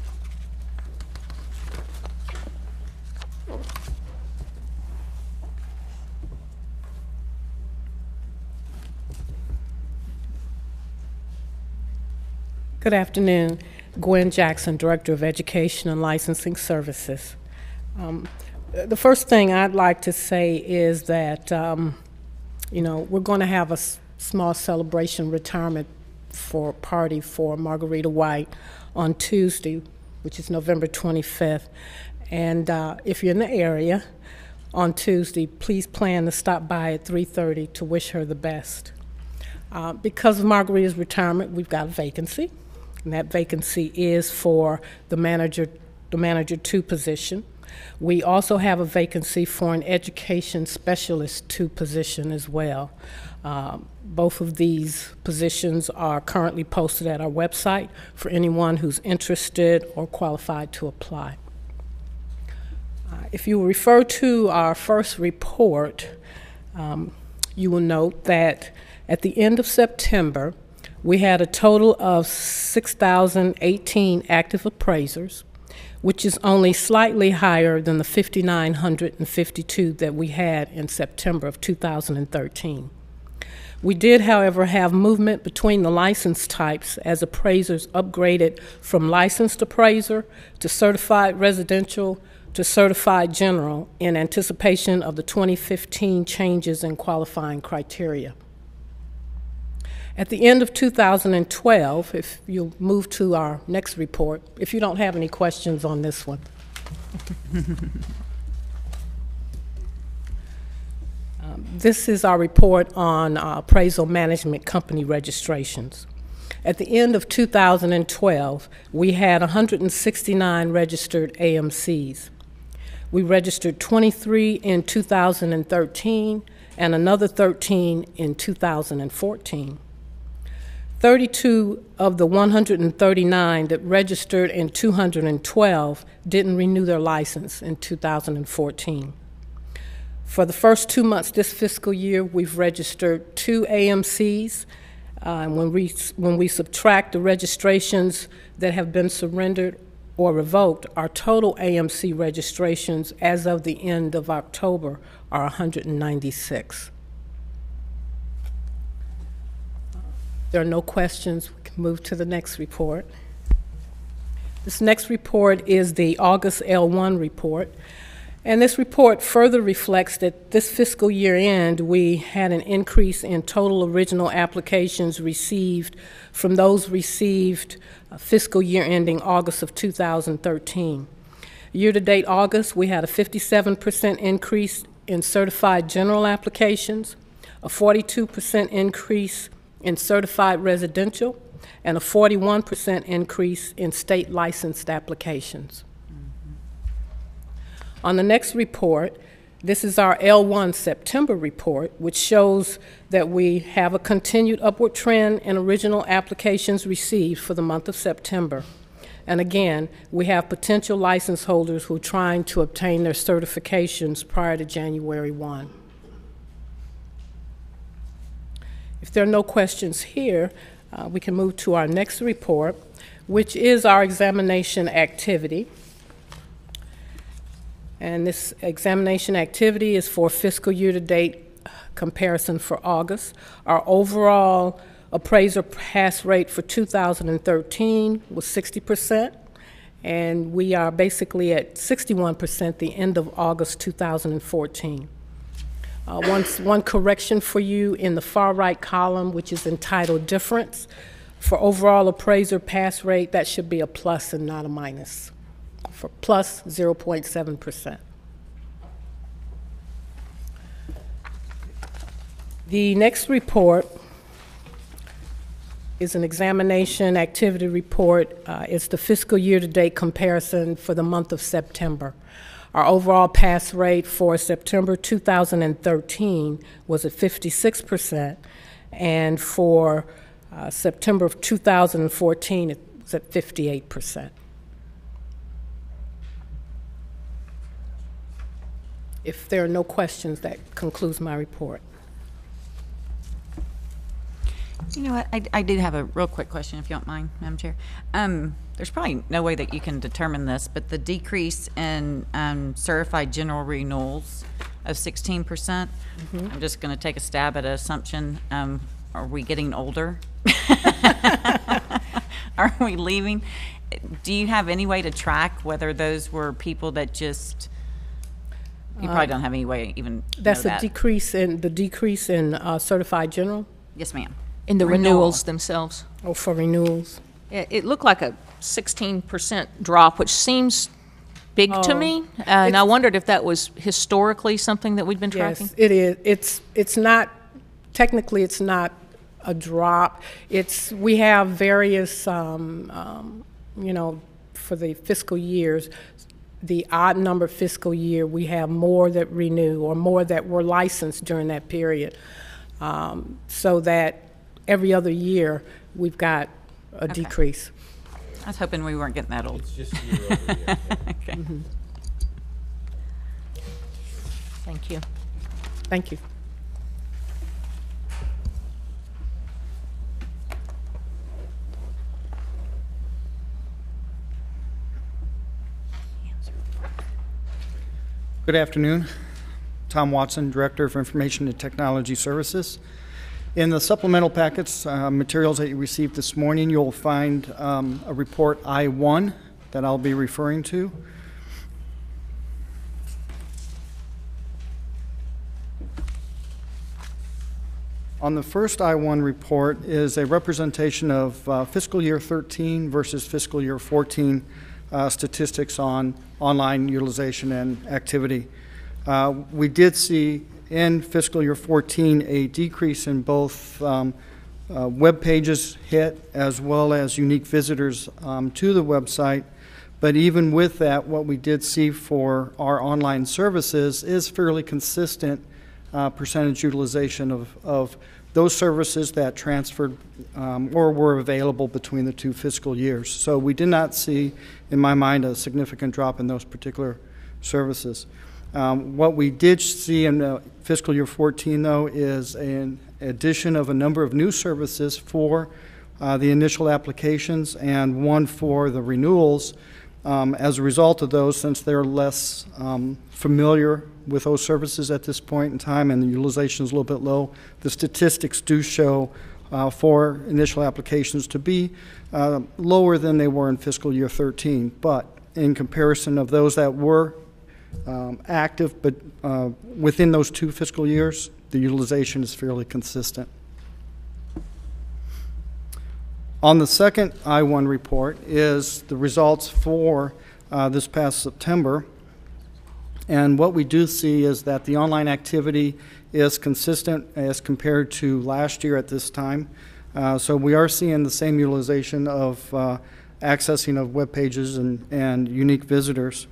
Speaker 18: Good afternoon. Gwen Jackson, Director of Education and Licensing Services. The first thing I'd like to say is that we're going to have a small celebration retirement party for Margarita White on Tuesday, which is November 25th. And if you're in the area on Tuesday, please plan to stop by at 3:30 to wish her the best. Because of Margarita's retirement, we've got a vacancy, and that vacancy is for the manager 2 position. We also have a vacancy for an education specialist 2 position as well. Both of these positions are currently posted at our website for anyone who's interested or qualified to apply. If you refer to our first report, you will note that at the end of September, we had a total of 6,018 active appraisers, which is only slightly higher than the 5,952 that we had in September of 2013. We did, however, have movement between the license types as appraisers upgraded from licensed appraiser to certified residential to certified general in anticipation of the 2015 changes in qualifying criteria. At the end of 2012, if you'll move to our next report, if you don't have any questions on this one. This is our report on appraisal management company registrations. At the end of 2012, we had 169 registered AMCs. We registered 23 in 2013 and another 13 in 2014. 32 of the 139 that registered in 212 didn't renew their license in 2014. For the first 2 months this fiscal year, we've registered 2 AMCs. And when we subtract the registrations that have been surrendered or revoked, our total AMC registrations as of the end of October are 196. There are no questions. We can move to the next report. This next report is the August L1 report. And this report further reflects that this fiscal year end, we had an increase in total original applications received from those received fiscal year ending August of 2013. Year-to-date August, we had a 57% increase in certified general applications, a 42% increase in certified residential, and a 41% increase in state licensed applications. On the next report, this is our L1 September report, which shows that we have a continued upward trend in original applications received for the month of September. And again, we have potential license holders who are trying to obtain their certifications prior to January 1. If there are no questions here, we can move to our next report, which is our examination activity. And this examination activity is for fiscal year-to-date comparison for August. Our overall appraiser pass rate for 2013 was 60%, and we are basically at 61% the end of August 2014. One correction for you in the far right column, which is entitled Difference. For overall appraiser pass rate, that should be a plus and not a minus, for plus 0.7%. The next report is an examination activity report. It's the fiscal year-to-date comparison for the month of September. Our overall pass rate for September 2013 was at 56%, and for September of 2014, it was at 58%. If there are no questions, that concludes my report.
Speaker 8: You know what, I do have a real quick question, if you don't mind, Madam Chair. There's probably no way that you can determine this, but the decrease in certified general renewals of 16%, I'm just going to take a stab at an assumption. Are we getting older? Are we leaving? Do you have any way to track whether those were people that just... You probably don't have any way even
Speaker 18: That's
Speaker 8: know that.
Speaker 18: the decrease in certified general?
Speaker 8: Yes, ma'am.
Speaker 1: In the renewals themselves.
Speaker 18: Oh, for renewals.
Speaker 1: It looked like a 16% drop, which seems big to me. And I wondered if that was historically something that we'd been tracking.
Speaker 18: Yes, it is. It's not, technically it's not a drop. We have various, you know, for the fiscal years, the odd number fiscal year, we have more that renew or more that were licensed during that period. So that every other year we've got a decrease.
Speaker 8: I was hoping we weren't getting that old.
Speaker 15: It's just year over year.
Speaker 8: Okay.
Speaker 1: Thank you.
Speaker 18: Thank you.
Speaker 19: Good afternoon. Tom Watson, Director of Information and Technology Services. In the supplemental packets, materials that you received this morning, you'll find a report I-1 that I'll be referring to. On the first I-1 report is a representation of fiscal year 13 versus fiscal year 14 statistics on online utilization and activity. We did see in fiscal year 14 a decrease in both web pages hit as well as unique visitors to the website. But even with that, what we did see for our online services is fairly consistent percentage utilization of those services that transferred or were available between the two fiscal years. So we did not see, in my mind, a significant drop in those particular services. What we did see in fiscal year 14, though, is an addition of a number of new services for the initial applications and one for the renewals. As a result of those, since they're less familiar with those services at this point in time and the utilization is a little bit low, the statistics do show for initial applications to be lower than they were in fiscal year 13. But in comparison of those that were active, but within those two fiscal years, the utilization is fairly consistent. On the second I-1 report is the results for this past September. And what we do see is that the online activity is consistent as compared to last year at this time. So we are seeing the same utilization of accessing of web pages and unique visitors.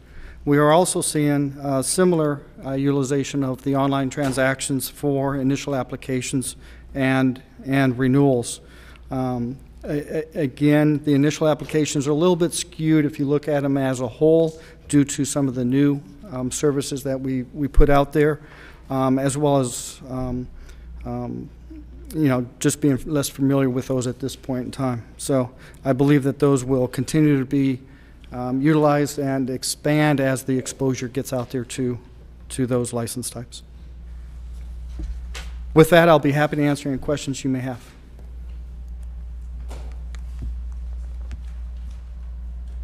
Speaker 19: We are also seeing similar utilization of the online transactions for initial applications and renewals. Again, the initial applications are a little bit skewed if you look at them as a whole due to some of the new services that we put out there, as well as just being less familiar with those at this point in time. So I believe that those will continue to be utilized and expand as the exposure gets out there to those license types. With that, I'll be happy to answer any questions you may have.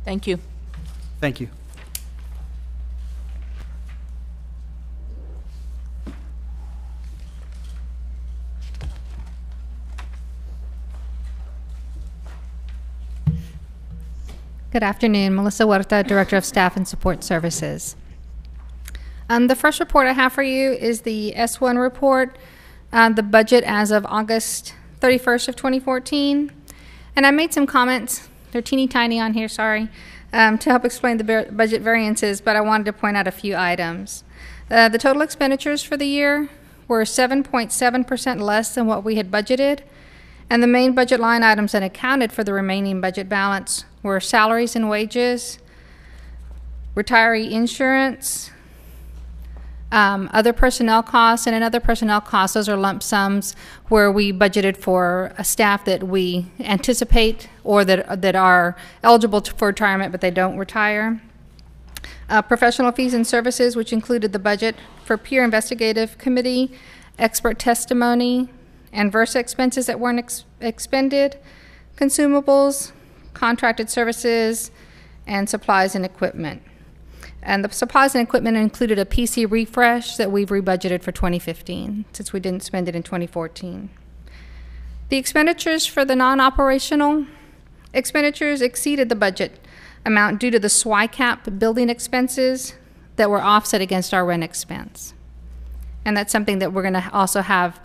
Speaker 1: Thank you.
Speaker 19: Thank you.
Speaker 20: Good afternoon. Melissa Huerta, Director of Staff and Support Services. The first report I have for you is the S1 report, the budget as of August 31st of 2014. And I made some comments, they're teeny tiny on here, sorry, to help explain the budget variances, but I wanted to point out a few items. The total expenditures for the year were 7.7% less than what we had budgeted, and the main budget line items that accounted for the remaining budget balance were salaries and wages, retiree insurance, other personnel costs, and in other personnel costs, those are lump sums where we budgeted for a staff that we anticipate or that are eligible for retirement but they don't retire. Professional fees and services, which included the budget for peer investigative committee, expert testimony, and VERSA expenses that weren't expended, consumables, contracted services, and supplies and equipment. And the supplies and equipment included a PC refresh that we've rebudgeted for 2015 since we didn't spend it in 2014. The expenditures for the non-operational expenditures exceeded the budget amount due to the SWICAP building expenses that were offset against our rent expense. And that's something that we're going to also have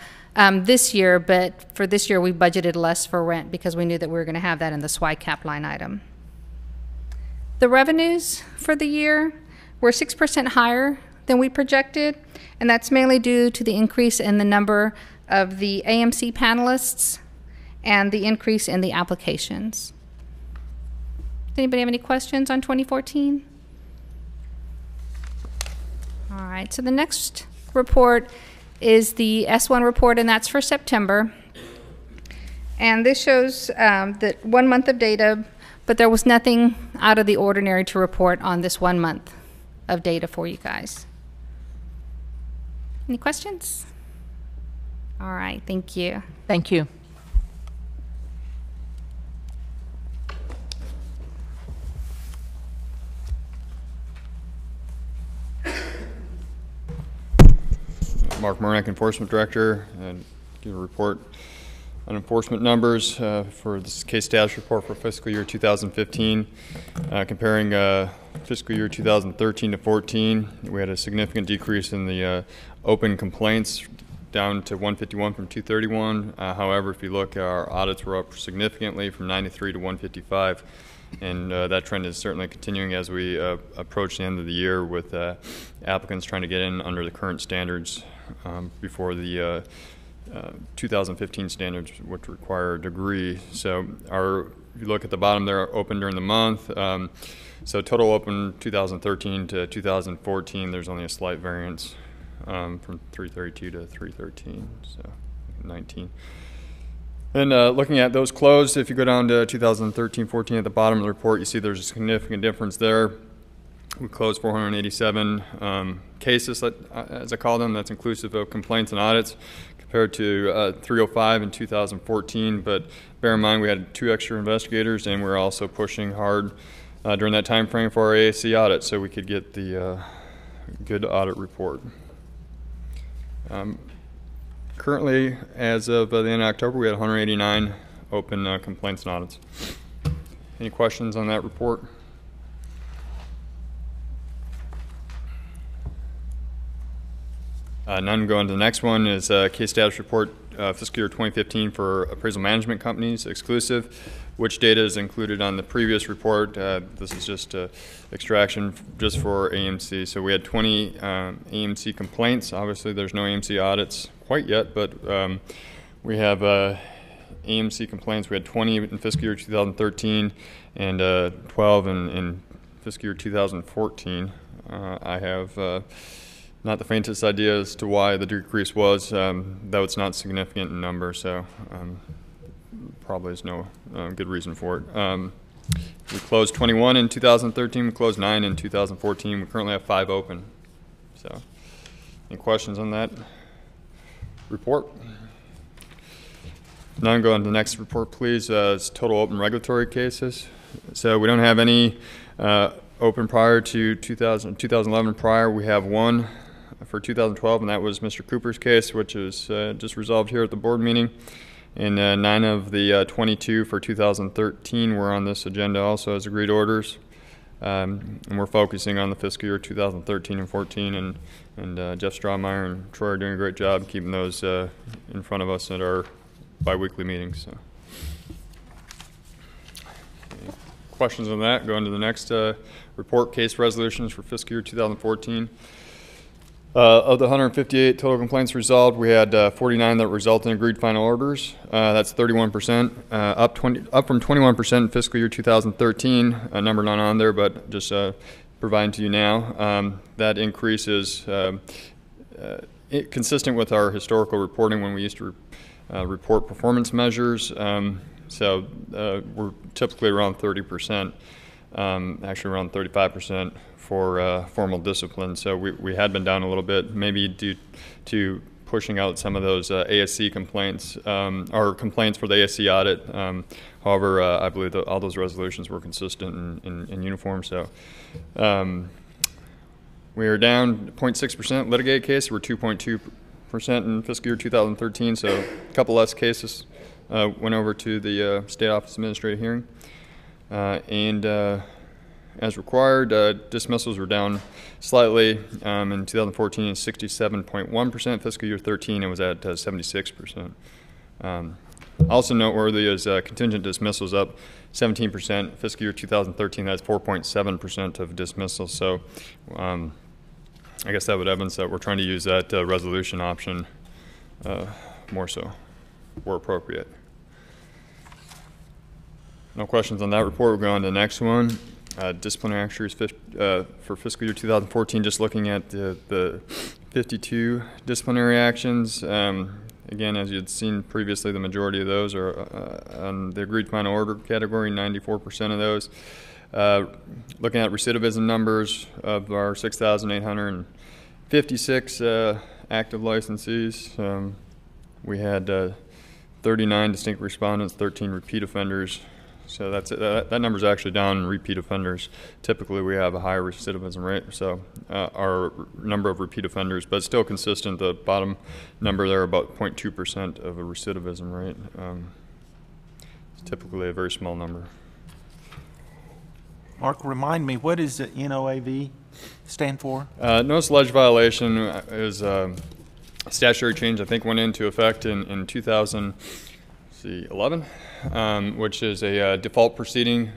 Speaker 20: this year, but for this year we budgeted less for rent because we knew that we were going to have that in the SWICAP line item. The revenues for the year were 6% higher than we projected, and that's mainly due to the increase in the number of the AMC panelists and the increase in the applications. Does anybody have any questions on 2014? All right, so the next report is the S1 report, and that's for September. And this shows that 1 month of data, but there was nothing out of the ordinary to report on this 1 month of data for you guys. Any questions? All right, thank you.
Speaker 1: Thank you.
Speaker 13: Mark Murnack, Enforcement Director, and give a report enforcement numbers for this case status report for fiscal year 2015. Comparing fiscal year 2013 to 14, we had a significant decrease in the open complaints, down to 151 from 231. However, if you look, our audits were up significantly from 93 to 155. And that trend is certainly continuing as we approach the end of the year, with applicants trying to get in under the current standards before the 2015 standards, which require a degree. So if you look at the bottom there, open during the month. So total open 2013 to 2014, there's only a slight variance from 332 to 313, so 19. And looking at those closed, if you go down to 2013-14 at the bottom of the report, you see there's a significant difference there. We closed 487 cases, as I call them. That's inclusive of complaints and audits, compared to 305 in 2014. But bear in mind, we had 2 extra investigators, and we're also pushing hard during that time frame for our ASC audit, so we could get the good audit report. Currently, as of the end of October, we had 189 open complaints and audits. Any questions on that report? None. Going to the next one is case status report fiscal year 2015 for appraisal management companies, exclusive. Which data is included on the previous report? This is just extraction just for AMC. So we had 20 AMC complaints. Obviously, there's no AMC audits quite yet, but we have AMC complaints. We had 20 in fiscal year 2013 and 12 in fiscal year 2014. I have not the faintest idea as to why the decrease was, though it's not significant in number, so probably is no good reason for it. We closed 21 in 2013. We closed 9 in 2014. We currently have 5 open. So, any questions on that report? None. Go on to the next report, please. It's total open regulatory cases. So we don't have any open prior to 2011 prior. We have 1 for 2012, and that was Mr. Cooper's case, which was just resolved here at the board meeting. And 9 of the 22 for 2013 were on this agenda also as agreed orders. And we're focusing on the fiscal year 2013 and 14, and Jeff Strawmeyer and Troy are doing a great job keeping those in front of us at our bi-weekly meetings. So. Any questions on that? Go into the next report, case resolutions for fiscal year 2014. Of the 158 total complaints resolved, we had 49 that result in agreed final orders. That's 31%, up from 21% in fiscal year 2013. A number not on there, but just providing to you now. That increase is consistent with our historical reporting when we used to report performance measures. So we're typically around 30%, actually around 35%. For formal discipline. So we had been down a little bit, maybe due to pushing out some of those ASC complaints, or complaints for the ASC audit. However, I believe that all those resolutions were consistent in uniform. So we are down 0.6% litigated cases. We're 2.2% in fiscal year 2013. So a couple less cases went over to the State Office Administrative Hearing. As required, dismissals were down slightly in 2014 at 67.1%. Fiscal year 13, it was at 76%. Also noteworthy is contingent dismissals up 17%. Fiscal year 2013, that's 4.7% of dismissals. So I guess that would evidence that we're trying to use that resolution option more so, where appropriate. No questions on that report. We'll go on to the next one. Disciplinary actuaries for fiscal year 2014, just looking at the 52 disciplinary actions. Again, as you had seen previously, the majority of those are on the agreed final order category, 94% of those. Looking at recidivism numbers of our 6,856 active licensees, we had 39 distinct respondents, 13 repeat offenders. So that number is actually down in repeat offenders. Typically, we have a higher recidivism rate, so our number of repeat offenders, but still consistent. The bottom number there, about 0.2% of a recidivism rate. It's typically a very small number.
Speaker 9: Mark, remind me, what does the NOAV stand for?
Speaker 13: Notice alleged violation is a statutory change, I think, went into effect in 2011, which is a default proceeding.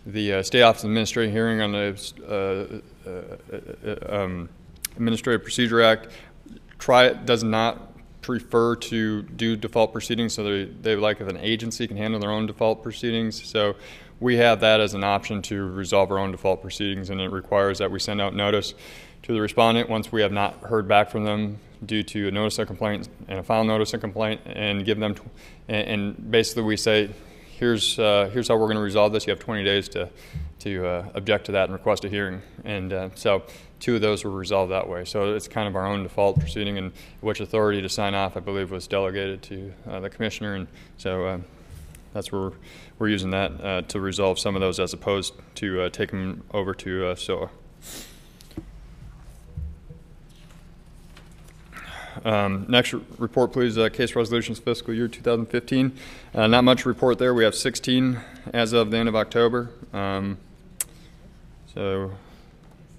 Speaker 13: The State Office of Administrative Hearing on the Administrative Procedure Act does not prefer to do default proceedings, so they like if an agency can handle their own default proceedings. So we have that as an option to resolve our own default proceedings, and it requires that we send out notice to the respondent once we have not heard back from them due to a notice of complaint and a file notice of complaint, and give them, and basically we say, here's how we're going to resolve this. You have 20 days to object to that and request a hearing. And so 2 of those were resolved that way. So it's kind of our own default proceeding, and which authority to sign off, I believe, was delegated to the commissioner. And so that's where we're using that to resolve some of those, as opposed to take them over to SOA. Next report, please. Case resolutions fiscal year 2015. Not much report there. We have 16 as of the end of October. So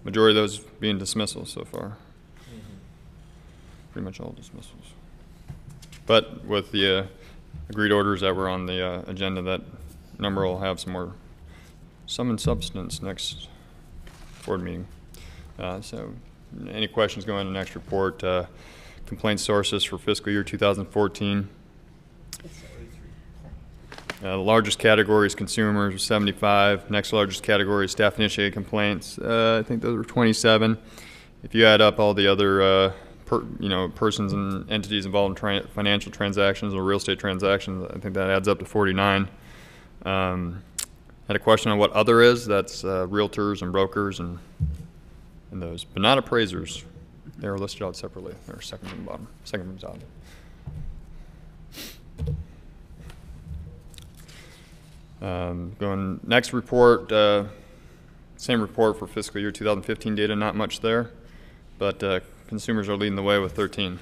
Speaker 13: majority of those being dismissals so far. Pretty much all dismissals. But with the agreed orders that were on the agenda, that number will have some in substance next board meeting. So any questions going to the next report? Complaint sources for fiscal year 2014. The largest category is consumers, 75. Next largest category is staff-initiated complaints. I think those were 27. If you add up all the other persons and entities involved in financial transactions or real estate transactions, I think that adds up to 49. Had a question on what other is. That's realtors and brokers and those, but not appraisers. They are listed out separately. They're second from the bottom, second from the top. Going next report, same report for fiscal year 2015 data, not much there, but consumers are leading the way with 13.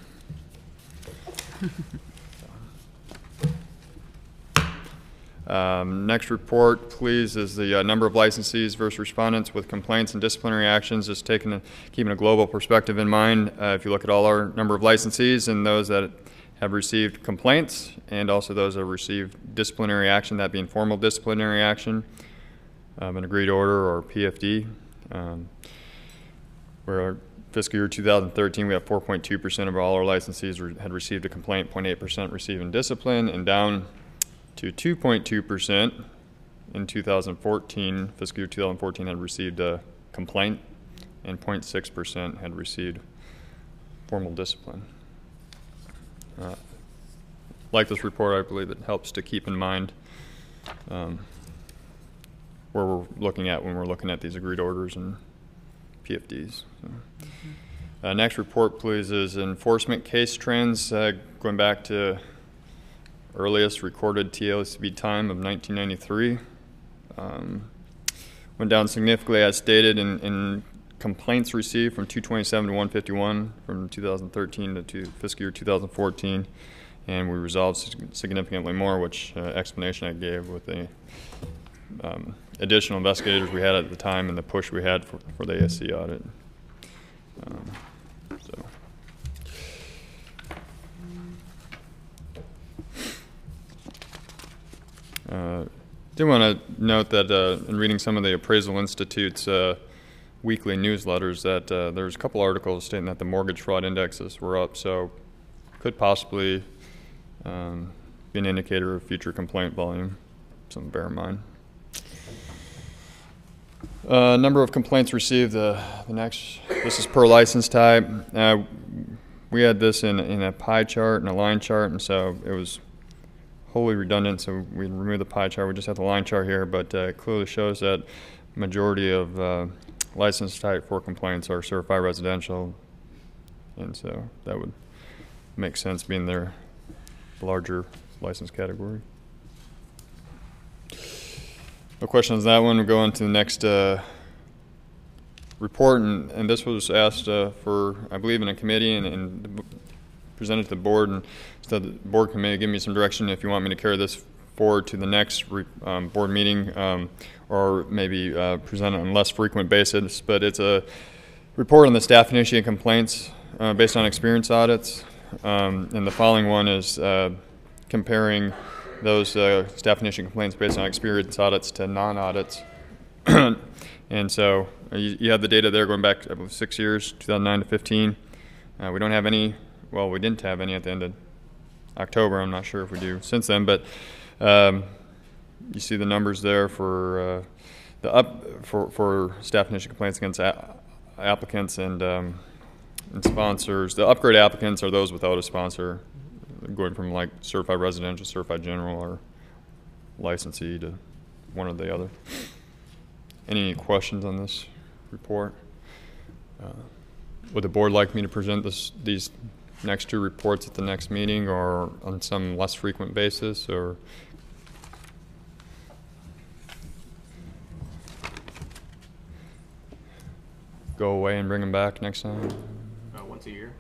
Speaker 13: Next report, please, is the number of licensees versus respondents with complaints and disciplinary actions, just keeping a global perspective in mind. If you look at all our number of licensees and those that have received complaints, and also those that have received disciplinary action, that being formal disciplinary action, an agreed order or PFD, where our fiscal year 2013, we have 4.2% of all our licensees had received a complaint, 0.8% receiving discipline, and down to 2.2% in 2014. Fiscal year 2014 had received a complaint, and 0.6% had received formal discipline. Like this report, I believe it helps to keep in mind where we're looking at when we're looking at these agreed orders and PFDs. So. Next report, please, is enforcement case trends, going back to earliest recorded TALCB time of 1993. Went down significantly, as stated, in complaints received from 227 to 151 from 2013 to fiscal year 2014, and we resolved significantly more, which explanation I gave with the additional investigators we had at the time and the push we had for the ASC audit. Did want to note that in reading some of the Appraisal Institute's weekly newsletters, that there's a couple articles stating that the mortgage fraud indexes were up, so could possibly be an indicator of future complaint volume. Something to bear in mind. Number of complaints received. The next, this is per license type. We had this in a pie chart and a line chart, and so it was wholly redundant, so we removed the pie chart. We just have the line chart here, but it clearly shows that majority of license type for complaints are certified residential, and so that would make sense being their larger license category. No questions on that one. We'll go on to the next report, and this was asked for, I believe, in a committee and presented to the board, and so the board committee give me some direction if you want me to carry this forward to the next board meeting, or maybe present it on a less frequent basis. But it's a report on the staff initiated complaints based on experience audits, and the following one is comparing those staff initiated complaints based on experience audits to non-audits. And so you have the data there going back, I believe, 6 years, 2009 to 15. We don't have any, well, we didn't have any at the end of October. I'm not sure if we do since then, but you see the numbers there for for staff initiated complaints against applicants and sponsors. The upgrade applicants are those without a sponsor, going from like certified residential, certified general, or licensee to one or the other. Any questions on this report? Would the board like me to present these next two reports at the next meeting, or on some less frequent basis, or? Go away and bring them back next time?
Speaker 11: Once a year.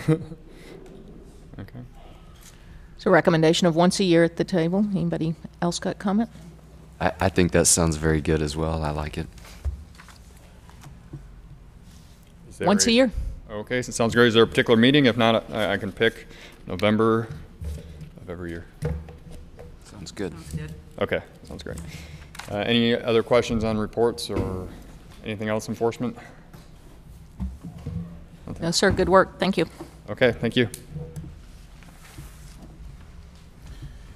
Speaker 13: Okay.
Speaker 1: So recommendation of once a year at the table. Anybody else got comment?
Speaker 6: I think that sounds very good as well. I like it.
Speaker 1: Once a year.
Speaker 13: Okay, so it sounds great. Is there a particular meeting? If not, I can pick November of every year.
Speaker 6: Sounds good.
Speaker 8: Sounds good.
Speaker 13: Okay, sounds great. Any other questions on reports or anything else enforcement? Okay.
Speaker 1: No, sir. Good work. Thank you.
Speaker 13: Okay, thank you.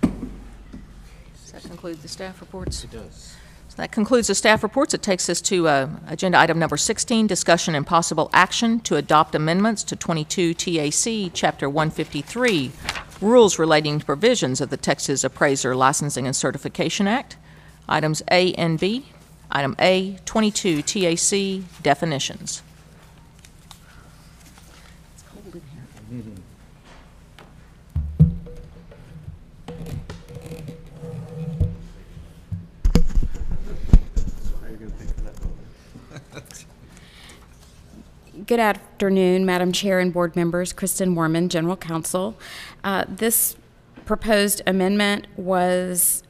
Speaker 1: Does that conclude the staff reports?
Speaker 15: It does.
Speaker 1: So that concludes the staff reports. It takes us to agenda item number 16, discussion and possible action to adopt amendments to 22 TAC Chapter 153, rules relating to provisions of the Texas Appraiser Licensing and Certification Act. Items A and B. Item A, 22 TAC, definitions.
Speaker 12: Good afternoon, Madam Chair and board members. Kristen Warman, General Counsel. This proposed amendment was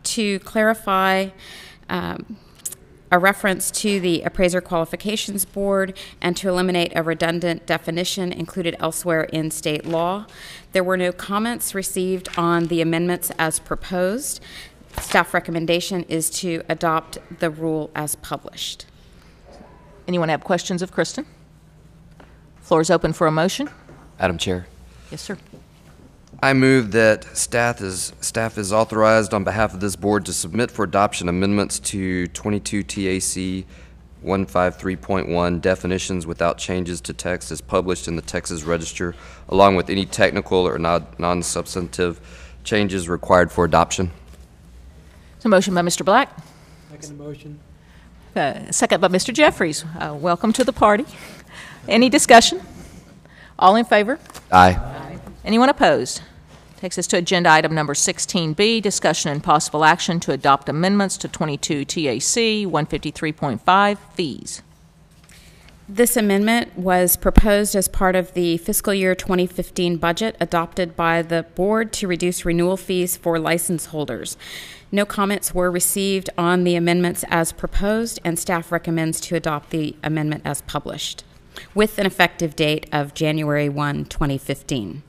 Speaker 12: to clarify a reference to the Appraiser Qualifications Board and to eliminate a redundant definition included elsewhere in state law. There were no comments received on the amendments as proposed. Staff recommendation is to adopt the rule as published.
Speaker 1: Anyone have questions of Kristen? Floor is open for a motion.
Speaker 6: Madam Chair.
Speaker 1: Yes, sir.
Speaker 6: I move that staff is authorized on behalf of this board to submit for adoption amendments to 22 TAC 153.1 definitions without changes to text as published in the Texas Register, along with any technical or non-substantive changes required for adoption.
Speaker 1: So motion by Mr. Black.
Speaker 7: Second motion.
Speaker 1: Second by Mr. Jeffries. Welcome to the party. Any discussion? All in favor?
Speaker 6: Aye.
Speaker 1: Anyone opposed? Takes us to agenda item number 16B, discussion and possible action to adopt amendments to 22 TAC 153.5, fees.
Speaker 12: This amendment was proposed as part of the fiscal year 2015 budget adopted by the board to reduce renewal fees for license holders. No comments were received on the amendments as proposed, and staff recommends to adopt the amendment as published, with an effective date of January 1, 2015.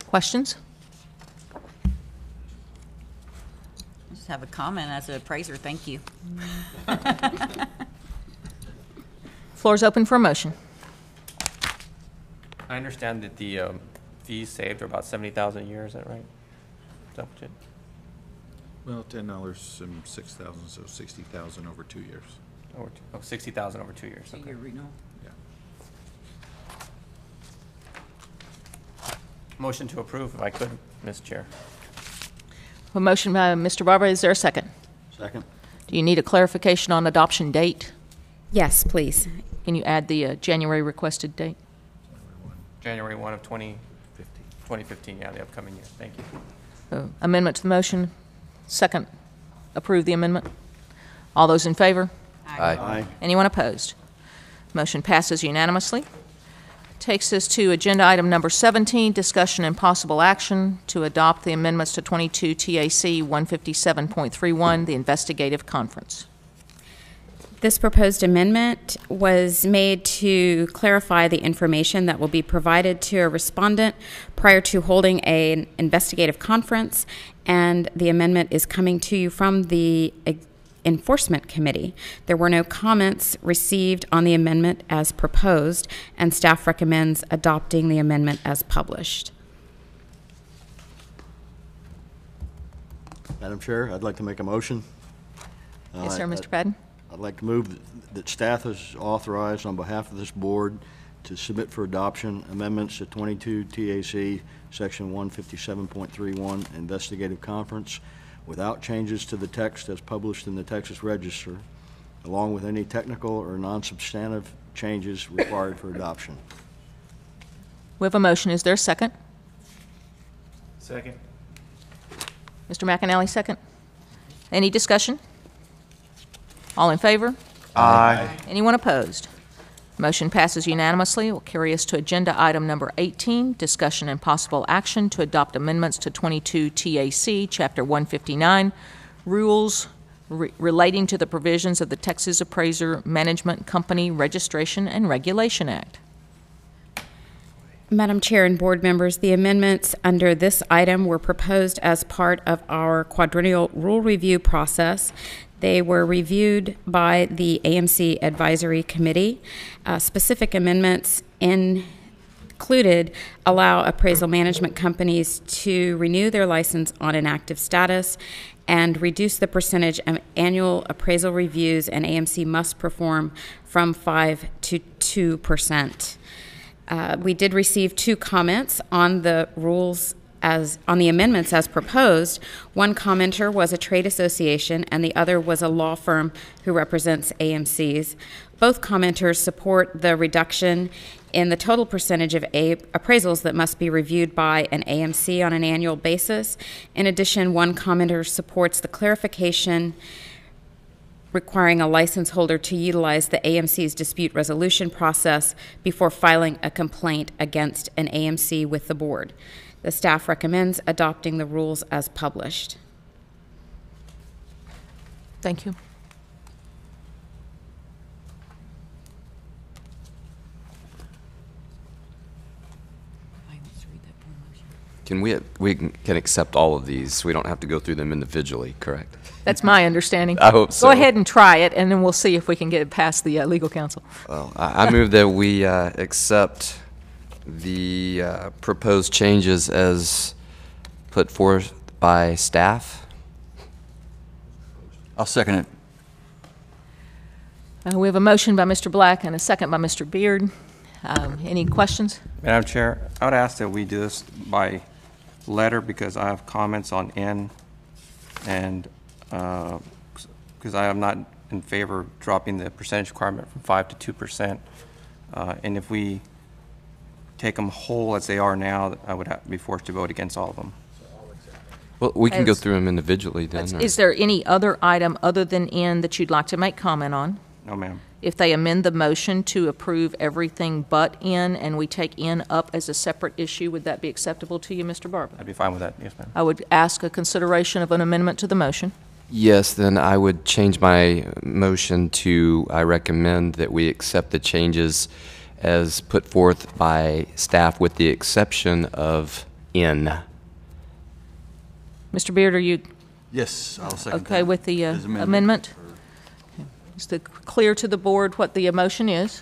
Speaker 1: Questions?
Speaker 8: Just have a comment as an appraiser. Thank you.
Speaker 1: Floor is open for a motion.
Speaker 11: I understand that the fees saved are about 70,000 a year. Is that right? Is that what
Speaker 15: Well, $10 and 6,000, so 60,000 over 2 years.
Speaker 11: over 60,000 over 2 years. Okay.
Speaker 15: Yeah.
Speaker 11: Motion to approve, if I could, Ms. Chair.
Speaker 1: A motion by Mr. Barber. Is there a second?
Speaker 15: Second.
Speaker 1: Do you need a clarification on adoption date?
Speaker 12: Yes, please.
Speaker 1: Can you add the January requested date?
Speaker 11: January 1 of 2015, yeah, the upcoming year. Thank you.
Speaker 1: Amendment to the motion. Second, approve the amendment. All those in favor?
Speaker 6: Aye.
Speaker 1: Anyone opposed? Motion passes unanimously. Takes us to agenda item number 17, discussion and possible action to adopt the amendments to 22 TAC 157.31, the investigative conference.
Speaker 12: This proposed amendment was made to clarify the information that will be provided to a respondent prior to holding an investigative conference, and the amendment is coming to you from the Enforcement Committee. There were no comments received on the amendment as proposed, and staff recommends adopting the amendment as published.
Speaker 21: Madam Chair, I'd like to make a motion.
Speaker 1: Yes, sir, Mr. Padden.
Speaker 21: I'd like to move that staff is authorized on behalf of this board to submit for adoption amendments to 22 TAC Section 157.31 Investigative Conference without changes to the text as published in the Texas Register, along with any technical or non-substantive changes required for adoption.
Speaker 1: We have a motion. Is there a second?
Speaker 9: Second.
Speaker 1: Mr. McAnally, second. Any discussion? All in favor?
Speaker 9: Aye.
Speaker 1: Anyone opposed? Motion passes unanimously. Will carry us to agenda item number 18, discussion and possible action to adopt amendments to 22 TAC, Chapter 159, rules relating to the provisions of the Texas Appraiser Management Company Registration and Regulation Act.
Speaker 12: Madam Chair and board members, the amendments under this item were proposed as part of our quadrennial rule review process. They were reviewed by the AMC Advisory Committee. Specific amendments included allow appraisal management companies to renew their license on an active status and reduce the percentage of annual appraisal reviews an AMC must perform from 5 to 2%. We did receive 2 comments on the rules on the amendments as proposed. One commenter was a trade association and the other was a law firm who represents AMCs. Both commenters support the reduction in the total percentage of appraisals that must be reviewed by an AMC on an annual basis. In addition, one commenter supports the clarification requiring a license holder to utilize the AMC's dispute resolution process before filing a complaint against an AMC with the board. The staff recommends adopting the rules as published.
Speaker 1: Thank you.
Speaker 6: We can accept all of these. We don't have to go through them individually, correct?
Speaker 1: That's my understanding.
Speaker 6: I hope so.
Speaker 1: Go ahead and try it, and then we'll see if we can get it past the legal counsel.
Speaker 6: Well, I move that we accept the proposed changes as put forth by staff.
Speaker 2: I'll second it.
Speaker 1: We have a motion by Mr. Black and a second by Mr. Beard. Any questions?
Speaker 11: Madam Chair, I would ask that we do this by letter because I have comments on N, and because I am not in favor of dropping the percentage requirement from 5 to 2%. And if we take them whole as they are now, I would be forced to vote against all of them.
Speaker 6: Well, we can go through them individually then.
Speaker 1: Is there any other item other than N that you'd like to make comment on?
Speaker 11: No, ma'am.
Speaker 1: If they amend the motion to approve everything but N and we take N up as a separate issue, would that be acceptable to you, Mr. Barber?
Speaker 11: I'd be fine with that, yes, ma'am.
Speaker 1: I would ask a consideration of an amendment to the motion.
Speaker 6: Yes, then I would change my motion to I recommend that we accept the changes as put forth by staff with the exception of N.
Speaker 1: Mr. Beard, are you
Speaker 2: Yes, I'll second
Speaker 1: okay
Speaker 2: that.
Speaker 1: with the
Speaker 2: As amended.
Speaker 1: amendment? Is it clear to the board what the motion is?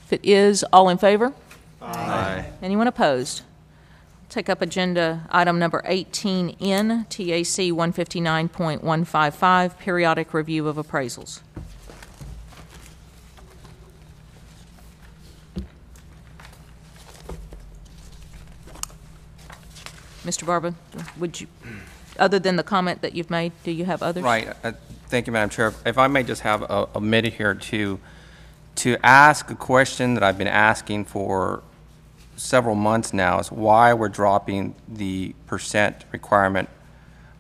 Speaker 1: If it is, all in favor?
Speaker 2: Aye.
Speaker 1: Anyone opposed? Take up agenda item number 18N, TAC 159.155, periodic review of appraisals. Mr. Barber, would you, other than the comment that you've made, do you have others?
Speaker 11: Right. Thank you, Madam Chair. If I may just have a minute here to ask a question that I've been asking for several months now is why we're dropping the percent requirement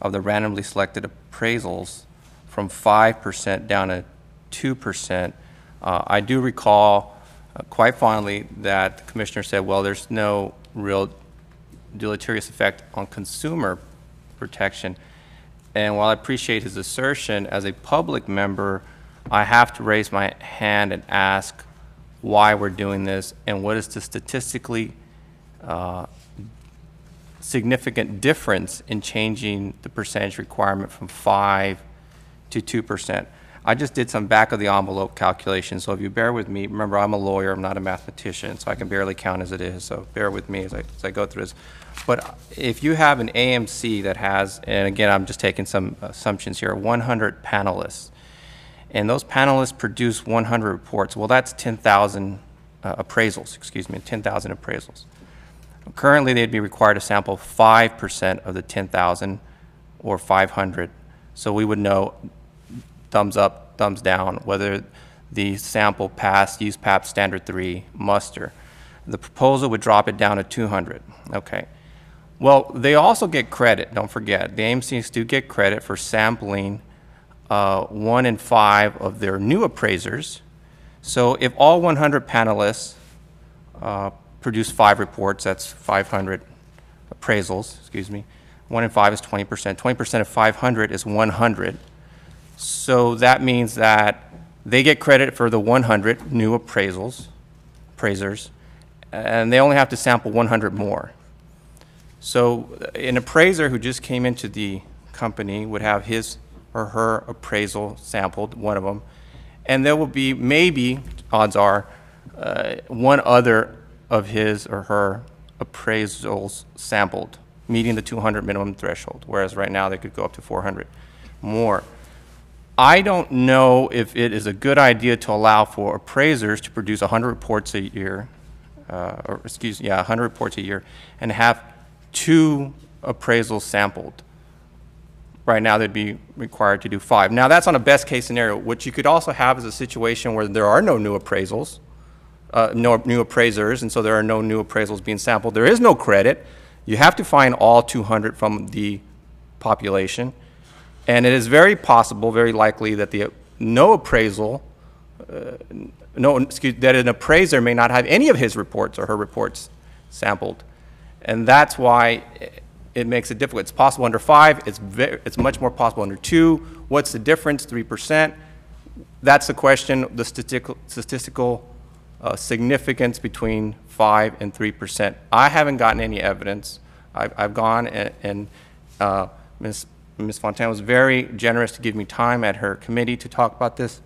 Speaker 11: of the randomly selected appraisals from 5% down to 2%. I do recall quite fondly that the commissioner said, well, there's no real deleterious effect on consumer protection. And while I appreciate his assertion, as a public member, I have to raise my hand and ask why we're doing this and what is the statistically significant difference in changing the percentage requirement from 5 to 2%. I just did some back of the envelope calculations, so if you bear with me, remember I'm a lawyer, I'm not a mathematician, so I can barely count as it is, so bear with me as I go through this. But if you have an AMC that has, and again I'm just taking some assumptions here, 100 panelists, and those panelists produce 100 reports, well that's 10,000 appraisals, 10,000 appraisals. Currently they'd be required to sample 5% of the 10,000 or 500, so we would know thumbs up, thumbs down, whether the sample passed USPAP Standard 3 muster. The proposal would drop it down to 200. Okay. Well, they also get credit, don't forget. The AMCs do get credit for sampling 1 in 5 of their new appraisers. So if all 100 panelists produce 5 reports, that's 500 appraisals, 1 in 5 is 20%. 20% of 500 is 100. So that means that they get credit for the 100 new appraisers, and they only have to sample 100 more. So an appraiser who just came into the company would have his or her appraisal sampled, one of them, and there will be maybe, odds are, one other of his or her appraisals sampled, meeting the 200 minimum threshold, whereas right now they could go up to 400 more. I don't know if it is a good idea to allow for appraisers to produce 100 reports a year, 100 reports a year, and have 2 appraisals sampled. Right now they'd be required to do 5. Now that's on a best case scenario. What you could also have is a situation where there are no new appraisals, no new appraisers, and so there are no new appraisals being sampled. There is no credit. You have to find all 200 from the population. And it is very possible, very likely, that that an appraiser may not have any of his reports or her reports sampled. And that's why it makes it difficult. It's possible under 5, it's much more possible under 2. What's the difference, 3%? That's the question, the statistical significance between 5 and 3%. I haven't gotten any evidence. I've gone and Ms. Fontana was very generous to give me time at her committee to talk about this,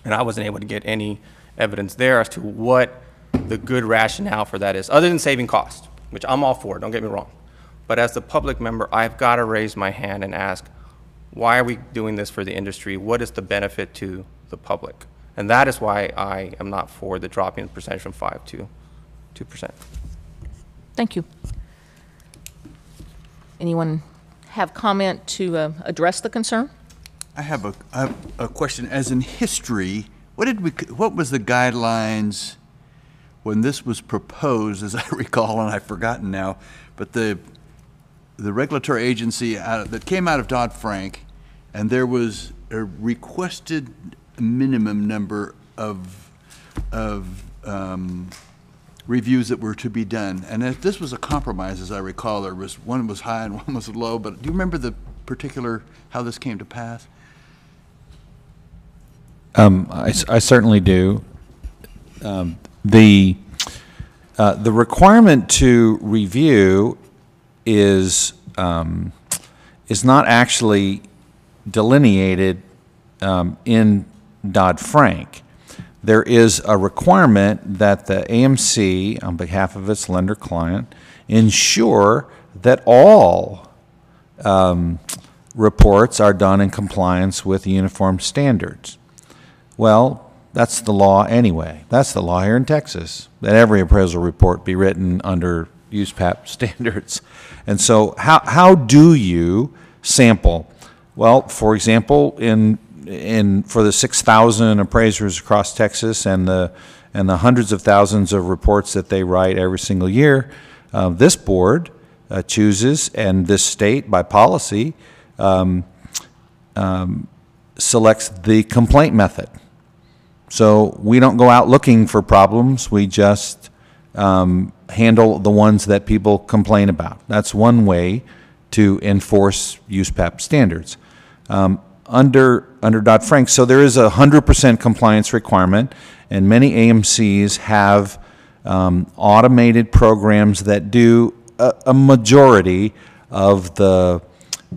Speaker 11: and I wasn't able to get any evidence there as to what the good rationale for that is, other than saving cost, which I'm all for, don't get me wrong. But as the public member, I've got to raise my hand and ask, why are we doing this for the industry? What is the benefit to the public? And that is why I am not for the dropping the percentage from 5 to 2%.
Speaker 1: Thank you. Anyone have comment to address the concern?
Speaker 2: I have a question. As in history, what was the guidelines when this was proposed, as I recall, and I've forgotten now, but the regulatory agency that came out of Dodd-Frank, and there was a requested minimum number of reviews that were to be done, and this was a compromise, as I recall. There was one was high and one was low. But do you remember the particular how this came to pass?
Speaker 14: I certainly do. The requirement to review is not actually delineated in Dodd-Frank. There is a requirement that the AMC, on behalf of its lender client, ensure that all reports are done in compliance with uniform standards. Well, that's the law anyway. That's the law here in Texas, that every appraisal report be written under USPAP standards. And so how do you sample? Well, for example, for the 6,000 appraisers across Texas and the and the hundreds of thousands of reports that they write every single year, this board chooses, and this state, by policy, selects the complaint method. So we don't go out looking for problems. We just handle the ones that people complain about. That's one way to enforce USPAP standards. Under Dodd-Frank, so there is a 100% compliance requirement, and many AMCs have automated programs that do a majority of the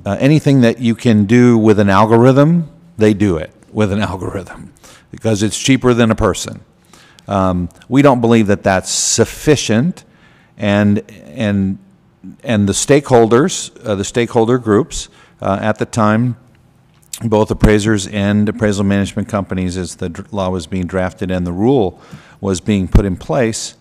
Speaker 14: anything that you can do with an algorithm, they do it with an algorithm because it's cheaper than a person. We don't believe that that's sufficient, and the stakeholders, the stakeholder groups at the time, both appraisers and appraisal management companies, as the law was being drafted and the rule was being put in place,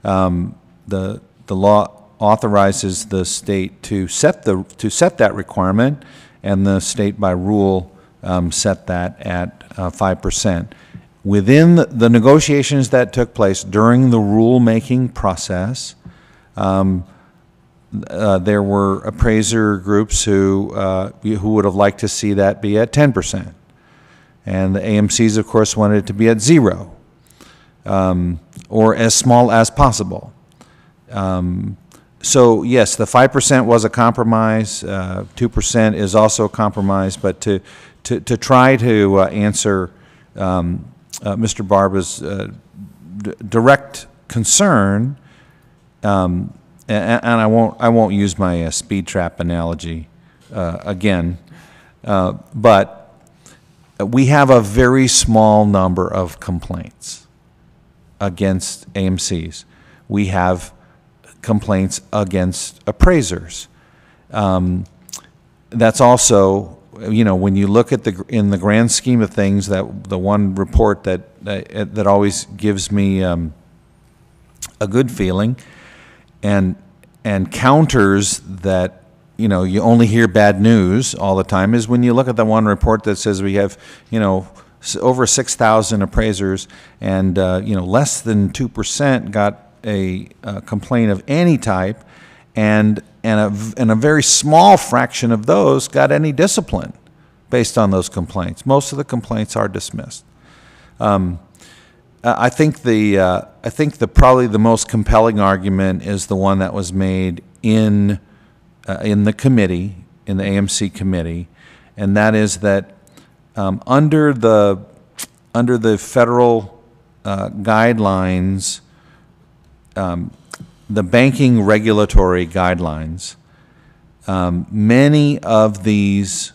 Speaker 14: the law authorizes the state to set that requirement, and the state by rule set that at 5%. Within the negotiations that took place during the rule-making process, there were appraiser groups who would have liked to see that be at 10%. And the AMCs, of course, wanted it to be at 0, or as small as possible. So yes, the 5% was a compromise. 2% is also a compromise. But to try to answer Mr. Barba's direct concern, and I won't use my speed trap analogy again, but we have a very small number of complaints against AMCs. We have complaints against appraisers. That's also, you know, when you look at in the grand scheme of things, that the one report that always gives me a good feeling, and counters that, you know, you only hear bad news all the time, is when you look at the one report that says we have, you know, over 6,000 appraisers, and you know, less than 2% got a complaint of any type, and a very small fraction of those got any discipline based on those complaints. Most of the complaints are dismissed. I think probably the most compelling argument is the one that was made in the committee, in the AMC committee, and that is that under the federal guidelines, the banking regulatory guidelines, many of these,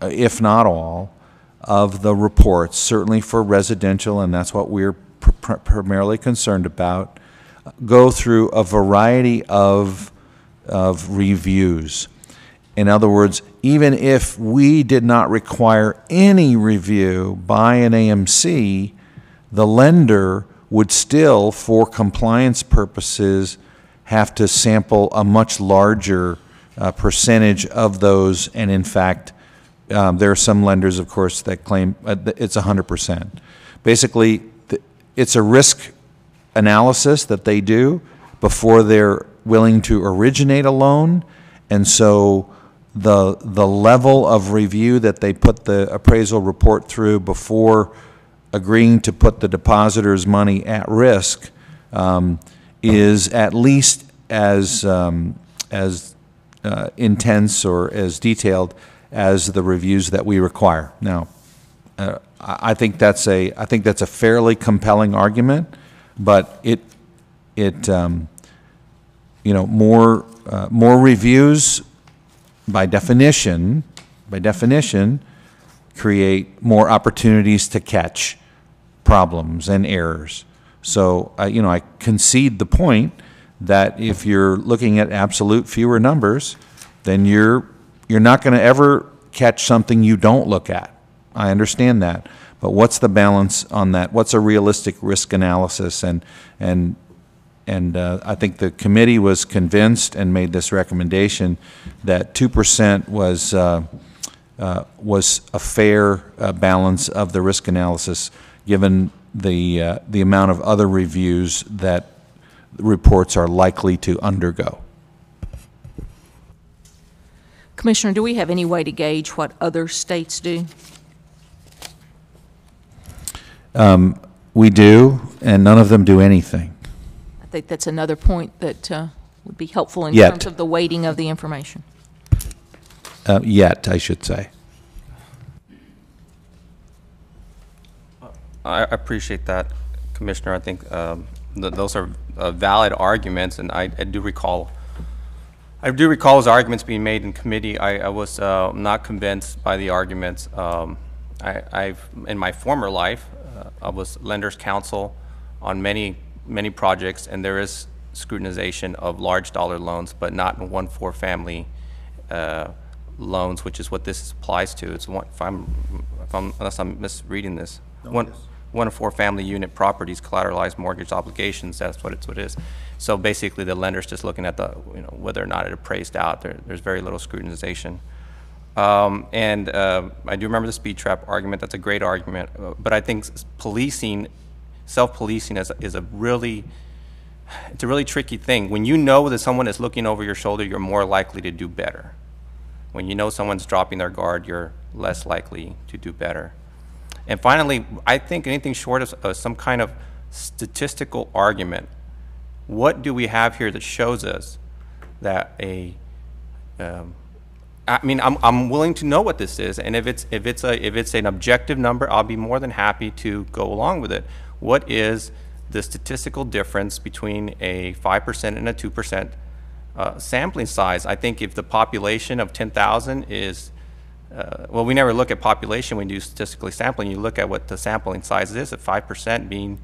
Speaker 14: if not all, of the reports, certainly for residential, and that's what we're primarily concerned about, go through a variety of reviews. In other words, even if we did not require any review by an AMC, the lender would still, for compliance purposes, have to sample a much larger percentage of those, and in fact, there are some lenders, of course, that claim it's 100%. Basically, it's a risk analysis that they do before they're willing to originate a loan, and so the level of review that they put the appraisal report through before agreeing to put the depositor's money at risk is at least as intense or as detailed as the reviews that we require. Now, I think that's a fairly compelling argument, but you know, more reviews by definition create more opportunities to catch problems and errors. So you know, I concede the point that if you're looking at absolute fewer numbers, then you're not going to ever catch something you don't look at. I understand that, but what's the balance on that? What's a realistic risk analysis? And I think the committee was convinced and made this recommendation that 2% was a fair balance of the risk analysis, given the amount of other reviews that reports are likely to undergo.
Speaker 1: Commissioner, do we have any way to gauge what other states do?
Speaker 14: We do, and none of them do anything.
Speaker 1: I think that's another point that would be helpful in
Speaker 14: Yet.
Speaker 1: terms of the weighting of the information.
Speaker 14: Yet, I should say.
Speaker 11: I appreciate that, Commissioner. I think those are valid arguments, and I do recall those arguments being made in committee. I was not convinced by the arguments. I've in my former life, I was lender's counsel on many projects, and there is scrutinization of large dollar loans, but not in 1-4 family loans, which is what this applies to. It's unless I'm misreading this.
Speaker 21: No,
Speaker 11: 1-4 family unit properties, collateralized mortgage obligations. That's what it is. So basically, the lender's just looking at the whether or not it appraised out. There's very little scrutinization. And I do remember the speed trap argument. That's a great argument. But I think self-policing is a really tricky thing. When you know that someone is looking over your shoulder, you're more likely to do better. When you know someone's dropping their guard, you're less likely to do better. And finally, I think anything short of some kind of statistical argument, what do we have here that shows us that I mean, I'm willing to know what this is, and if it's an objective number, I'll be more than happy to go along with it. What is the statistical difference between a 5% and a 2% sampling size? I think if the population of 10,000 is well, we never look at population when you do statistical sampling. You look at what the sampling size is. At 5% being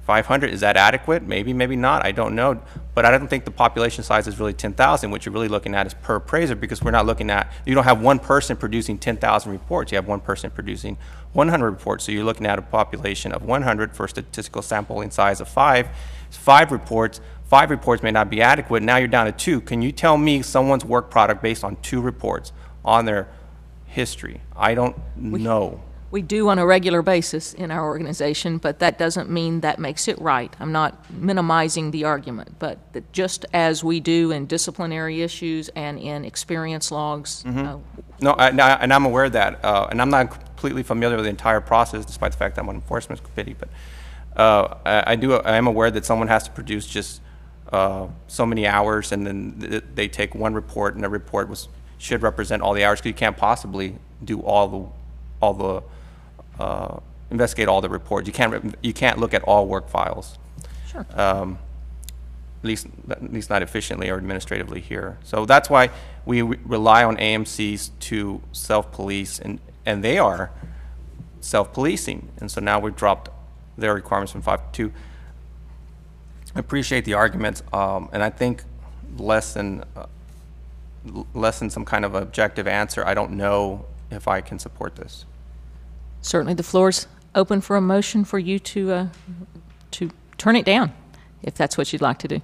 Speaker 11: 500, is that adequate? Maybe, maybe not. I don't know. But I don't think the population size is really 10,000. What you're really looking at is per appraiser, because we're not looking at, you don't have one person producing 10,000 reports. You have one person producing 100 reports. So you're looking at a population of 100 for a statistical sampling size of 5. 5 reports. 5 reports may not be adequate. Now you're down to 2. Can you tell me someone's work product based on 2 reports on their history? I don't know.
Speaker 1: We do on a regular basis in our organization, but that doesn't mean that makes it right. I'm not minimizing the argument, but that just as we do in disciplinary issues and in experience logs.
Speaker 11: No, and I'm aware of that, and I'm not completely familiar with the entire process, despite the fact that I'm on enforcement committee. But I am aware that someone has to produce just so many hours, and then they take one report, and the report should represent all the hours, because you can't possibly do investigate all the reports. You can't look at all work files.
Speaker 1: Sure.
Speaker 11: At least not efficiently or administratively here. So that's why we rely on AMCs to self-police, and they are self-policing. And so now we've dropped their requirements from 5 to 2. I appreciate the arguments, and I think less than some kind of objective answer, I don't know if I can support this.
Speaker 1: Certainly, the floor's open for a motion for you to turn it down, if that's what you'd like to do.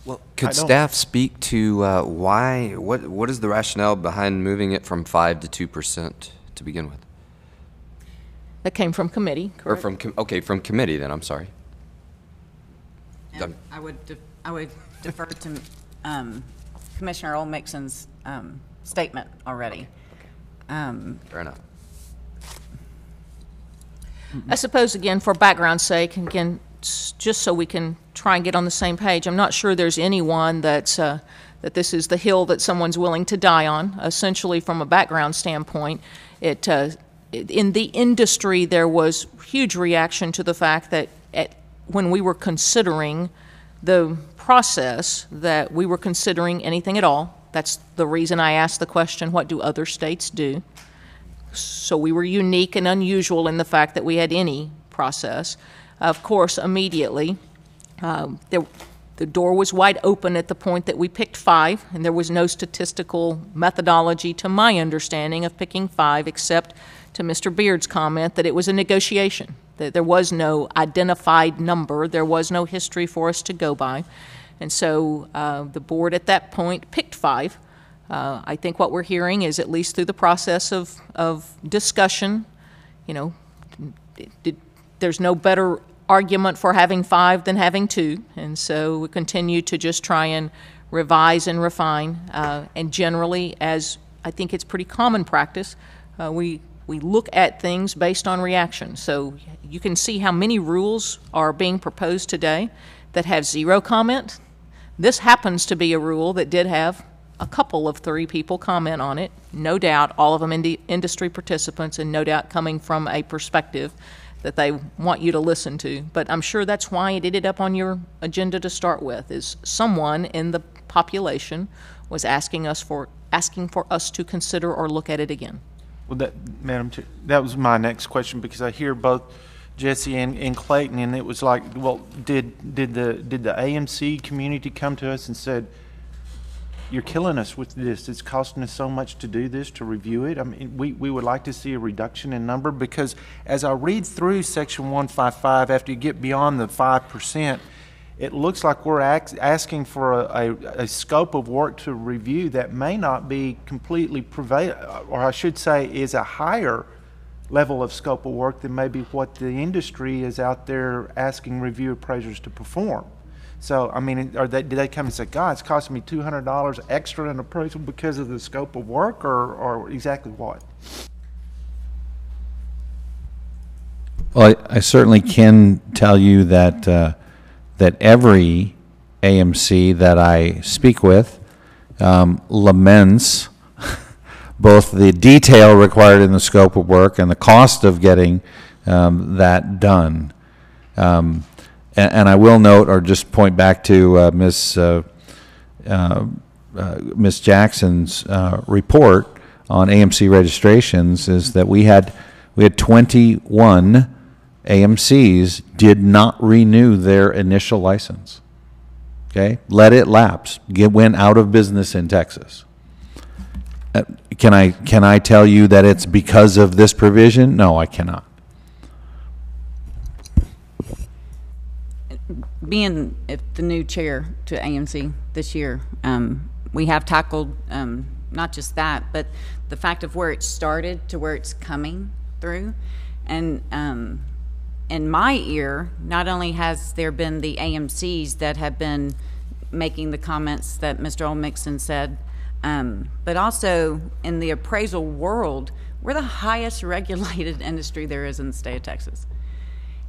Speaker 6: Well, could staff speak to what is the rationale behind moving it from 5 to 2% to begin with?
Speaker 1: That came from committee, correct?
Speaker 6: Or from committee, then, I'm sorry.
Speaker 8: And I would defer to Commissioner Olmixon's statement already.
Speaker 6: Fair enough.
Speaker 1: I suppose, again, for background's sake, and again, just so we can try and get on the same page, I'm not sure there's anyone that this is the hill that someone's willing to die on. Essentially, from a background standpoint, in the industry, there was huge reaction to the fact that when we were considering the process, that we were considering anything at all. That's the reason I asked the question, what do other states do? So we were unique and unusual in the fact that we had any process. Of course, immediately, the door was wide open at the point that we picked 5, and there was no statistical methodology, to my understanding, of picking 5, except to Mr. Beard's comment that it was a negotiation, that there was no identified number, there was no history for us to go by. And so the board at that point picked 5. I think what we're hearing is, at least through the process of discussion, there's no better argument for having 5 than having 2, and so we continue to just try and revise and refine. And generally, as I think it's pretty common practice, we look at things based on reaction. So you can see how many rules are being proposed today that have 0 comment. This happens to be a rule that did have a couple of 3 people comment on it, no doubt all of them industry participants, and no doubt coming from a perspective that they want you to listen to. But I'm sure that's why it ended up on your agenda to start with, is someone in the population was asking for us to consider or look at it again.
Speaker 9: Well, Madam Chair, that was my next question, because I hear both Jesse and Clayton, and it was like, well, did the AMC community come to us and said, you're killing us with this, it's costing us so much to do this, to review it? I mean, we would like to see a reduction in number, because as I read through section 155, after you get beyond the 5%, it looks like we're asking for a scope of work to review that may not be completely prevail, or I should say is a higher level of scope of work than maybe what the industry is out there asking review appraisers to perform. So, I mean, do they come and say, God, it's costing me $200 extra in appraisal because of the scope of work, or exactly what?
Speaker 14: Well, I certainly can tell you that that every AMC that I speak with laments both the detail required in the scope of work and the cost of getting that done. And I will note, or just point back to Ms. Jackson's report on AMC registrations, is that we had 21 AMCs did not renew their initial license. Okay, let it lapse. Went out of business in Texas. Can I tell you that it's because of this provision? No, I cannot.
Speaker 8: Being the new chair to AMC this year, we have tackled not just that, but the fact of where it started to where it's coming through. And in my ear, not only has there been the AMCs that have been making the comments that Mr. Olmixon said, but also in the appraisal world, we're the highest regulated industry there is in the state of Texas.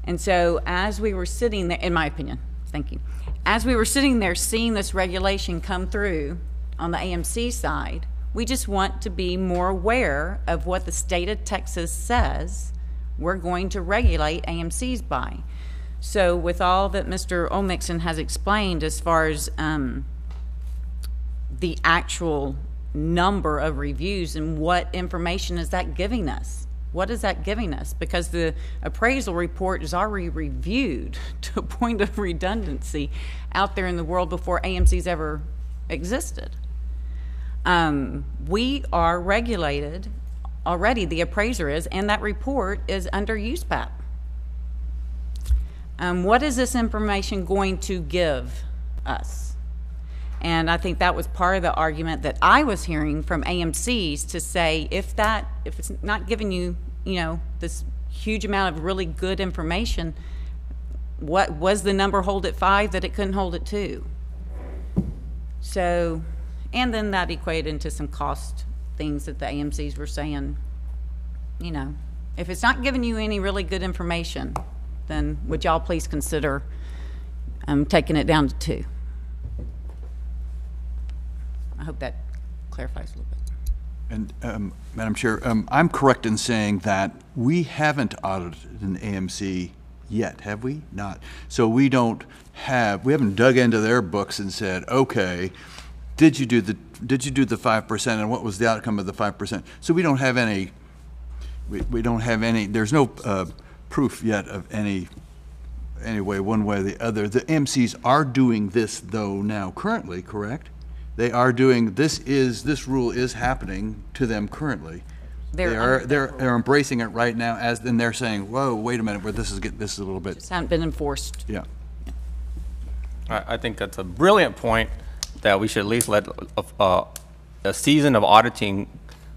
Speaker 8: And so as we were sitting there, in my opinion, thank you, as we were sitting there seeing this regulation come through on the AMC side, we just want to be more aware of what the state of Texas says we're going to regulate AMCs by. So with all that Mr. Olmixon has explained as far as the actual number of reviews and what information is that giving us? What is that giving us? Because the appraisal report is already reviewed to a point of redundancy out there in the world before AMC's ever existed. We are regulated already, the appraiser is, and that report is under USPAP. What is this information going to give us? And I think that was part of the argument that I was hearing from AMCs to say, if it's not giving you, this huge amount of really good information, what was the number hold at 5 that it couldn't hold at 2? So, and then that equated into some cost things that the AMCs were saying, if it's not giving you any really good information, then would y'all please consider taking it down to 2? I hope that clarifies a little bit.
Speaker 2: And Madam Chair, I'm correct in saying that we haven't audited an AMC yet, have we? Not. So we haven't dug into their books and said, okay, did you do the 5%, and what was the outcome of the 5%? So we don't have any. We don't have any. There's no proof yet of any way, one way or the other. The AMCs are doing this though now currently, correct? They are doing this rule is happening to them currently. They're embracing it right now, then they're saying, whoa, wait a minute, where this is a little bit.
Speaker 8: Just haven't been enforced.
Speaker 2: Yeah.
Speaker 11: I think that's a brilliant point, that we should at least let a season of auditing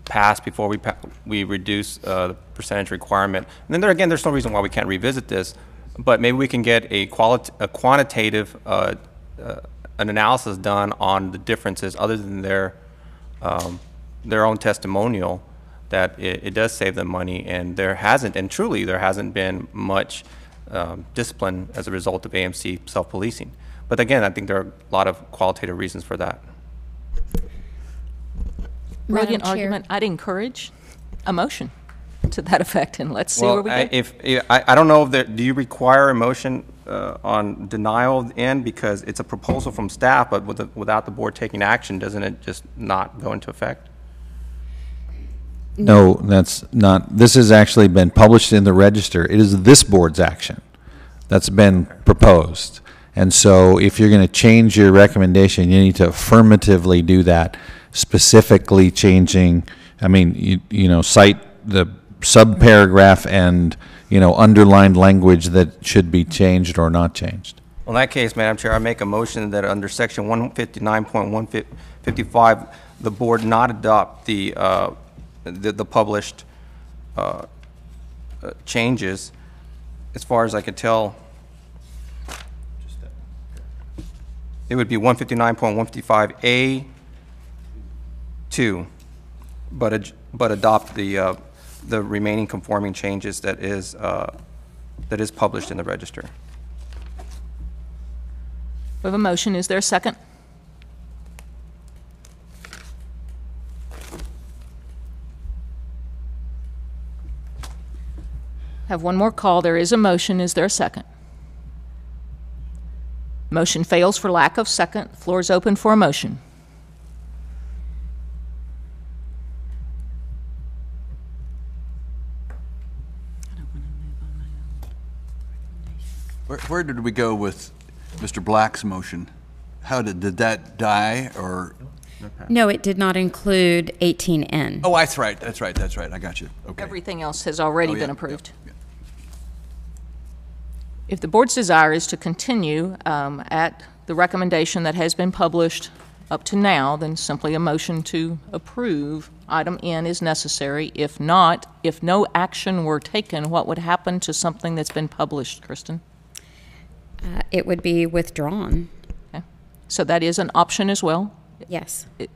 Speaker 11: pass before we reduce the percentage requirement. And then again, there's no reason why we can't revisit this, but maybe we can get a quantitative an analysis done on the differences other than their own testimonial that it does save them money, and there hasn't been much discipline as a result of AMC self-policing. But again, I think there are a lot of qualitative reasons for that.
Speaker 1: Brilliant argument. I'd encourage a motion to that effect, and let's see where we go.
Speaker 11: I don't know if do you require a motion on denial in, because it's a proposal from staff, but without the board taking action, doesn't it just not go into effect?
Speaker 14: No, that's not. This has actually been published in the Register. It is this board's action that's been proposed. And so if you're going to change your recommendation, you need to affirmatively do that, specifically changing, I mean, you know, cite the subparagraph and, you know, underlined language that should be changed or not changed.
Speaker 11: Well, in that case, Madam Chair, I make a motion that under section 159.155, the board not adopt the published changes. As far as I could tell, it would be 159.155A2, but adopt the remaining conforming changes that is published in the Register.
Speaker 1: We have a motion. Is there a second? Have one more call. There is a motion. Is there a second? Motion fails for lack of second. Floor is open for a motion.
Speaker 2: Where did we go with Mr. Black's motion? How did that die, or?
Speaker 12: No, it did not include 18N.
Speaker 2: Oh, that's right. That's right. That's right. I got you. Okay.
Speaker 1: Everything else has already been approved. Yeah. If the board's desire is to continue at the recommendation that has been published up to now, then simply a motion to approve item N is necessary. If not, if no action were taken, what would happen to something that's been published, Kristen?
Speaker 12: It would be withdrawn.
Speaker 1: Okay. So that is an option as well?
Speaker 12: Yes.
Speaker 1: Okay.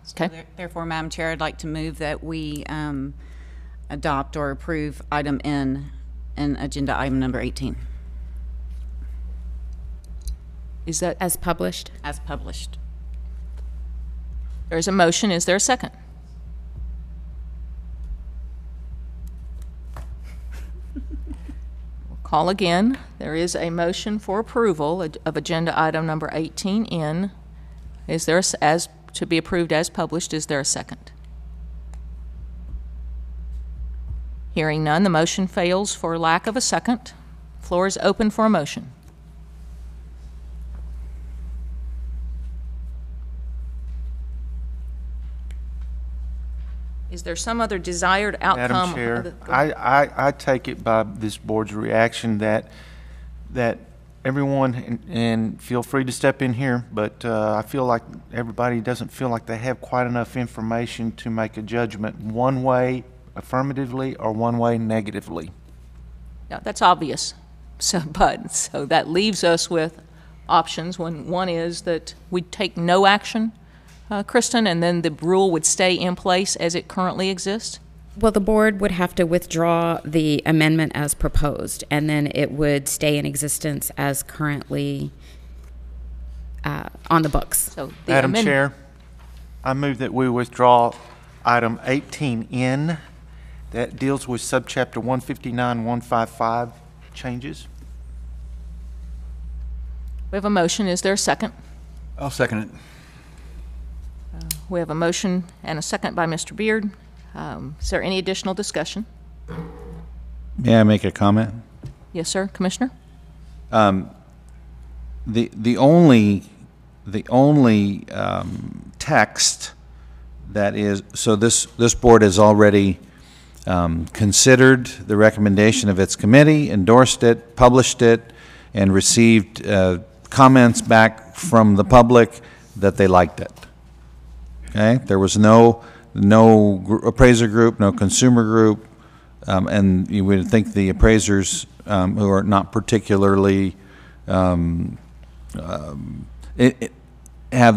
Speaker 8: So therefore, Madam Chair, I'd like to move that we adopt or approve item N in agenda item number 18.
Speaker 1: Is that
Speaker 12: as published?
Speaker 8: As published.
Speaker 1: There is a motion. Is there a second? We'll call again. There is a motion for approval of agenda item number 18N. Is there as to be approved as published? Is there a second? Hearing none, the motion fails for lack of a second. Floor is open for a motion. Is there some other desired outcome?
Speaker 9: Madam Chair, I take it by this board's reaction that everyone, and feel free to step in here, but I feel like everybody doesn't feel like they have quite enough information to make a judgment one way affirmatively or one way negatively.
Speaker 1: Yeah, that's obvious. So that leaves us with options. One is that we take no action, Kristen, and then the rule would stay in place as it currently exists?
Speaker 12: Well, the board would have to withdraw the amendment as proposed, and then it would stay in existence as currently on the books.
Speaker 1: So
Speaker 9: Madam Chair, I move that we withdraw item 18N that deals with subchapter 159.155 changes.
Speaker 1: We have a motion. Is there a second?
Speaker 2: I'll second it.
Speaker 1: We have a motion and a second by Mr. Beard. Is there any additional discussion?
Speaker 14: May I make a comment?
Speaker 1: Yes, sir, Commissioner.
Speaker 14: The only text that is, so this board has already considered the recommendation of its committee, endorsed it, published it, and received comments back from the public that they liked it. Okay, there was no no appraiser group, no consumer group, and you would think the appraisers who are not particularly have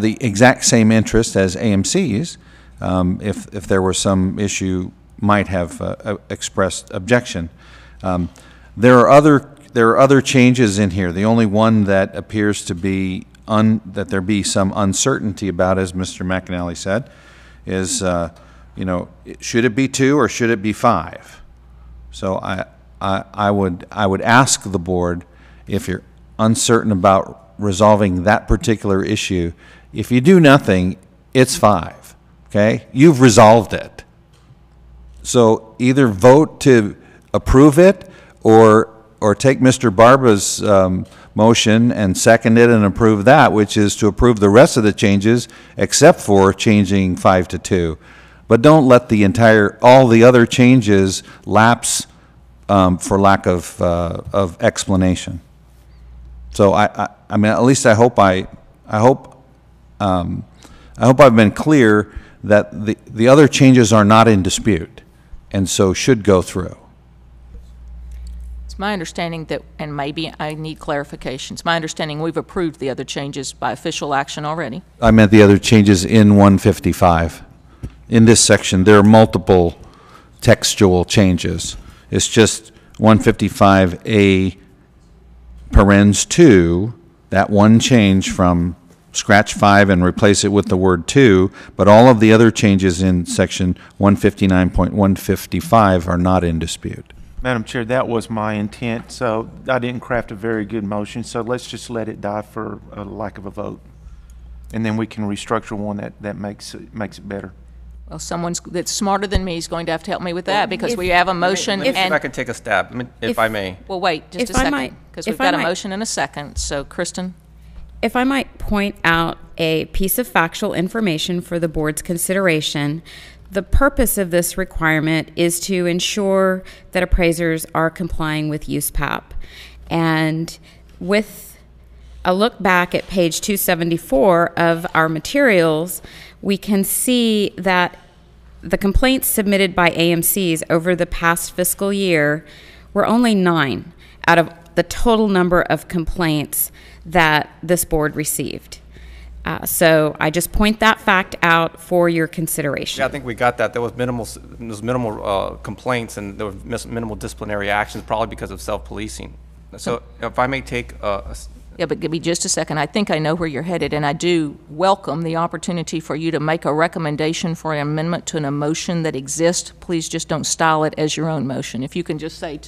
Speaker 14: the exact same interest as AMCs, if there were some issue, might have expressed objection. There are other changes in here. The only one that appears to be that there be some uncertainty about, as Mr. McAnally said, is should it be 2 or should it be 5? So I would ask the board, if you're uncertain about resolving that particular issue, if you do nothing, it's 5. Okay, you've resolved it. So either vote to approve it, or take Mr. Barba's motion and second it and approve that, which is to approve the rest of the changes except for changing 5 to 2. But don't let all the other changes lapse for lack of explanation. So I mean, at least I hope I've been clear that the other changes are not in dispute, and so should go through.
Speaker 1: It's my understanding that, and maybe I need clarification, it's my understanding we've approved the other changes by official action already.
Speaker 14: I meant the other changes in 155. In this section, there are multiple textual changes. It's just 155A parens 2, that one change from scratch 5 and replace it with the word 2, but all of the other changes in section 159.155 are not in dispute.
Speaker 9: Madam Chair, that was my intent, so I didn't craft a very good motion, so let's just let it die for a lack of a vote. And then we can restructure one that makes it better.
Speaker 1: Well, someone that's smarter than me is going to have to help me with that, because we have a motion.
Speaker 11: If I can take a stab, if I may.
Speaker 1: Well, wait just a second, because we've got a motion and a second. So, Kristen?
Speaker 12: If I might point out a piece of factual information for the board's consideration, the purpose of this requirement is to ensure that appraisers are complying with USPAP. And with a look back at page 274 of our materials, we can see that the complaints submitted by AMCs over the past fiscal year were only 9 out of the total number of complaints that this board received. So I just point that fact out for your consideration.
Speaker 11: Yeah, I think we got that. There was minimal complaints, and there was minimal disciplinary actions, probably because of self-policing. So if I may take
Speaker 1: Yeah, but give me just a second. I think I know where you're headed, and I do welcome the opportunity for you to make a recommendation for an amendment to an motion that exists. Please just don't style it as your own motion. If you can just say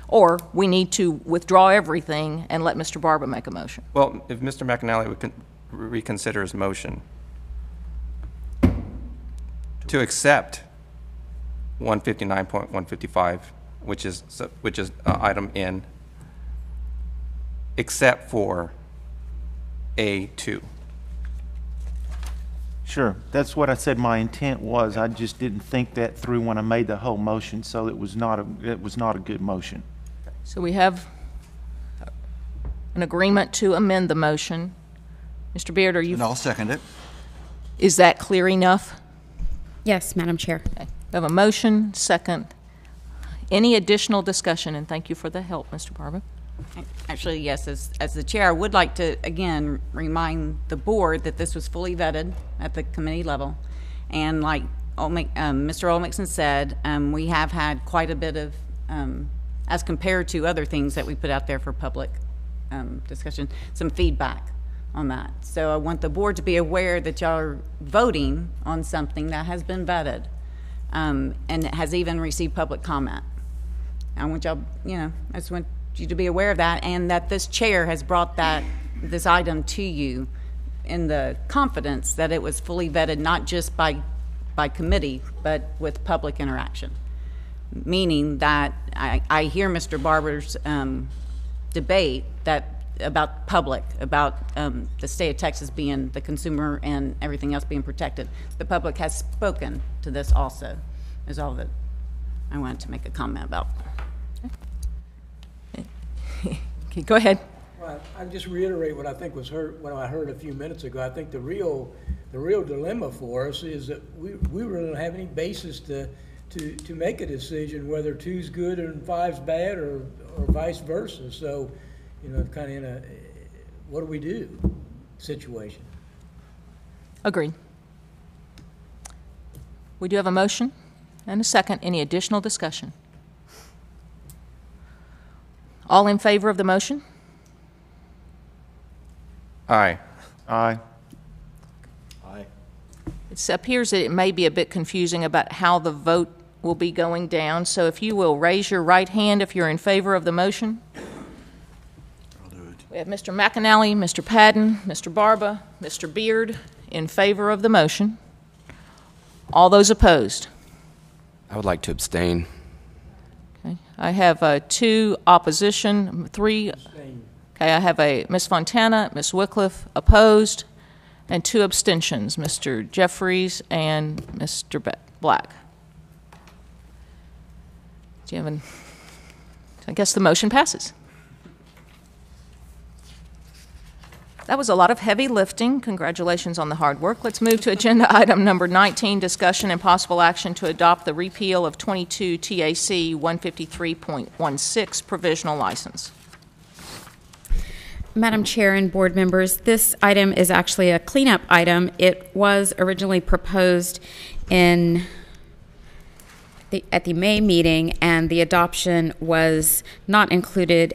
Speaker 1: or we need to withdraw everything and let Mr. Barba make a motion.
Speaker 11: Well, if Mr. McAnally would reconsider his motion to accept 159.155, which is item N, except for A2.
Speaker 9: Sure, that's what I said my intent was. I just didn't think that through when I made the whole motion, so it was not a good motion.
Speaker 1: So we have an agreement to amend the motion. Mr. Beard, are you?
Speaker 2: And I'll second it.
Speaker 1: Is that clear enough?
Speaker 12: Yes, Madam Chair.
Speaker 1: Okay. We have a motion, second. Any additional discussion? And thank you for the help, Mr. Barba.
Speaker 8: Actually, yes, as the chair, I would like to, again, remind the board that this was fully vetted at the committee level. And like Mr. Olmixon said, we have had quite a bit of, as compared to other things that we put out there for public discussion, some feedback on that. So I want the board to be aware that y'all are voting on something that has been vetted and has even received public comment. I want y'all, I just want you to be aware of that, and that this chair has brought this item to you in the confidence that it was fully vetted, not just by committee, but with public interaction. Meaning that I hear Mr. Barber's debate about public, about the state of Texas being the consumer and everything else being protected. The public has spoken to this also, is all that I wanted to make a comment about.
Speaker 1: Okay, go ahead.
Speaker 4: I just reiterate what I think was what I heard a few minutes ago. I think the real dilemma for us is that we really don't have any basis to make a decision whether 2's good and 5's bad or vice versa. So, kind of in a what do we do situation.
Speaker 1: Agreed. We do have a motion and a second. Any additional discussion? All in favor of the motion?
Speaker 11: Aye.
Speaker 9: Aye.
Speaker 21: Aye.
Speaker 1: It appears that it may be a bit confusing about how the vote will be going down. So if you will raise your right hand if you're in favor of the motion.
Speaker 21: I'll do it.
Speaker 1: We have Mr. McAnally, Mr. Padden, Mr. Barba, Mr. Beard in favor of the motion. All those opposed?
Speaker 6: I would like to abstain.
Speaker 1: Okay. I have 2 opposition, 3. Okay, I have Ms. Fontana, Ms. Wycliffe opposed, and 2 abstentions, Mr. Jeffries and Mr. Black. Do you have I guess the motion passes. That was a lot of heavy lifting. Congratulations on the hard work. Let's move to agenda item number 19, discussion and possible action to adopt the repeal of 22 TAC 153.16 provisional license.
Speaker 12: Madam Chair and board members, this item is actually a cleanup item. It was originally proposed at the May meeting, and the adoption was not included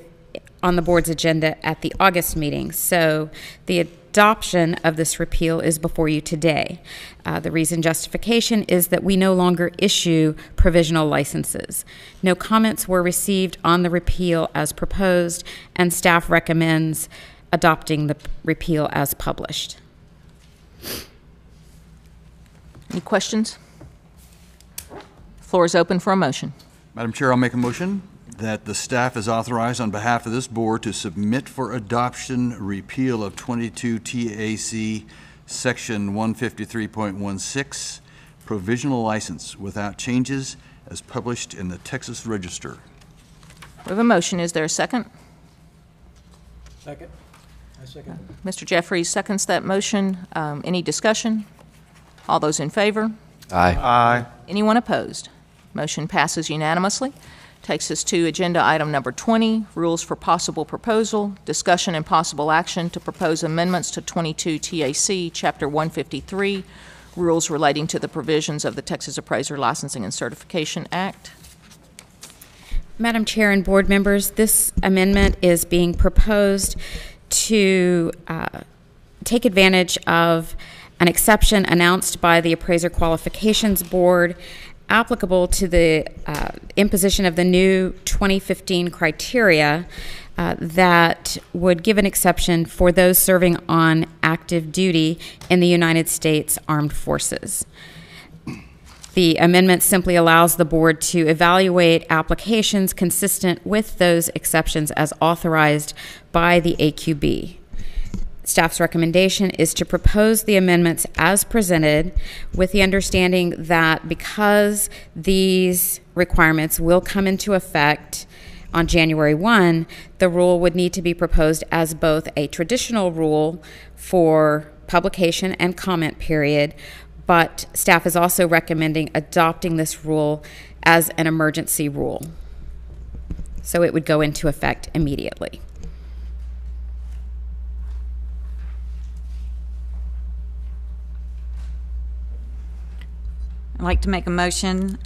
Speaker 12: on the board's agenda at the August meeting. So the adoption of this repeal is before you today. The reason justification is that we no longer issue provisional licenses. No comments were received on the repeal as proposed, and staff recommends adopting the repeal as published.
Speaker 1: Any questions? Floor is open for a motion.
Speaker 21: Madam Chair, I'll make a motion that the staff is authorized on behalf of this board to submit for adoption repeal of 22 TAC Section 153.16 provisional license without changes as published in the Texas Register.
Speaker 1: We have a motion. Is there a second?
Speaker 4: Second. I second.
Speaker 1: Mr. Jeffries seconds that motion. Any discussion? All those in favor?
Speaker 6: Aye.
Speaker 9: Aye.
Speaker 1: Anyone opposed? Motion passes unanimously. Takes us to agenda item number 20, rules for possible proposal, discussion and possible action to propose amendments to 22 TAC, Chapter 153, rules relating to the provisions of the Texas Appraiser Licensing and Certification Act.
Speaker 12: Madam Chair and board members, this amendment is being proposed to take advantage of an exception announced by the Appraiser Qualifications Board applicable to the imposition of the new 2015 criteria that would give an exception for those serving on active duty in the United States Armed Forces. The amendment simply allows the board to evaluate applications consistent with those exceptions as authorized by the AQB. Staff's recommendation is to propose the amendments as presented with the understanding that because these requirements will come into effect on January 1, the rule would need to be proposed as both a traditional rule for publication and comment period, but staff is also recommending adopting this rule as an emergency rule. So it would go into effect immediately.
Speaker 8: I'd like to make a motion,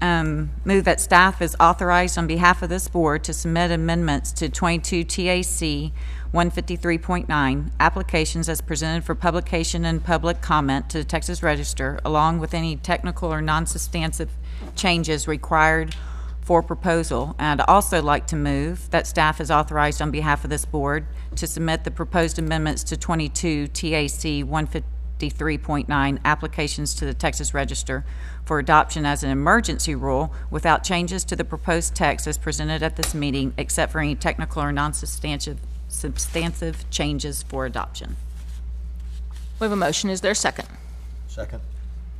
Speaker 8: move that staff is authorized on behalf of this board to submit amendments to 22 TAC 153.9 applications as presented for publication and public comment to the Texas Register, along with any technical or non-substantive changes required for proposal. And I'd also like to move that staff is authorized on behalf of this board to submit the proposed amendments to 22 TAC 153.9 applications to the Texas Register for adoption as an emergency rule without changes to the proposed text as presented at this meeting, except for any technical or non-substantive changes for adoption.
Speaker 1: We have a motion. Is there a second?
Speaker 21: Second.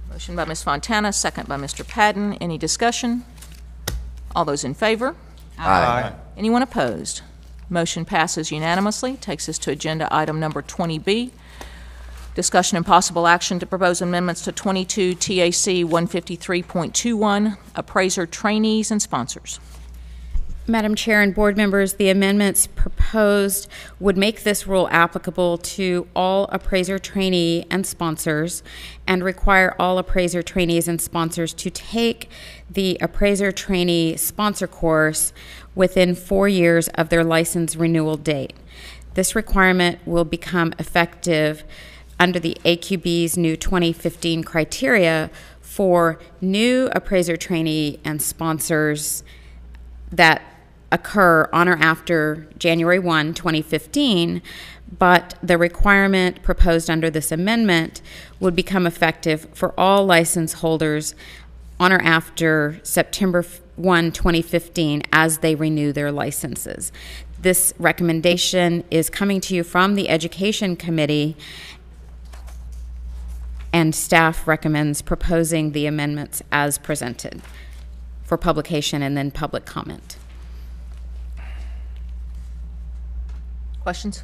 Speaker 1: Motion by Ms. Fontana, second by Mr. Padden. Any discussion? All those in favor?
Speaker 6: Aye.
Speaker 1: Anyone opposed? Motion passes unanimously. Takes us to agenda item number 20B. Discussion and possible action to propose amendments to 22 TAC 153.21, appraiser trainees and sponsors.
Speaker 12: Madam Chair and board members, the amendments proposed would make this rule applicable to all appraiser trainee and sponsors and require all appraiser trainees and sponsors to take the appraiser trainee sponsor course within 4 years of their license renewal date. This requirement will become effective under the AQB's new 2015 criteria for new appraiser trainee and sponsors that occur on or after January 1, 2015, but the requirement proposed under this amendment would become effective for all license holders on or after September 1, 2015 as they renew their licenses. This recommendation is coming to you from the Education Committee, and staff recommends proposing the amendments as presented for publication and then public comment.
Speaker 1: Questions?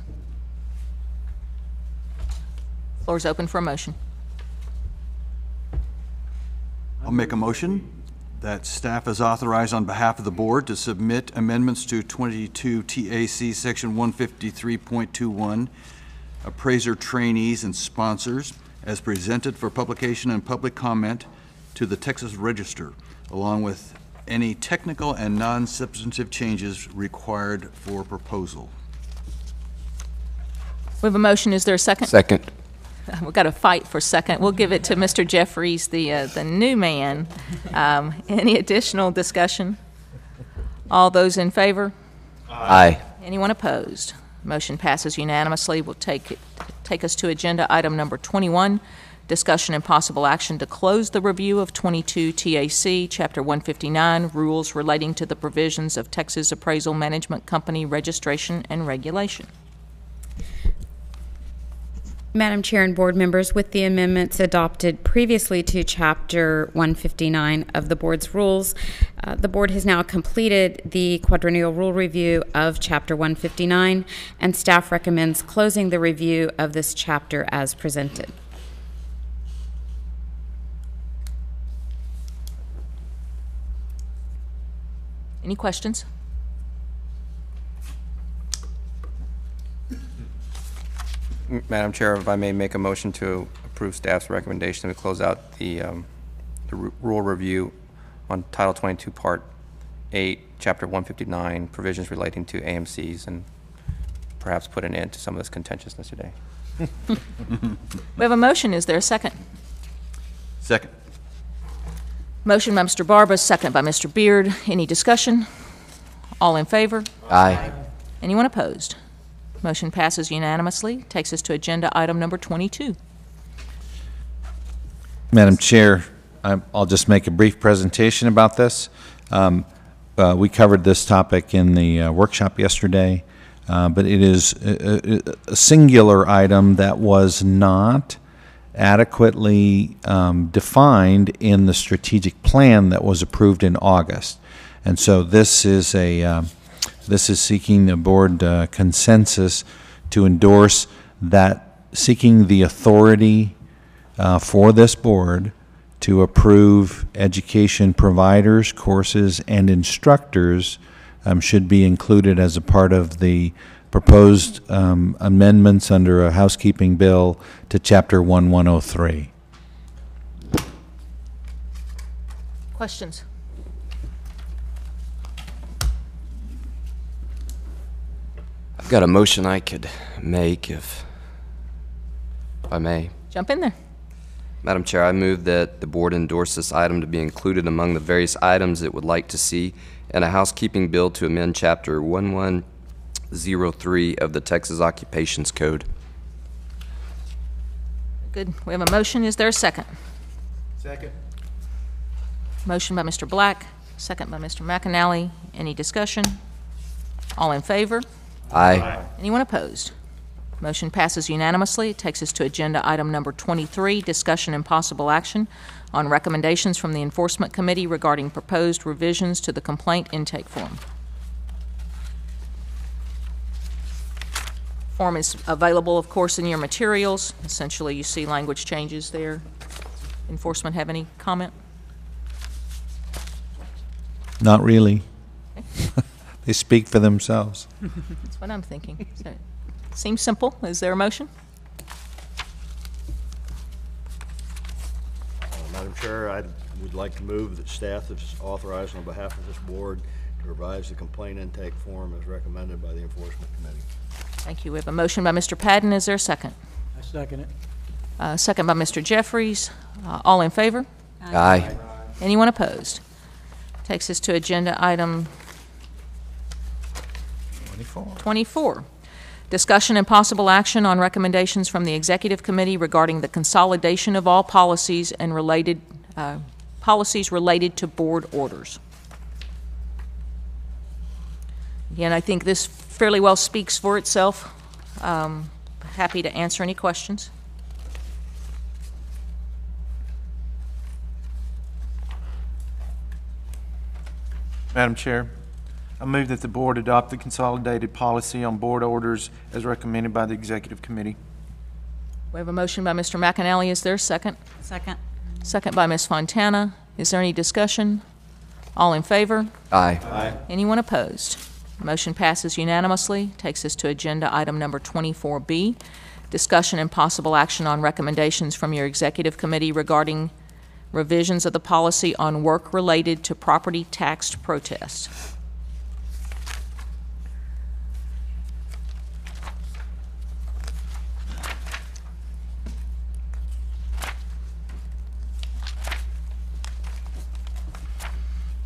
Speaker 1: Floor is open for a motion.
Speaker 2: I'll make a motion that staff is authorized on behalf of the board to submit amendments to 22 TAC Section 153.21, appraiser trainees and sponsors, as presented for publication and public comment to the Texas Register, along with any technical and non-substantive changes required for proposal.
Speaker 1: We have a motion. Is there a second?
Speaker 6: Second.
Speaker 1: We've got to fight for second. We'll give it to Mr. Jeffries, the new man. Any additional discussion? All those in favor?
Speaker 6: Aye.
Speaker 1: Anyone opposed? Motion passes unanimously. We'll take us to agenda item number 21, discussion and possible action to close the review of 22 TAC, Chapter 159, rules relating to the provisions of Texas Appraisal Management Company registration and regulation.
Speaker 12: Madam Chair and board members, with the amendments adopted previously to Chapter 159 of the board's rules, the board has now completed the quadrennial rule review of Chapter 159, and staff recommends closing the review of this chapter as presented.
Speaker 1: Any questions?
Speaker 11: Madam Chair, if I may make a motion to approve staff's recommendation to close out the rule review on Title 22, Part 8, Chapter 159, provisions relating to AMCs, and perhaps put an end to some of this contentiousness today.
Speaker 1: We have a motion. Is there a second?
Speaker 2: Second.
Speaker 1: Motion by Mr. Barba, second by Mr. Beard. Any discussion? All in favor?
Speaker 6: Aye.
Speaker 1: Anyone opposed? Motion passes unanimously. Takes us to agenda item number 22.
Speaker 14: Madam Chair, I'll just make a brief presentation about this. We covered this topic in the workshop yesterday, but it is a singular item that was not adequately defined in the strategic plan that was approved in August. And so this is seeking the board consensus to endorse that, seeking the authority for this board to approve education providers, courses, and instructors should be included as a part of the proposed amendments under a housekeeping bill to Chapter 1103.
Speaker 1: Questions?
Speaker 6: I've got a motion I could make if I may.
Speaker 1: Jump in there.
Speaker 6: Madam Chair, I move that the board endorse this item to be included among the various items it would like to see in a housekeeping bill to amend Chapter 1103 of the Texas Occupations Code.
Speaker 1: Good. We have a motion. Is there a second?
Speaker 7: Second.
Speaker 1: Motion by Mr. Black, second by Mr. McAnally. Any discussion? All in favor?
Speaker 6: Aye.
Speaker 1: Anyone opposed? Motion passes unanimously. It takes us to agenda item number 23, discussion and possible action on recommendations from the Enforcement Committee regarding proposed revisions to the complaint intake form. form is available, of course, in your materials. Essentially, you see language changes there. Enforcement have any comment?
Speaker 14: Not really. They speak for themselves.
Speaker 1: That's what I'm thinking. So, seems simple. Is there a motion?
Speaker 21: Madam Chair, I would like to move that staff is authorized on behalf of this board to revise the complaint intake form as recommended by the Enforcement Committee.
Speaker 1: Thank you. We have a motion by Mr. Padden. Is there a second?
Speaker 4: I second it.
Speaker 1: Second by Mr. Jeffries. All in favor?
Speaker 6: Aye.
Speaker 1: Anyone opposed? Takes us to agenda item 24. Discussion and possible action on recommendations from the Executive Committee regarding the consolidation of all policies and related policies related to board orders. Again, I think this fairly well speaks for itself. Happy to answer any questions.
Speaker 9: Madam Chair, I move that the board adopt the consolidated policy on board orders as recommended by the Executive Committee.
Speaker 1: We have a motion by Mr. McAnally. Is there a second?
Speaker 8: Second.
Speaker 1: Second by Ms. Fontana. Is there any discussion? All in favor?
Speaker 6: Aye.
Speaker 21: Aye.
Speaker 1: Anyone opposed? Motion passes unanimously. Takes us to agenda item number 24B, discussion and possible action on recommendations from your Executive Committee regarding revisions of the policy on work related to property tax protest.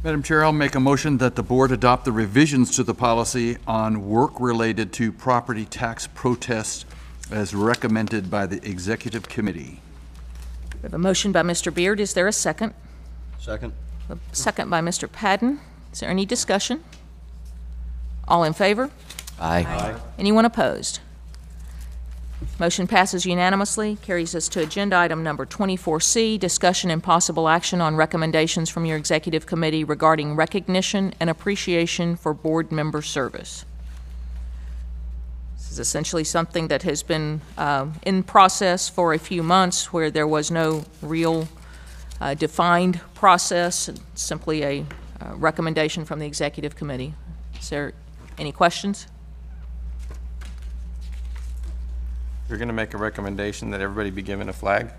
Speaker 2: Madam Chair, I'll make a motion that the board adopt the revisions to the policy on work related to property tax protests as recommended by the Executive Committee.
Speaker 1: We have a motion by Mr. Beard. Is there a second?
Speaker 21: Second.
Speaker 1: A second by Mr. Padden. Is there any discussion? All in favor?
Speaker 6: Aye.
Speaker 21: Aye.
Speaker 1: Anyone opposed? Motion passes unanimously. Carries us to agenda item number 24C, discussion and possible action on recommendations from your Executive Committee regarding recognition and appreciation for board member service. This is essentially something that has been in process for a few months, where there was no real defined process, simply a recommendation from the Executive Committee. Is there any questions?
Speaker 11: You're going to make a recommendation that everybody be given a flag?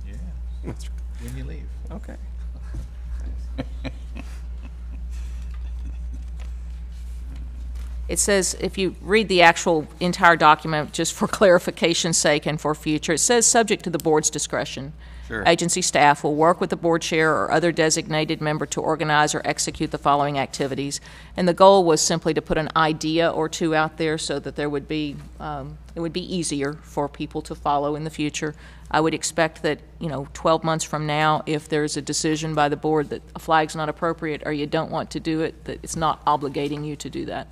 Speaker 15: Yeah. When you leave.
Speaker 11: Okay.
Speaker 1: It says, if you read the actual entire document, just for clarification's sake and for future, it says, subject to the board's discretion.
Speaker 11: Sure.
Speaker 1: Agency staff will work with the board chair or other designated member to organize or execute the following activities. And the goal was simply to put an idea or two out there so that there would be, it would be easier for people to follow in the future. I would expect that, 12 months from now, if there's a decision by the board that a flag's not appropriate or you don't want to do it, that it's not obligating you to do that.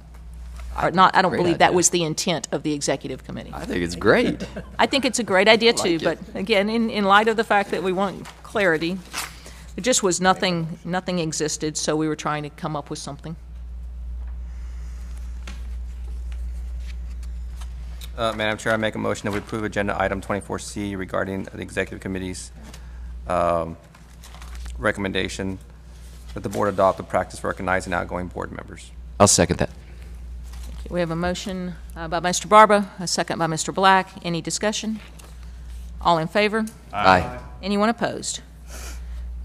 Speaker 1: Or not, I don't believe that was the intent of the Executive Committee.
Speaker 6: I think it's great.
Speaker 1: I think it's a great idea too,
Speaker 6: like
Speaker 1: but again, in light of the fact that we want clarity, it just was nothing existed, so we were trying to come up with something.
Speaker 11: Madam Chair, I make a motion that we approve agenda item 24C regarding the Executive Committee's recommendation that the board adopt the practice for recognizing outgoing board members.
Speaker 6: I'll second that.
Speaker 1: We have a motion by Mr. Barba, a second by Mr. Black. Any discussion? All in favor?
Speaker 6: Aye.
Speaker 1: Anyone opposed?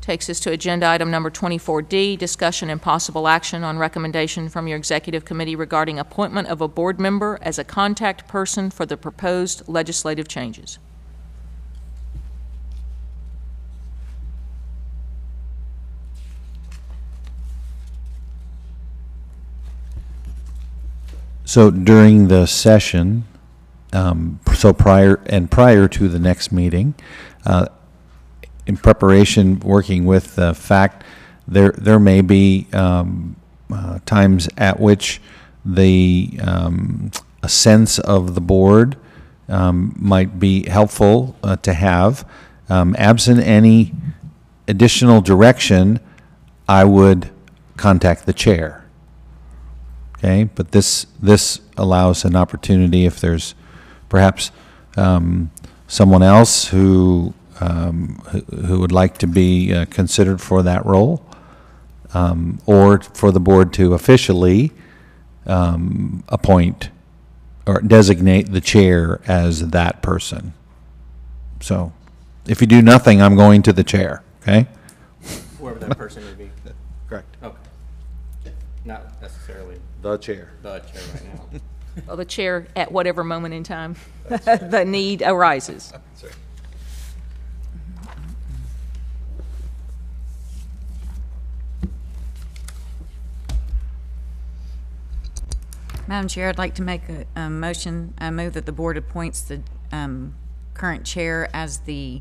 Speaker 1: Takes us to agenda item number 24D, discussion and possible action on recommendation from your Executive Committee regarding appointment of a board member as a contact person for the proposed legislative changes.
Speaker 14: So during the session, prior to the next meeting, in preparation, working with the fact there may be times at which a sense of the board might be helpful to have. Absent any additional direction, I would contact the chair. Okay, but this allows an opportunity if there's perhaps someone else who would like to be considered for that role, or for the board to officially appoint or designate the chair as that person. So, if you do nothing, I'm going to the chair. Okay.
Speaker 11: Whoever that person would be.
Speaker 14: Correct.
Speaker 11: Okay. Not necessarily
Speaker 14: the chair.
Speaker 11: The chair right now.
Speaker 1: Well, the chair at whatever moment in time the need arises.
Speaker 11: That's right.
Speaker 8: Madam Chair, I'd like to make a motion. I move that the board appoints the current chair as the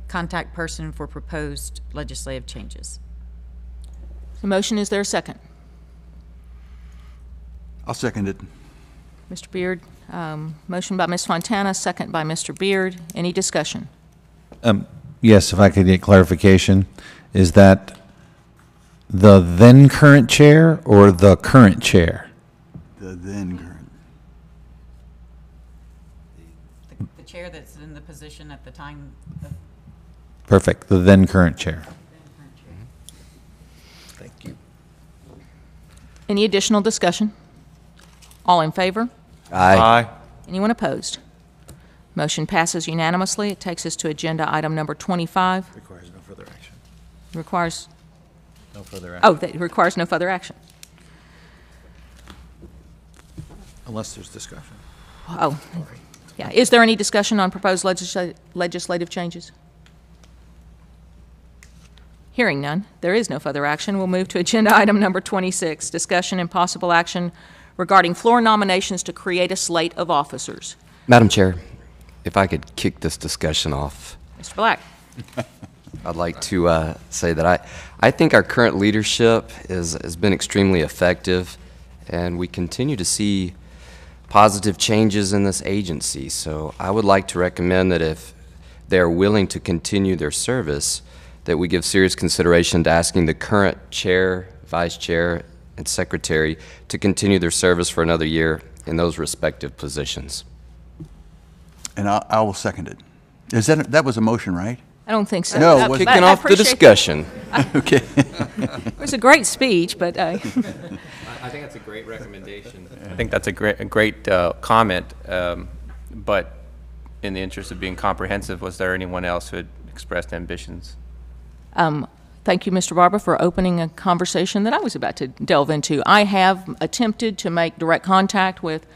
Speaker 8: contact person for proposed legislative changes.
Speaker 1: The motion, is there a second?
Speaker 2: I'll second it.
Speaker 1: Mr. Beard, motion by Ms. Fontana, second by Mr. Beard. Any discussion?
Speaker 14: Yes, if I could get clarification, is that the then current chair or the current chair?
Speaker 2: The then current.
Speaker 8: The chair that's in the position at the time of...
Speaker 14: Perfect, the then current chair.
Speaker 15: Thank you.
Speaker 1: Any additional discussion? All in favor?
Speaker 6: Aye.
Speaker 1: Anyone opposed? Motion passes unanimously. It takes us to agenda item number 25.
Speaker 15: Requires no further action.
Speaker 1: Requires,
Speaker 15: No further action.
Speaker 1: oh, that requires no further action.
Speaker 15: Unless there's discussion.
Speaker 1: Oh, yeah. Is there any discussion on proposed legislative changes? Hearing none, there is no further action. We'll move to agenda item number 26, discussion and possible action regarding floor nominations to create a slate of officers.
Speaker 6: Madam Chair, if I could kick this discussion off.
Speaker 1: Mr. Black.
Speaker 6: I'd like to say that I think our current leadership has been extremely effective, and we continue to see positive changes in this agency. So I would like to recommend that if they're willing to continue their service, that we give serious consideration to asking the current chair, vice chair, and secretary to continue their service for another year in those respective positions.
Speaker 2: And I will second it. Is that was a motion, right?
Speaker 1: I don't think so.
Speaker 2: No,
Speaker 6: kicking off the discussion.
Speaker 2: Okay.
Speaker 1: It was a great speech, but
Speaker 11: I think that's a great recommendation. I think that's a great comment. But in the interest of being comprehensive, was there anyone else who had expressed ambitions?
Speaker 1: Thank you, Mr. Barber, for opening a conversation that I was about to delve into. I have attempted to make direct contact with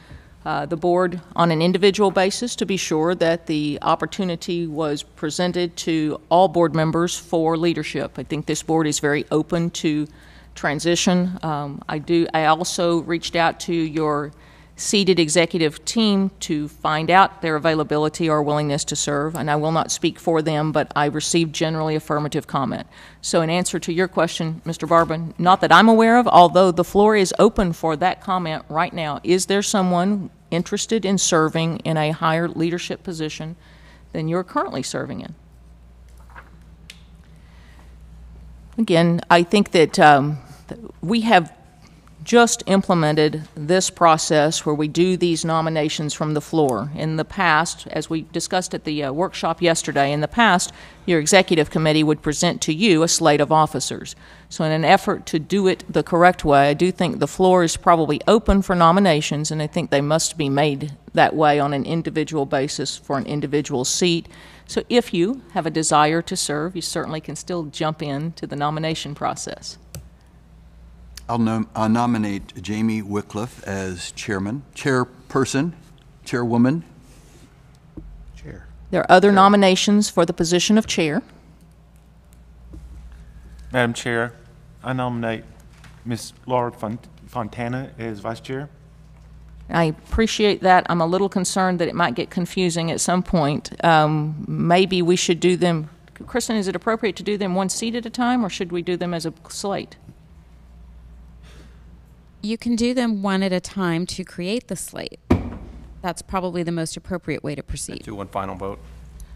Speaker 1: the board on an individual basis to be sure that the opportunity was presented to all board members for leadership. I think this board is very open to transition. I also reached out to your seated executive team to find out their availability or willingness to serve, and I will not speak for them, but I received generally affirmative comment. So in answer to your question, Mr. Barber, not that I'm aware of, although the floor is open for that comment right now, is there someone interested in serving in a higher leadership position than you're currently serving in? Again, I think that we have just implemented this process where we do these nominations from the floor. In the past, as we discussed at the workshop yesterday, in the past, your executive committee would present to you a slate of officers. So in an effort to do it the correct way, I do think the floor is probably open for nominations, and I think they must be made that way on an individual basis for an individual seat. So if you have a desire to serve, you certainly can still jump into the nomination process.
Speaker 2: I'll nominate Jamie Wycliffe as chairperson, chairwoman.
Speaker 15: Chair.
Speaker 1: There are other nominations for the position of chair.
Speaker 9: Madam Chair, I nominate Ms. Laura Fontana as vice chair.
Speaker 1: I appreciate that. I'm a little concerned that it might get confusing at some point. Maybe we should do them, Kristen, is it appropriate to do them one seat at a time, or should we do them as a slate?
Speaker 12: You can do them one at a time to create the slate. That's probably the most appropriate way to proceed.
Speaker 11: Do one final vote.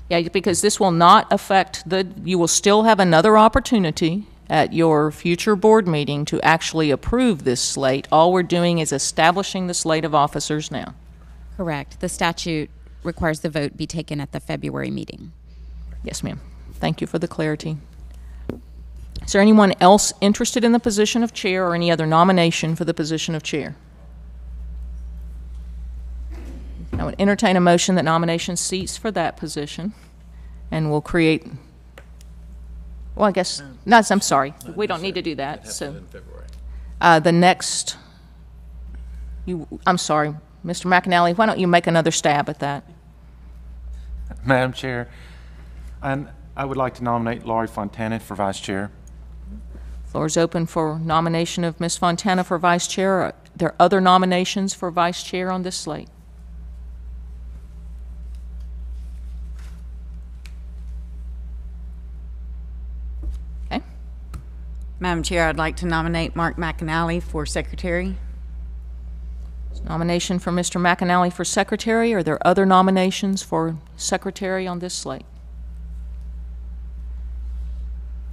Speaker 1: Yeah, because this will not affect you will still have another opportunity at your future board meeting to actually approve this slate. All we're doing is establishing the slate of officers now.
Speaker 12: Correct. The statute requires the vote be taken at the February meeting.
Speaker 1: Yes, ma'am. Thank you for the clarity. Is there anyone else interested in the position of chair or any other nomination for the position of chair? I would entertain a motion that nomination cease for that position, and we'll create, well, I guess, no, I'm sorry. We don't need to do that. So the next, I'm sorry, Mr. McAnally, why don't you make another stab at that?
Speaker 9: Madam Chair, and I would like to nominate Laurie Fontana for Vice Chair.
Speaker 1: Floor is open for nomination of Ms. Fontana for Vice Chair. Are there other nominations for Vice Chair on this slate? Okay.
Speaker 8: Madam Chair, I'd like to nominate Mark McAnally for Secretary.
Speaker 1: Nomination for Mr. McAnally for Secretary. Are there other nominations for Secretary on this slate?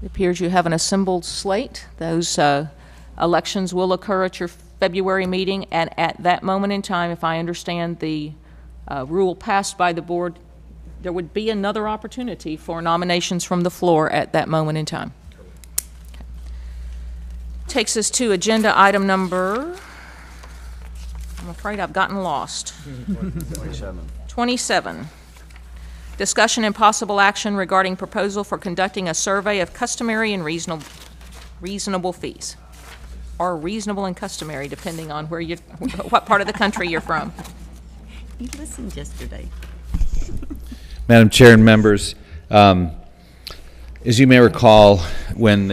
Speaker 1: It appears you have an assembled slate. Those elections will occur at your February meeting, and at that moment in time, if I understand the rule passed by the board, there would be another opportunity for nominations from the floor at that moment in time. Okay. Takes us to agenda item number, I'm afraid I've gotten lost. 27. Discussion and possible action regarding proposal for conducting a survey of customary and reasonable fees, or reasonable and customary, depending on where you, what part of the country you're from.
Speaker 8: You listened yesterday.
Speaker 14: Madam Chair and members, as you may recall, when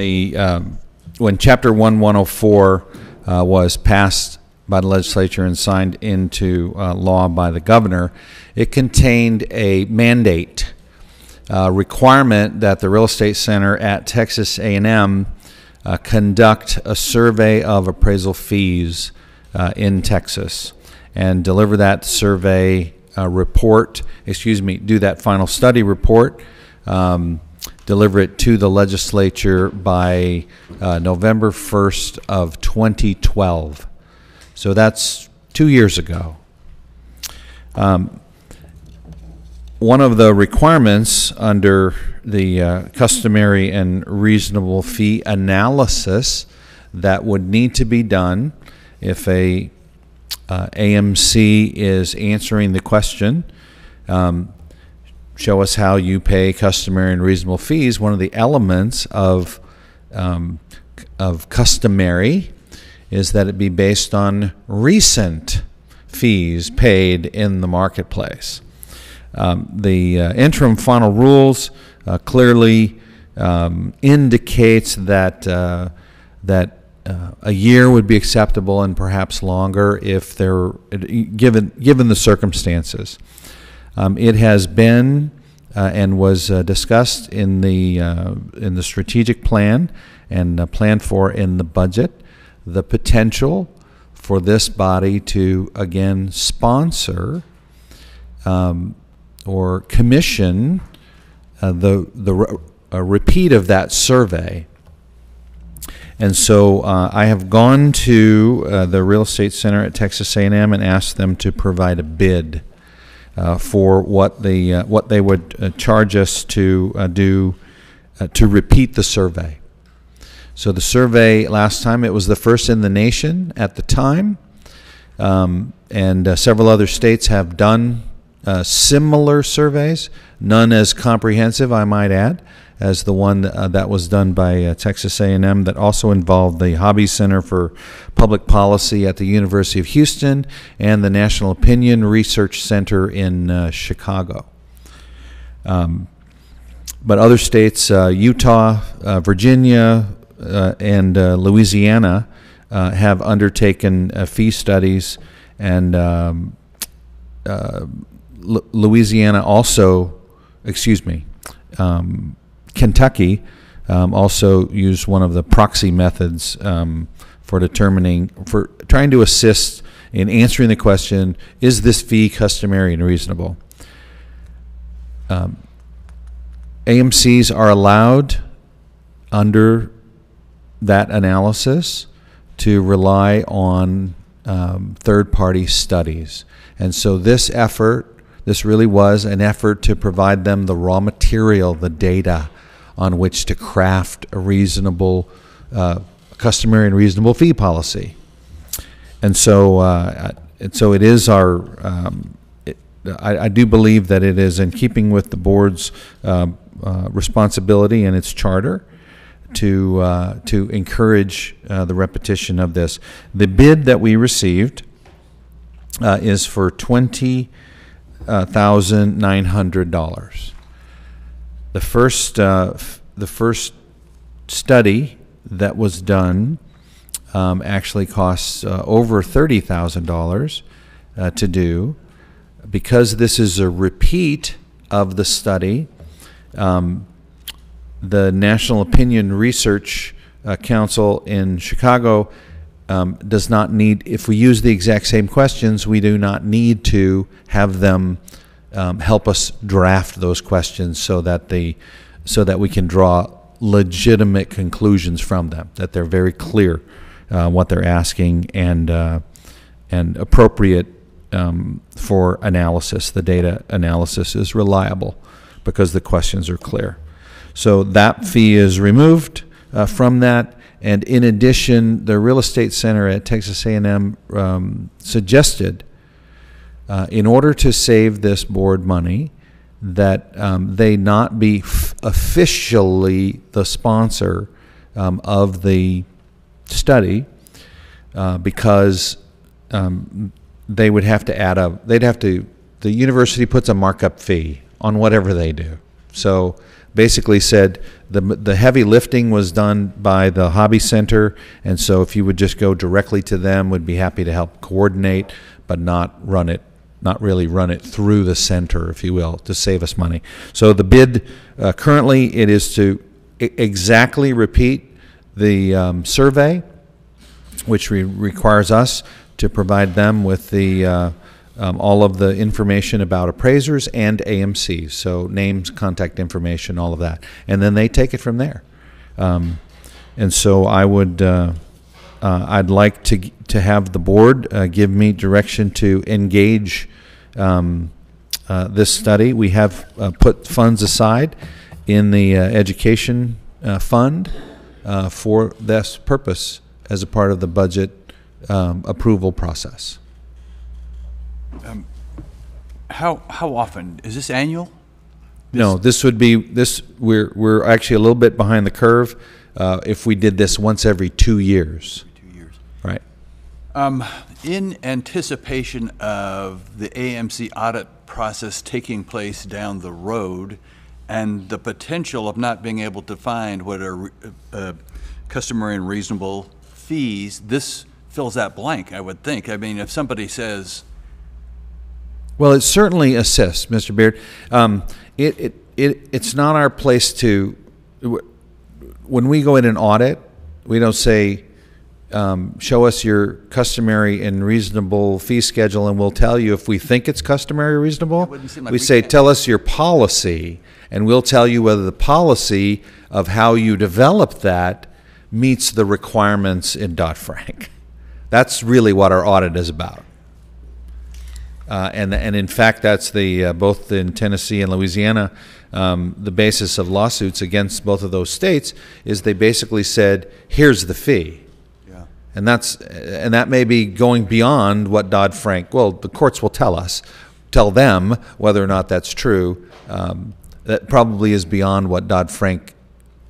Speaker 14: Chapter 1104 was passed by the legislature and signed into law by the governor, it contained a mandate requirement that the Real Estate Center at Texas A&M conduct a survey of appraisal fees in Texas and deliver that survey report, do that final study report, deliver it to the legislature by November 1st of 2012. So that's 2 years ago. One of the requirements under the customary and reasonable fee analysis that would need to be done if a AMC is answering the question, show us how you pay customary and reasonable fees. One of the elements of customary is that it be based on recent fees paid in the marketplace. The interim final rules clearly indicates that a year would be acceptable and perhaps longer if they're given the circumstances. It has been and was discussed in the strategic plan and planned for in the budget. The potential for this body to again sponsor or commission the repeat of that survey. And so I have gone to the Real Estate Center at Texas A&M and asked them to provide a bid for what they would charge us to do to repeat the survey. So the survey last time, it was the first in the nation at the time, and several other states have done similar surveys, none as comprehensive, I might add, as the one that was done by Texas A&M that also involved the Hobby Center for Public Policy at the University of Houston and the National Opinion Research Center in Chicago. But other states, Utah, Virginia, and Louisiana have undertaken fee studies, and Louisiana also, Kentucky also used one of the proxy methods for trying to assist in answering the question, is this fee customary and reasonable? AMCs are allowed under that analysis to rely on third-party studies. And so this really was an effort to provide them the raw material, the data on which to craft a reasonable, customary and reasonable fee policy. And so it is our, I do believe that it is in keeping with the board's responsibility and its charter to encourage the repetition of this. The bid that we received is for $20,900. The first study that was done actually costs over $30,000 to do. Because this is a repeat of the study, the National Opinion Research Council in Chicago does not need, if we use the exact same questions, we do not need to have them help us draft those questions so that we can draw legitimate conclusions from them, that they're very clear what they're asking and appropriate for analysis. The data analysis is reliable because the questions are clear. So that fee is removed from that. And in addition, the Real Estate Center at Texas A&M suggested, in order to save this board money, that they not be officially the sponsor of the study because they would have to add the university puts a markup fee on whatever they do. So basically said the heavy lifting was done by the Hobby Center, and so if you would just go directly to them, would be happy to help coordinate, but not really run it through the center, if you will, to save us money. So the bid currently it is to exactly repeat the survey, which requires us to provide them with the all of the information about appraisers and AMCs, so names, contact information, all of that, and then they take it from there. And so I would, I'd like to have the board give me direction to engage this study. We have put funds aside in the education fund for this purpose as a part of the budget approval process.
Speaker 2: How often? Is this annual?
Speaker 14: No, this would be this. We're actually a little bit behind the curve. If we did this once every 2 years.
Speaker 2: Every 2 years.
Speaker 14: Right.
Speaker 2: In anticipation of the AMC audit process taking place down the road, and the potential of not being able to find what are customary and reasonable fees, this fills that blank, I would think. I mean, if somebody says,
Speaker 14: well, it certainly assists, Mr. Beard. It's not our place to, when we go in an audit, we don't say, show us your customary and reasonable fee schedule and we'll tell you if we think it's customary or reasonable. Like we say, tell us your policy and we'll tell you whether the policy of how you develop that meets the requirements in Dodd-Frank. That's really what our audit is about. And in fact, that's the both in Tennessee and Louisiana, the basis of lawsuits against both of those states is they basically said, here's the fee. Yeah. And that may be going beyond what Dodd-Frank, well, the courts will tell them whether or not that's true. That probably is beyond what Dodd-Frank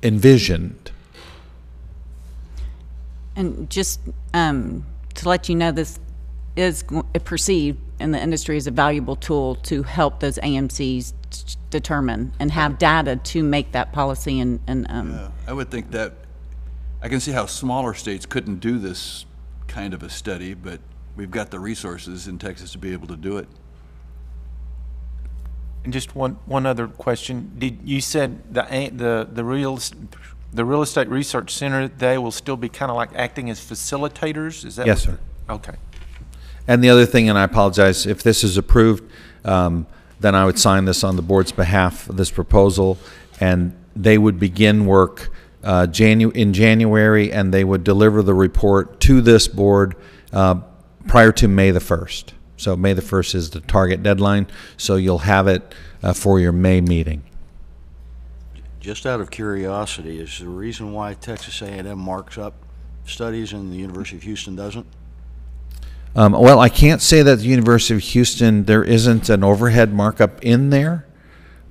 Speaker 14: envisioned.
Speaker 8: And just to let you know, this is perceived in the industry as a valuable tool to help those AMCs determine and have data to make that policy. Yeah,
Speaker 2: I would think that I can see how smaller states couldn't do this kind of a study, but we've got the resources in Texas to be able to do it.
Speaker 9: And just one other question: you said the real estate research center, they will still be kind of like acting as facilitators? Is that
Speaker 14: yes, sir?
Speaker 9: Okay.
Speaker 14: And the other thing, and I apologize, if this is approved, then I would sign this on the board's behalf, this proposal, and they would begin work in January, and they would deliver the report to this board prior to May the 1st. So May the 1st is the target deadline, so you'll have it for your May meeting.
Speaker 21: Just out of curiosity, is the reason why Texas A&M marks up studies and the University of Houston doesn't?
Speaker 14: Well, I can't say that the University of Houston, there isn't an overhead markup in there,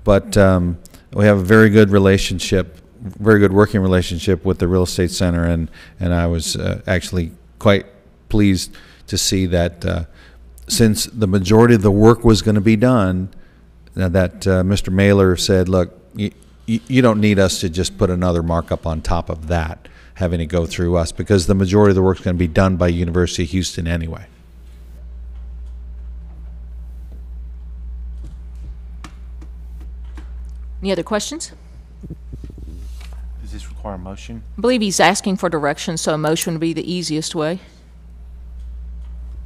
Speaker 14: but we have a very good relationship, very good working relationship with the Real Estate Center, and I was actually quite pleased to see that since the majority of the work was going to be done, that Mr. Mailer said, look, you don't need us to just put another markup on top of that, having to go through us, because the majority of the work is going to be done by University of Houston anyway.
Speaker 1: Any other questions?
Speaker 9: Does this require a motion?
Speaker 1: I believe he's asking for direction, so a motion would be the easiest way.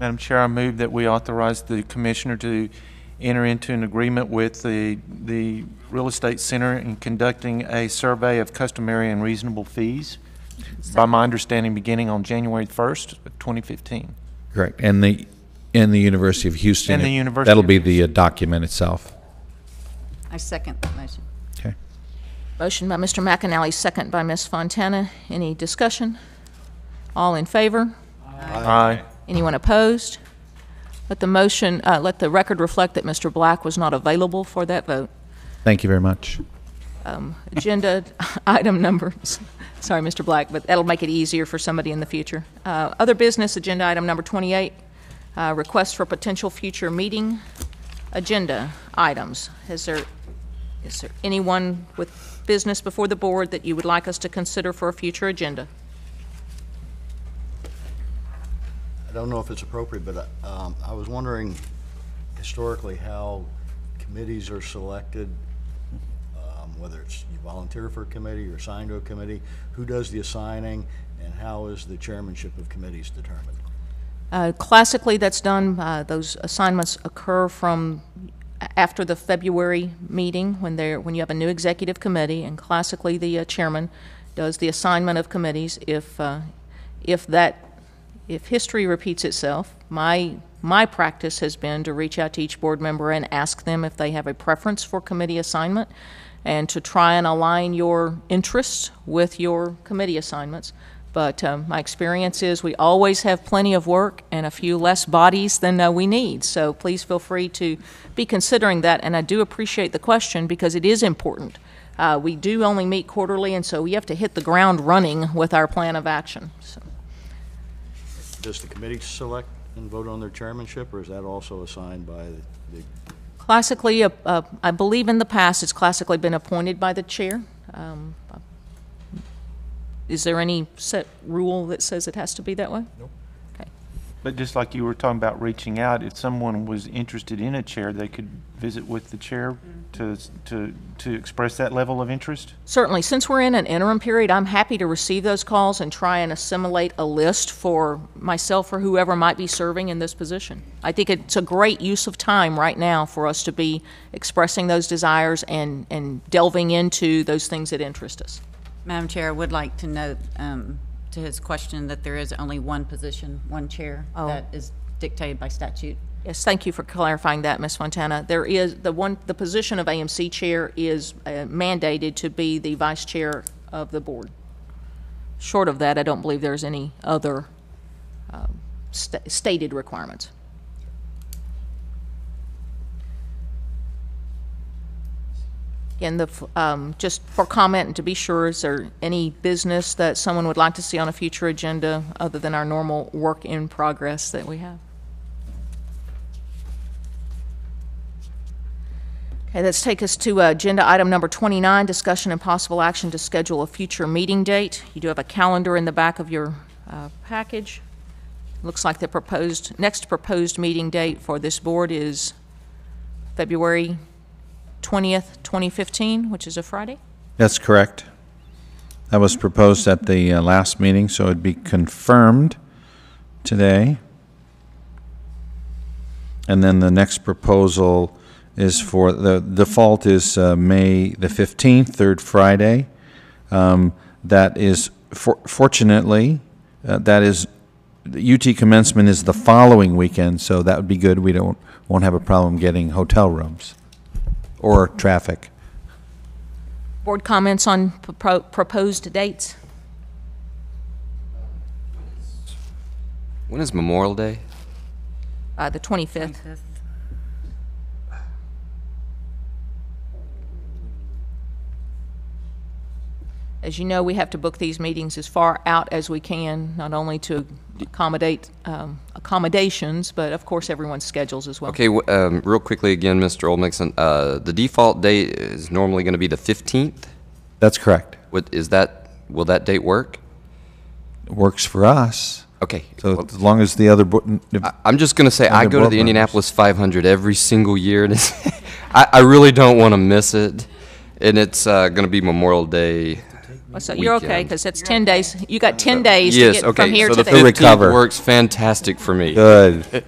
Speaker 9: Madam Chair, I move that we authorize the commissioner to enter into an agreement with the Real Estate Center in conducting a survey of customary and reasonable fees, by my understanding, beginning on January 1st of 2015.
Speaker 14: Correct. And the University of Houston,
Speaker 9: And the University
Speaker 14: that'll
Speaker 9: of
Speaker 14: be the document itself.
Speaker 8: I second the motion.
Speaker 14: Okay.
Speaker 1: Motion by Mr. McAnally, second by Ms. Fontana. Any discussion? All in favor?
Speaker 9: Aye.
Speaker 1: Anyone opposed? Let the record reflect that Mr. Black was not available for that vote.
Speaker 14: Thank you very much.
Speaker 1: Agenda item number, sorry, Mr. Black, but that'll make it easier for somebody in the future. Other business, agenda item number 28, request for potential future meeting agenda items. Is there anyone with business before the board that you would like us to consider for a future agenda?
Speaker 21: I don't know if it's appropriate, but I was wondering historically how committees are selected, whether it's you volunteer for a committee or assigned to a committee, who does the assigning, and how is the chairmanship of committees determined?
Speaker 1: Classically, that's done, those assignments occur from after the February meeting when you have a new executive committee, and classically the chairman does the assignment of committees. If history repeats itself, my practice has been to reach out to each board member and ask them if they have a preference for committee assignment, and to try and align your interests with your committee assignments. But my experience is we always have plenty of work and a few less bodies than we need. So please feel free to be considering that, and I do appreciate the question because it is important. We do only meet quarterly, and so we have to hit the ground running with our plan of action. So.
Speaker 21: Does the committee select and vote on their chairmanship, or is that also assigned by the
Speaker 1: Classically, I believe in the past it's classically been appointed by the chair. Is there any set rule that says it has to be that way?
Speaker 21: Nope.
Speaker 1: Okay.
Speaker 9: But just like you were talking about reaching out, if someone was interested in a chair, they could visit with the chair to express that level of interest?
Speaker 1: Certainly. Since we're in an interim period, I'm happy to receive those calls and try and assimilate a list for myself or whoever might be serving in this position. I think it's a great use of time right now for us to be expressing those desires and delving into those things that interest us.
Speaker 8: Madam Chair, I would like to note to his question that there is only one position, one chair, that is dictated by statute.
Speaker 1: Yes, thank you for clarifying that, Ms. Fontana. There is the position of AMC chair is mandated to be the vice chair of the board. Short of that, I don't believe there's any other stated requirements. And just for comment and to be sure, is there any business that someone would like to see on a future agenda other than our normal work in progress that we have? Okay, let's take us to agenda item number 29, discussion and possible action to schedule a future meeting date. You do have a calendar in the back of your package. Looks like the next proposed meeting date for this board is February 20th, 2015, which is a Friday?
Speaker 14: That's correct. That was proposed at the last meeting, so it'd be confirmed today. And then the next proposal is for, the default is May the 15th, third Friday. that is, fortunately, that is, the UT commencement is the following weekend, so that would be good. We won't have a problem getting hotel rooms or traffic.
Speaker 1: Board comments on proposed dates?
Speaker 6: When is Memorial Day?
Speaker 1: The 25th. As you know, we have to book these meetings as far out as we can, not only to accommodate accommodations, but of course everyone's schedules as well.
Speaker 6: Okay, real quickly again, Mr. Oldmixon, the default date is normally going to be the 15th?
Speaker 14: That's correct.
Speaker 6: Will that date work?
Speaker 14: It works for us.
Speaker 6: Okay.
Speaker 14: So as long as the other
Speaker 6: I'm just going to say I go to the Indianapolis 500 every single year, and I really don't want to miss it, and it's going to be Memorial Day.
Speaker 1: So you're okay, because it's 10 days. You got 10 days
Speaker 6: yes,
Speaker 1: to get from here
Speaker 6: so
Speaker 1: to
Speaker 6: the
Speaker 1: there.
Speaker 6: 15th works fantastic for me.
Speaker 14: Good.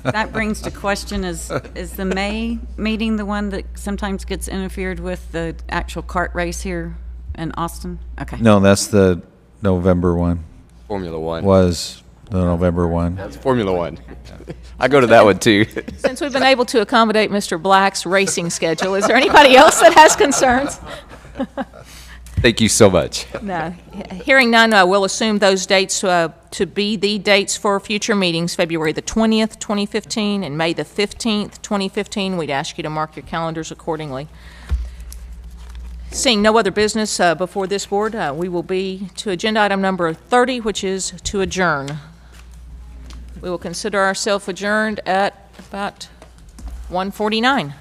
Speaker 8: That brings to question, is the May meeting the one that sometimes gets interfered with, the actual kart race here in Austin? Okay.
Speaker 14: No, that's the November one.
Speaker 6: Formula One.
Speaker 14: Was the November one.
Speaker 6: That's Formula One. I go to that one too.
Speaker 1: Since we've been able to accommodate Mr. Black's racing schedule, is there anybody else that has concerns?
Speaker 6: Thank you so much.
Speaker 1: No. Hearing none, we'll assume those dates to be the dates for future meetings, February the 20th, 2015, and May the 15th, 2015. We'd ask you to mark your calendars accordingly. Seeing no other business before this board, we will be to agenda item number 30, which is to adjourn. We will consider ourselves adjourned at about 1:49.